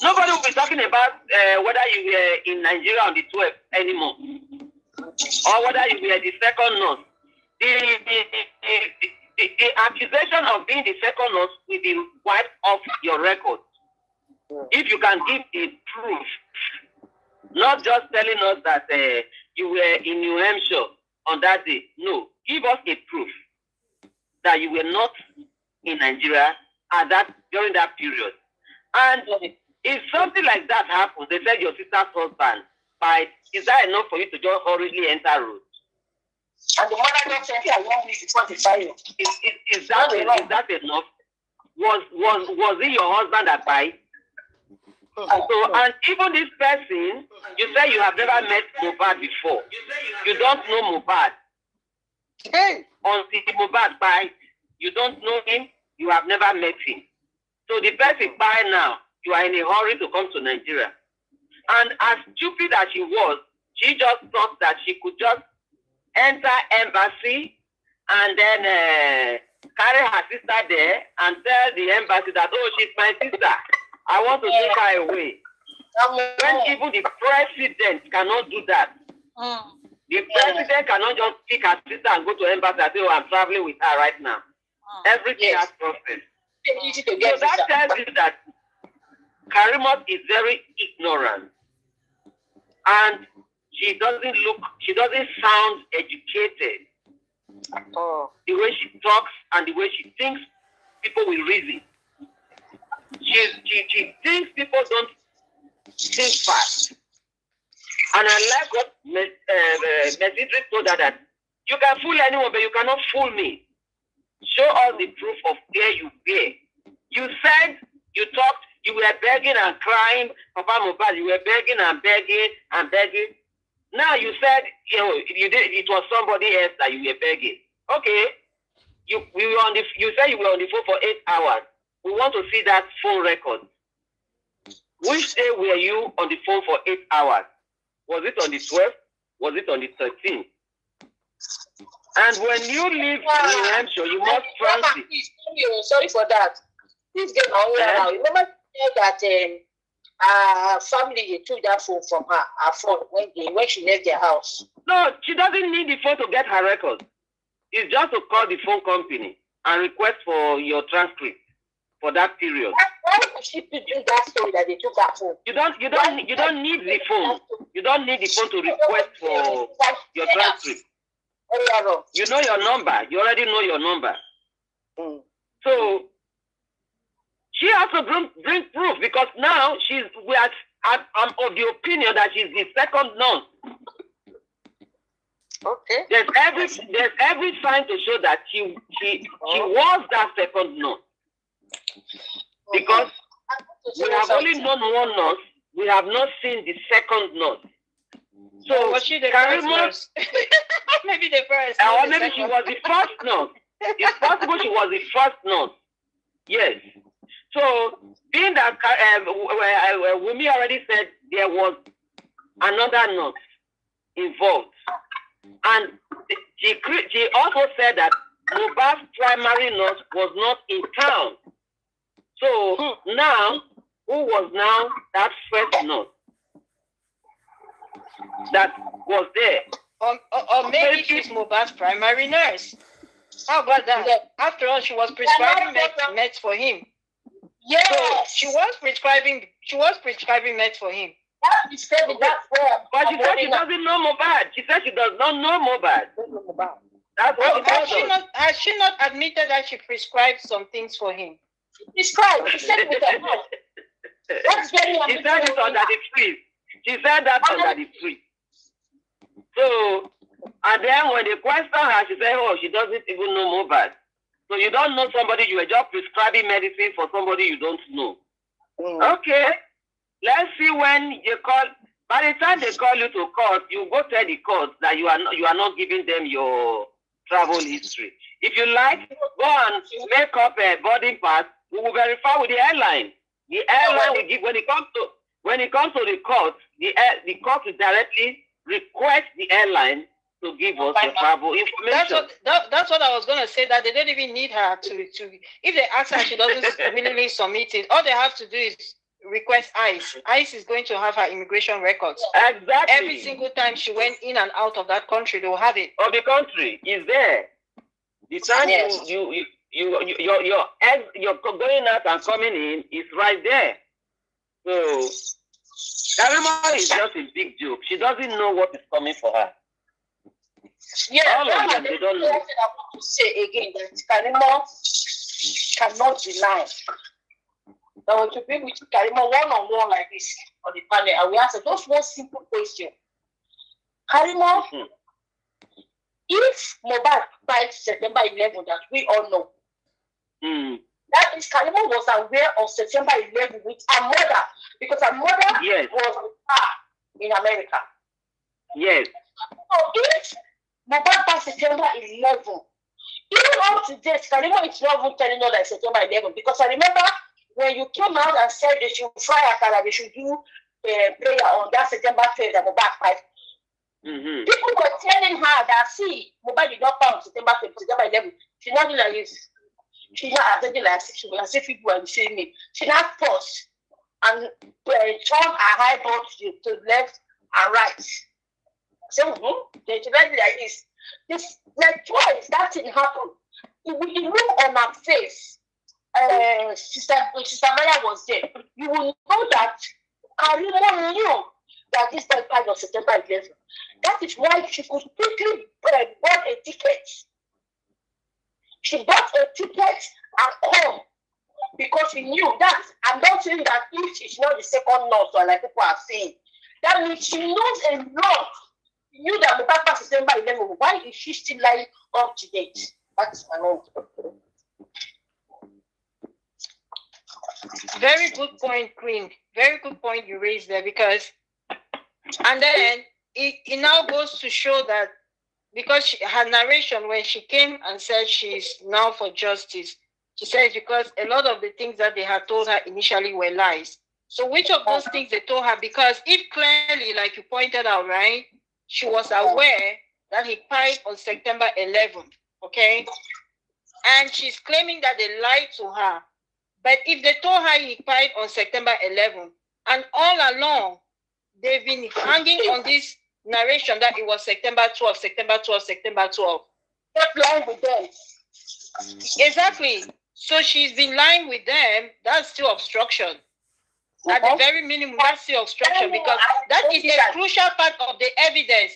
Nobody will be talking about whether you were in Nigeria on the 12th anymore. Or whether you were the second nurse. The accusation of being the second nurse will be wiped off your record. If you can give a proof, not just telling us that you were in New Hampshire on that day. No, give us a proof that you were not in Nigeria at that during that period. And if something like that happens, they said your sister's husband died, is that enough for you to just hurriedly enter road? And the mother just sent her 1 week before the fire. Is that enough? Was it your husband that died? So, and even this person, you say you have never met Mohbad before. You don't know Mohbad. Hey. Until Mohbad died, you don't know him, you have never met him. So the person died now, you are in a hurry to come to Nigeria. And as stupid as she was, she just thought that she could just enter embassy and then carry her sister there and tell the embassy that, oh, she's my sister. I want to take her away. When even the president cannot do that. The president cannot just pick her sister and go to embassy and say, oh, I'm traveling with her right now. Everything has process. So that tells you that Karimot is very ignorant. And she doesn't sound educated. The way she talks and the way she thinks, people will reason. She thinks people don't think fast. And I like what Messidri told her, that you can fool anyone, but you cannot fool me. Show us the proof of where you were. You said, you talked, you were begging and crying, Papa Mohbad, you were begging and begging and begging. Now you said, it was somebody else that you were begging. Okay, you said you were on the phone for 8 hours. We want to see that phone record. Which day were you on the phone for 8 hours? Was it on the 12th? Was it on the 13th? And when you leave New Hampshire, you must transit. Sorry for that. Please get my own now. Remember that family took that phone from her phone when she left their house. No, she doesn't need the phone to get her record. It's just to call the phone company and request for your transcript for that period. Why did she do that story that they took that phone? You don't need the phone. You don't need the phone to request for your transcript. You know your number. You already know your number. So she has to bring proof, because now I'm of the opinion that she's the second nurse. Okay. There's every sign to show that she was that second nurse. Because We have only known one nurse. We have not seen the second nurse. So was she the first nurse? Maybe the first. Or maybe she was the first nurse. It's possible she was the first nurse. Yes. So being that Wumi already said there was another nurse involved, and she also said that Mohbad's primary nurse was not in town. So now, who was now that first nurse that was there? Or maybe she's Mohbad's primary nurse. How about that? Yeah. After all, she was prescribing meds for him. Yeah, so she was prescribing meds for him. But she said she doesn't know Mohbad. She said she does not know Mohbad. That's what has she not admitted that she prescribed some things for him? She prescribed. She said it with her mouth. She said it under the tree. She said that under the tree. So, and then when they question her, she said, oh, she doesn't even know Mohbad. So you don't know somebody, you are just prescribing medicine for somebody you don't know. Okay. Let's see when you call. By the time they call you to court, you go tell the court that you are not giving them your travel history. If you like, go and make up a boarding pass. We will verify with the airline. The airline will give when it comes to the court. The court will directly request the airline to give us the travel information. That's what I was going to say, that they don't even need her to if they ask her, she doesn't willingly submit it. All they have to do is request ICE. ICE is going to have her immigration records. Exactly. Every single time she went in and out of that country, they will have it. Of the country is there. The time you're going out and coming in is right there. So Karima is just a big joke. She doesn't know what is coming for her. Yeah, all of them, they don't know. I want to say again that Karima cannot deny. Now, to be with Karima one-on-one like this on the panel, and we answer just one simple question. Karima, if Mohbad died September 11, that we all know, that means Karima was aware of September 11 with her mother, because her mother was with her in America. Yes. So if Mohbad died September 11, even up to date, Karima is not even telling us that it's September 11, because I remember when you came out and said they should fry Akara, they should do prayer on that September 12th that Mohbad died. People were telling her that, see, Mohbad did not come on September 12th, September 11th. She not doing like this. She not acting like she was as if people were seeing me. She not paused and turned her high ball to left and right. So, they should like this. This like twice that thing happened. With the look on her face, Sister Maya was there. You will know that Karima knew that this was part of September 11th. That is why she could quickly bought a ticket. She bought a ticket and come because she knew that. I'm not saying that if she's not the second nurse, or like people are saying, that means she knows a lot. She knew that the past September 11th. Why is she still lying up to date? That's my own. Very good point, Queen. Very good point you raised there, because, and then it now goes to show that because her narration, when she came and said she's now for justice, she says because a lot of the things that they had told her initially were lies. So which of those things they told her? Because if clearly, like you pointed out, right, she was aware that he died on September 11th, okay? And she's claiming that they lied to her. But if they told her he died on September 11th, and all along, they've been hanging on this narration that it was September 12th, September 12th, September 12th. That's lying with them. Exactly. So she's been lying with them. That's still obstruction. At the very minimum, that's still obstruction, because that is a crucial part of the evidence.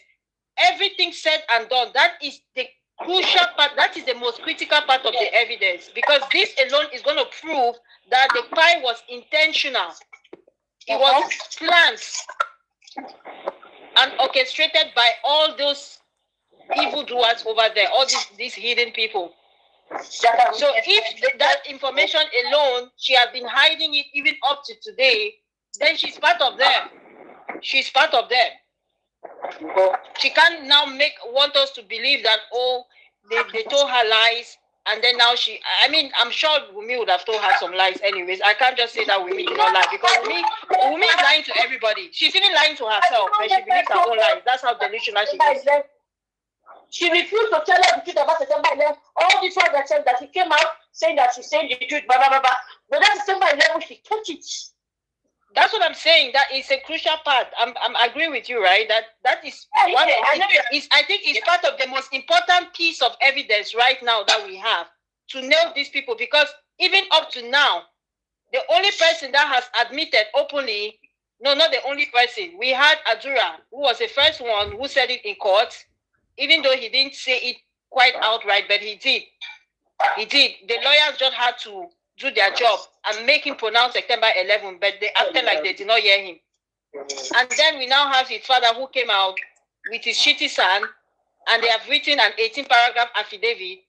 Everything said and done, that is the crucial part, that is the most critical part of the evidence, because this alone is going to prove that the crime was intentional. It was planned and orchestrated by all those evildoers over there, all these hidden people. So if that information alone, she has been hiding it even up to today, then she's part of them. She's part of them. She can't now want us to believe that, oh, they told her lies, and then now I mean, I'm sure Wumi would have told her some lies anyways. I can't just say that Wumi did not lie, because Wumi is lying to everybody. She's even lying to herself, but she believes her own lies. That's how delusional she is. She refused to tell her the truth about September 11. All this one that said that she came out saying that she's saying the truth, blah, blah, blah, blah. But that's September 11, she kept it. That's what I'm saying. That is a crucial part. I agree with you, right? That is one. I think it's part of the most important piece of evidence right now that we have to nail these people. Because even up to now, the only person that has admitted openly, no, not the only person. We had Adura, who was the first one who said it in court, even though he didn't say it quite outright, but he did. He did. The lawyers just had to do their job and make him pronounce September 11, but they acted like they did not hear him. And then we now have his father who came out with his shitty son, and they have written an 18-paragraph affidavit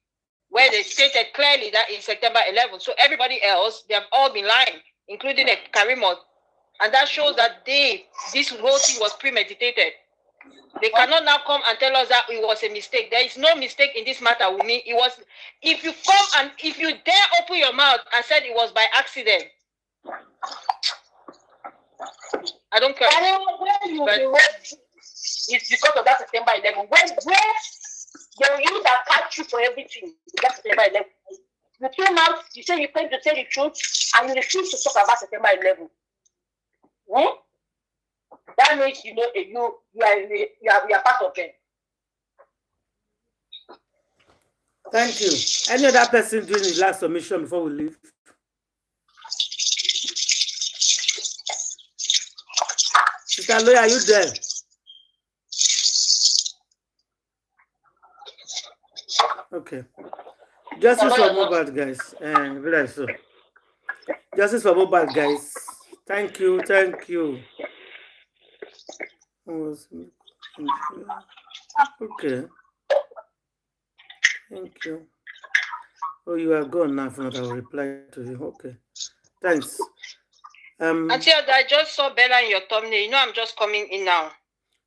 where they stated clearly that it's September 11. So everybody else, they have all been lying, including a Karimot. And that shows that this whole thing was premeditated. They cannot now come and tell us that it was a mistake. There is no mistake in this matter with me. It was, if you come and if you dare open your mouth and said it was by accident, I don't care. It's because of that September 11. Where they will use that catch you for everything. That's September 11. You came out, you say you came to tell the truth, and you refuse to talk about September 11. Hmm? That means you are part of them. Thank you. Any other person doing his last submission before we leave? Sister Loya, are you there? Okay. Justice for Mohbad, guys. Very so. Justice for Mohbad, guys. Thank you. Thank you. Okay. Thank you. Oh, you are gone now. If not, I will reply to you. Okay. Thanks. Until I just saw Bella in your thumbnail. You know, I'm just coming in now.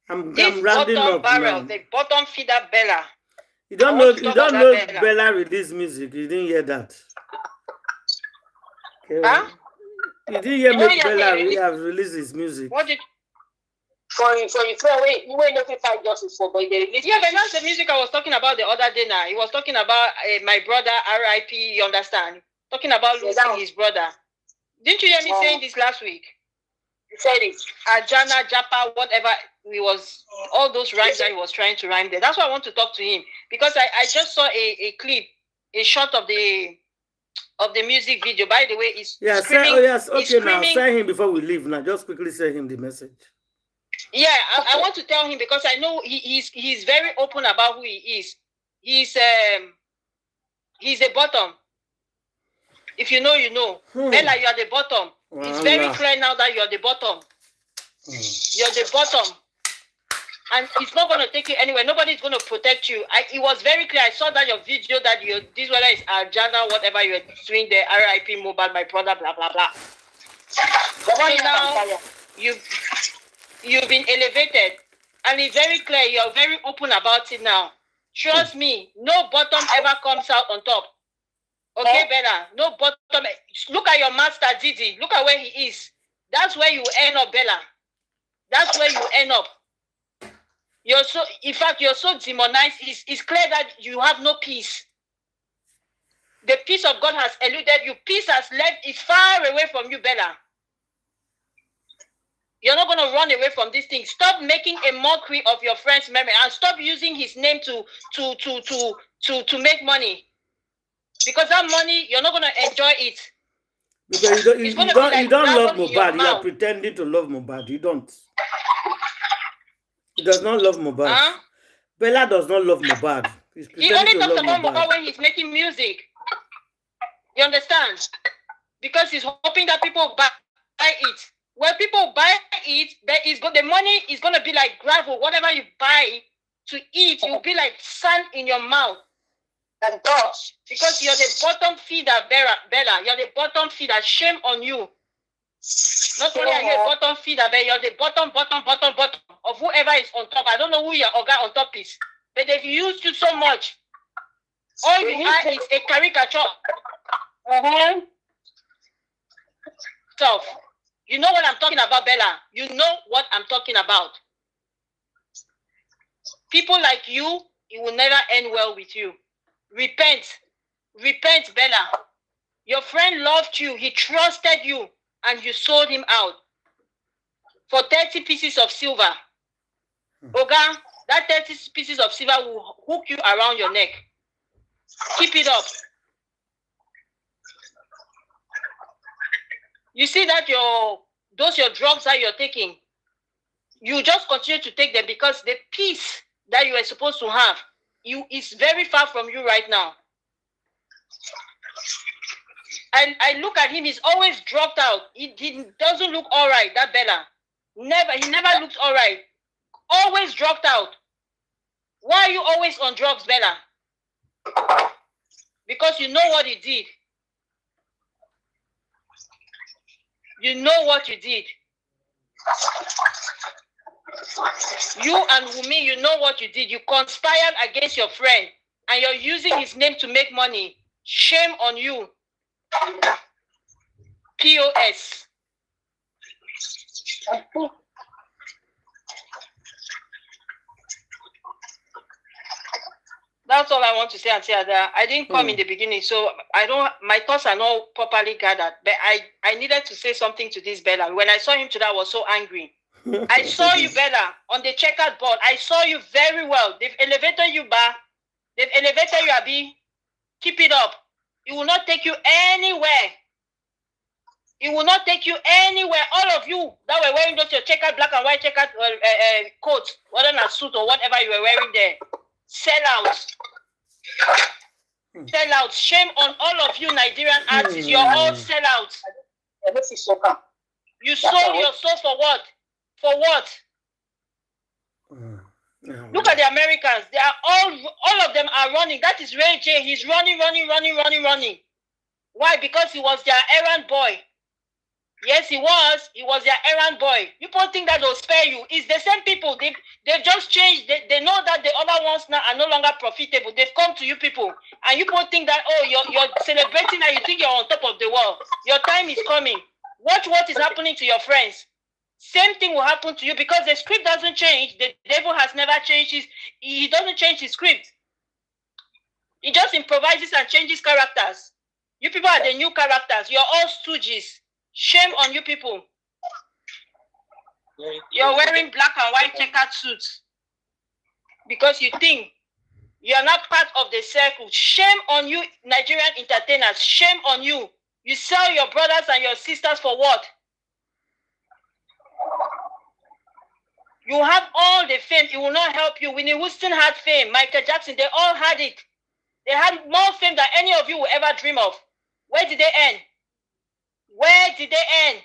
I'm rounding up barrel, now. the bottom feeder Bella. You don't know Bella release music. You didn't hear that. Okay. Huh? You didn't hear Bella have released his music. What did for you were looking for justice for, but yeah, but that's the music I was talking about the other day now. He was talking about my brother, R.I.P., you understand? Talking about losing his brother. Didn't you hear me saying this last week? You said it. Ajana, Japa, whatever, all those rhymes that he was trying to rhyme there. That's why I want to talk to him. Because I just saw a clip, a shot of the music video. By the way, it's screaming. Okay, now say him before we leave now. Just quickly say him the message. Yeah, I want to tell him because I know he's very open about who he is. He's a bottom. If you know, you know. Bella, you are the bottom. It's very clear now that you are the bottom. You're the bottom. And it's not going to take you anywhere. Nobody's going to protect you. It was very clear. I saw that your video that this whether it's Arjana, whatever you're doing there, R.I.P. Mohbad, my brother, blah, blah, blah. Okay, now, you've been elevated. And it's very clear. You're very open about it now. Trust me, no bottom ever comes out on top. Okay, Bella? No bottom. Look at your master, Didi. Look at where he is. That's where you end up, Bella. That's where you end up. You're so, in fact, you're so demonized. It's clear that you have no peace. The peace of God has eluded you. Peace has left. It's far away from you, Bella. You're not going to run away from this thing. Stop making a mockery of your friend's memory and stop using his name to make money. Because that money, you're not going to enjoy it. Because you don't love Mohbad. You are pretending to love Mohbad. You don't. He does not love Mohbad. Huh? Bella does not love Mohbad. He only talks about Mohbad when he's making music. You understand? Because he's hoping that people buy it. When people buy it, the money is going to be like gravel. Whatever you buy to eat, it will be like sand in your mouth. And does. Because you're the bottom feeder, Bella. You're the bottom feeder. Shame on you. Not only are you a bottom feeder, but you're the bottom of whoever is on top. I don't know who your guy on top is. But they've used you so much. All you are is a caricature. So, you know what I'm talking about, Bella. You know what I'm talking about. People like you, it will never end well with you. Repent. Repent, Bella. Your friend loved you. He trusted you. And you sold him out for 30 pieces of silver. Oga, that 30 pieces of silver will hook you around your neck. Keep it up. You see that your drugs that you're taking, you just continue to take them because the peace that you are supposed to have is very far from you right now. And I look at him, he's always dropped out. He doesn't look all right, that Bella. He never looked all right. Always dropped out. Why are you always on drugs, Bella? Because you know what he did. You know what you did. You and Wumi, you know what you did. You conspired against your friend and you're using his name to make money. Shame on you. POS. That's all I want to say, Auntie Ada. I didn't come in the beginning, so my thoughts are not properly gathered. But I needed to say something to this Bella. When I saw him today, I was so angry. I saw you, Bella, on the checkered board. I saw you very well. They've elevated you back. They've elevated you, Abi. Keep it up. It will not take you anywhere. It will not take you anywhere. All of you that were wearing those your checkered black and white checkered coats, whether in a suit or whatever you were wearing there, sell out. Sell out. Shame on all of you Nigerian artists. You're all sellouts. You sold your soul for what? For what? Look at the Americans. They are all of them are running. That is Ray J. He's running. Why? Because he was their errand boy. Yes, he was. He was their errand boy. People think that they'll spare you. It's the same people. They've just changed. They know that the other ones now are no longer profitable. They've come to you people. And you people think that, oh, you're celebrating and you think you're on top of the world. Your time is coming. Watch what is happening to your friends. Same thing will happen to you because the script doesn't change. The devil has never changed he doesn't change his script. He just improvises and changes characters. You people are the new characters. You're all stooges. Shame on you people. You're wearing black and white checkered suits because you think you're not part of the circle. Shame on you, Nigerian entertainers. Shame on you. You sell your brothers and your sisters for what? You have all the fame. It will not help you. Whitney Houston had fame. Michael Jackson, they all had it. They had more fame than any of you will ever dream of. Where did they end? Where did they end?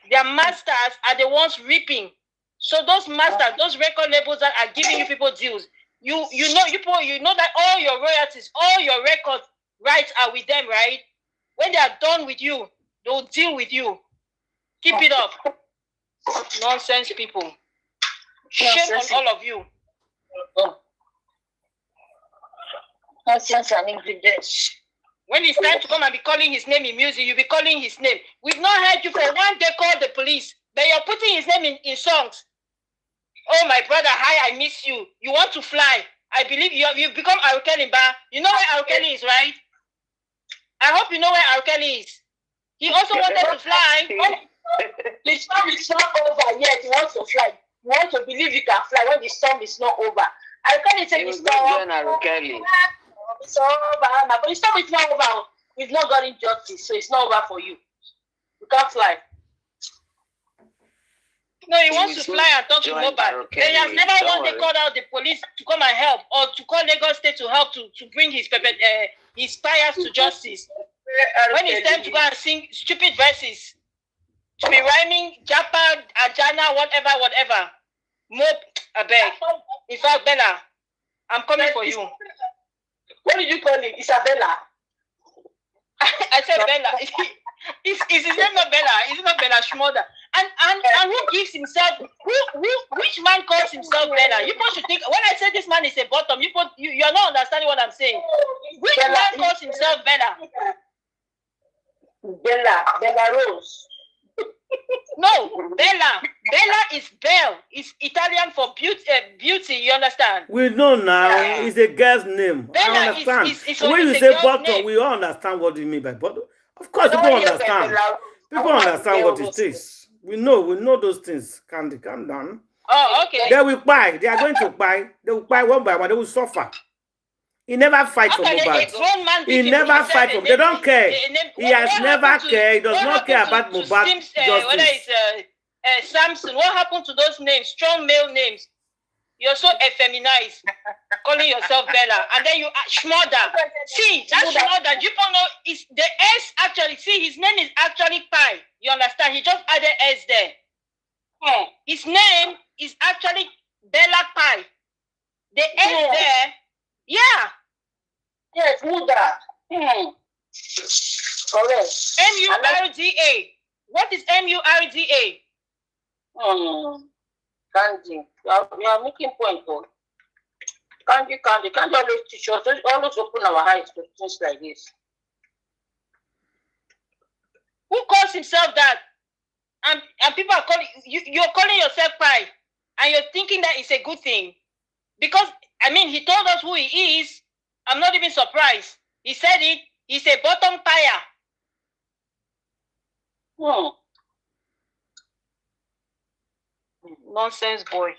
Their masters are the ones reaping. So those masters, those record labels that are giving you people deals, you know that all your royalties, all your record rights are with them, right? When they are done with you, they'll deal with you. Keep it up. Nonsense people. Shame on all of you. Nonsense and ingredients. When it's time to come and be calling his name in music, you'll be calling his name. We've not heard you for one day call the police, but you're putting his name in songs. Oh, my brother, hi, I miss you. You want to fly. I believe you've become Al Kelly, but you know where Al Kelly is, right? I hope you know where Al Kelly is. He also wanted to fly. The storm is not over yet. He wants to fly. You want to believe you can fly when the storm is not over. Al Kelly said the storm. It's over, but the storm is not over. We've not gotten justice, so it's not over for you. You can't fly. No, he wants to fly and talk to Mohbad. He has never once called out the police to come and help, or to call Lagos State to help to bring his spies to justice. When it's time to go and sing stupid verses, to be rhyming Japa, Ajana, whatever. Mob, I beg. In fact, Bella, I'm coming for you. What did you call it? Isabella? I said Bella. Is his name not Bella? Is it not Bella Schmoder? And who gives himself? Which man calls himself Bella? You should think. When I say this man is a bottom, you're not understanding what I'm saying. Which Bella, man calls himself Bella? Bella Rose. No, Bella. Bella is Belle. It's Italian for beauty. You understand? We know now. It's a girl's name. Bella I understand. Is when you say bottom, we all understand what you mean by bottom. Of course, people understand. People understand what it is. We know those things. Candy, calm down. Oh, okay. They will buy. They are going to buy. They will buy one by one. They will suffer. He never fight for Mohbad. He never fight for. They don't care. He has never cared. He does not care about Mohbad justice. Whether it's Samson, what happened to those names? Strong male names. You're so effeminized, calling yourself Bella, and then you Schmoder. See, that's Schmoder. You don't know is the S actually. See, his name is actually Pi. You understand? He just added S there. His name is actually Bella Pi. The S there. Yeah. Yes, Muda. Correct. M-U-R-D-A. What is M-U-R-D-A? Candy. You are making point, though. Candy. Can't always teach us. Always open our eyes to things like this. Who calls himself that? And people are calling you're calling yourself Pi, and you're thinking that it's a good thing. Because I mean, he told us who he is. I'm not even surprised. He said it. He's a bottom tire. Nonsense boy.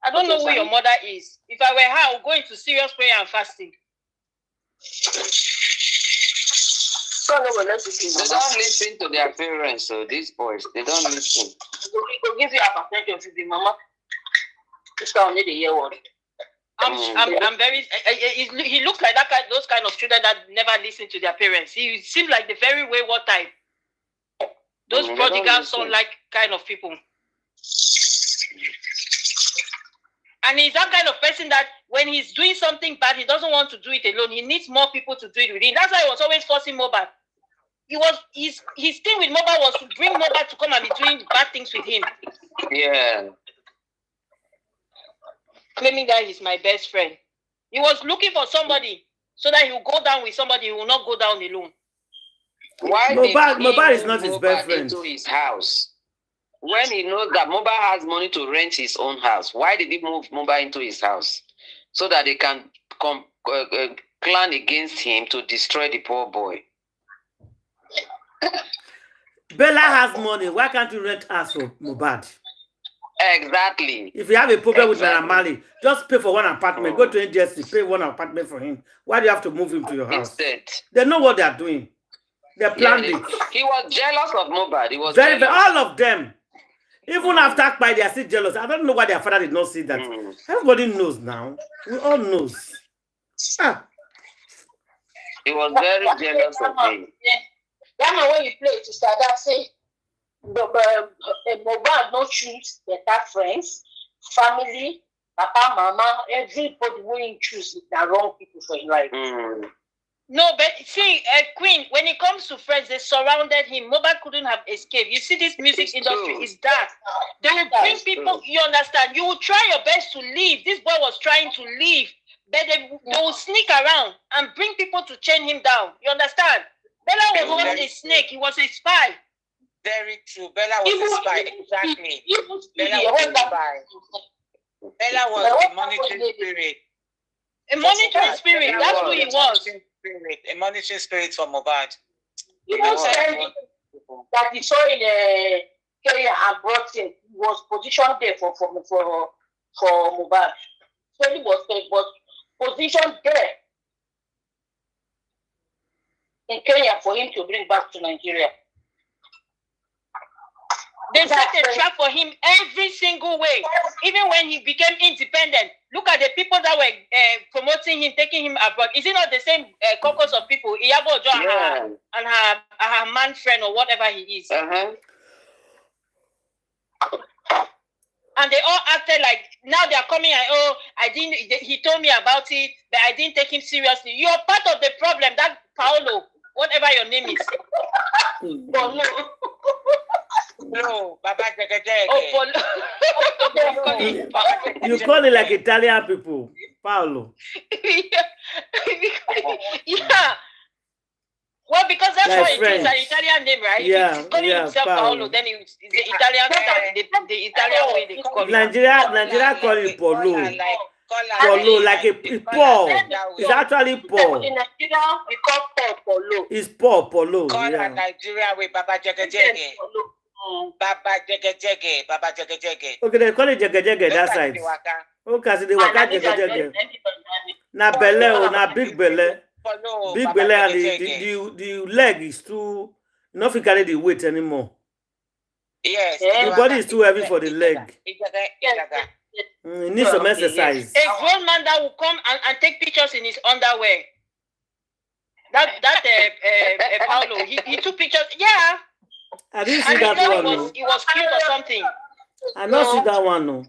I don't know who your mother is. If I were her, I would go into serious prayer and fasting. They don't listen to their parents, so these boys, they don't listen. They give you a percentage of the mama. This guy only the year one. I'm very. He looks like those kind of children that never listen to their parents. He seems like the very wayward type. Those prodigal son-like kind of people. And he's that kind of person that when he's doing something bad, he doesn't want to do it alone. He needs more people to do it with him. That's why he was always forcing Mohbad. His thing with Mohbad was to bring Mohbad to come and be doing bad things with him. Yeah. Claiming that he's my best friend. He was looking for somebody so that he will go down with somebody. He will not go down alone. Why Mohbad is not his best friend. Into his house when he knows that Mohbad has money to rent his own house? Why did he move Mohbad into his house so that they can plan against him to destroy the poor boy? Bella has money. Why can't you rent us for Mohbad? Exactly. If you have a problem with Naira Marley, just pay for one apartment. Go to NDSC, pay one apartment for him. Why do you have to move him to your house? Instead. They know what they are doing. They planned it. He was jealous of Mohbad. He was very, all of them. Even after Akpai, they are still jealous. I don't know why their father did not see that. Everybody knows now. We all knows. He was very jealous of him. That man when you play to start that say Mohbad no choose better friends, family, papa, mama, everybody when you choose the wrong people for his life. No, but see, Queen, when it comes to friends, they surrounded him. Mohbad couldn't have escaped. You see, this music industry is dark. They will bring people, you understand, you will try your best to leave. This boy was trying to leave, but they will sneak around and bring people to chain him down. You understand? Bella was not a snake, he was a spy. Very true. Bella was a spy, exactly. Bella was a spy. Bella was a monitoring spirit. A monitoring spirit, that's who he was. A monitoring spirit for Mohbad. You know, that he saw in Kenya and brought him, he was positioned there for Mohbad. So he was positioned there in Kenya for him to bring back to Nigeria. They set a trap for him every single way. Even when he became independent, look at the people that were promoting him, taking him abroad. Is it not the same caucus of people? Iyabo and her man friend or whatever he is. And they all acted like now they are coming and he told me about it, but I didn't take him seriously. You're part of the problem. That Paolo, whatever your name is. Paolo. No, Baba Oh, Paolo. You call it like Italian people, Paolo. Yeah. Well, because that's like why French. it is an Italian name, right? Yeah, If he's calling himself Paolo, then it's the Italian style, the Italian way they call it. Nigeria call it Polo. Polo, like a Paul. It's actually Paul. In Nigeria, we call Paul Polo. It's Paul Polo. Call Yeah. Nigeria with Baba Jegejege. Baba Jegejege. Baba Jegejege. Okay, they call it Jegejege that side. Okay, so they waka Jegejege. Na belle, na big belle. Big belly and the leg is too, not to carry the weight anymore. Yes. The body is too heavy for the leg. It needs some exercise. A grown man that will come and take pictures in his underwear. That Paolo, he took pictures. Yeah. I didn't see that one. No. He was cute or something. I don't see that one. No.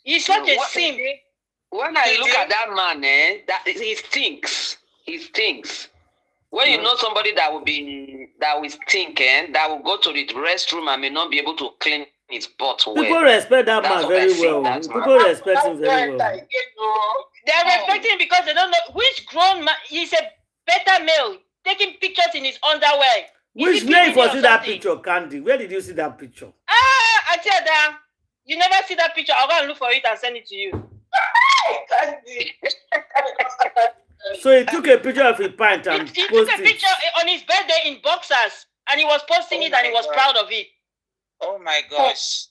He's such a simp. When I look at that man, he stinks. He stinks. When you know somebody that will stink, that will go to the restroom and may not be able to clean his butt well. People respect that man very well. People respect him very well. They're respecting him because they don't know which grown man. He's a better male taking pictures in his underwear. Which name for see that picture, Candy? Where did you see that picture? I tell you that. You never see that picture. I'll go and look for it and send it to you. Candy. So he took a picture of his pint and he took a picture on his birthday in boxers and he was posting it and he was proud of it. Oh my gosh.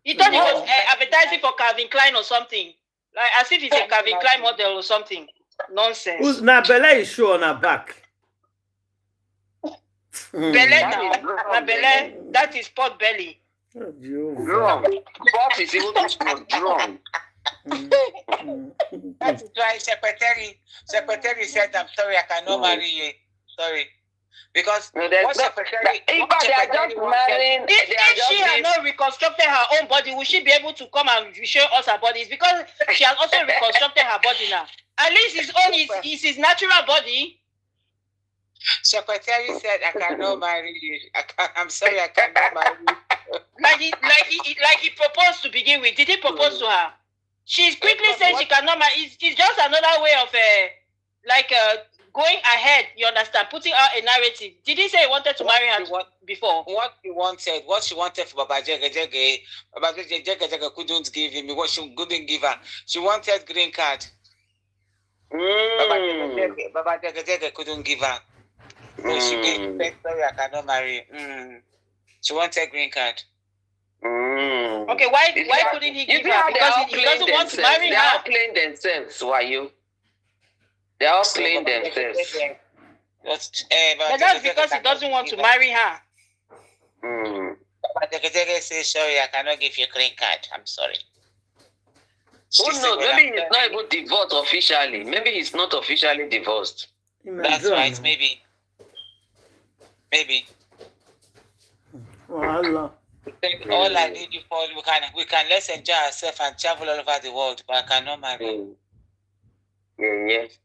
He thought he was advertising for Calvin Klein or something. Like as if he's a Calvin Klein model or something. Nonsense. Now belly is show on her back. Belly now. Now belly, that is pot belly. Drunk. Pot is even too small. Drunk. That is why secretary said, I'm sorry, I cannot marry you. Sorry. Because what secretary if she had not reconstructed her own body, will she be able to come and show us her body? It's because she has also reconstructed her body now. At least his own is his natural body. Secretary said, I cannot marry you. I'm sorry, I cannot marry you. like he proposed to begin with. Did he propose to her? She's quickly saying she cannot marry. It's just another way of going ahead, you understand, putting out a narrative. Did he say he wanted to marry her before? What she wanted for Baba Jegejege, Baba Jegejege couldn't give him what she couldn't give her. She wanted green card. Baba Jegejege couldn't give her. So she said, sorry, I cannot marry. She wanted green card. Okay, why couldn't he give her? Because he doesn't want to marry her. They are playing themselves. Why you? They are playing themselves. But that's because he doesn't want to marry her. But the Jegejege says, sorry, I cannot give you a green card. I'm sorry. Who knows? Maybe he's not even divorced officially. Maybe he's not officially divorced. That's right, maybe. Allah. All I need you for, we can let's enjoy ourselves and travel all over the world, but I cannot marry. Yes.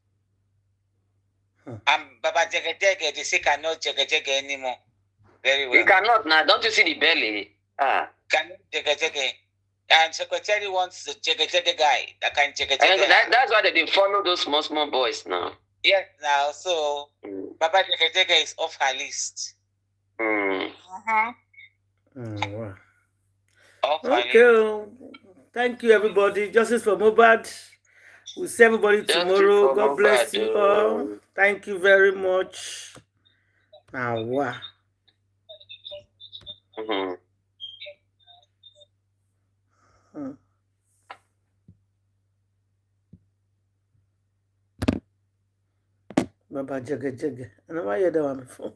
Baba Jegejege, they say cannot Jegejege anymore. Very well. You cannot now. Don't you see the belly? Cannot Jegejege. And secretary wants the Jegejege guy that can Jegejege. That's why they didn't follow those small boys now. Yes, now so Baba Jegejege is off her list. Wow. Okay. Thank you, everybody. Justice for Mohbad. We'll see everybody tomorrow. God bless you all. Thank you very much. Now, wow. Baba Jegejege. I never heard that one before.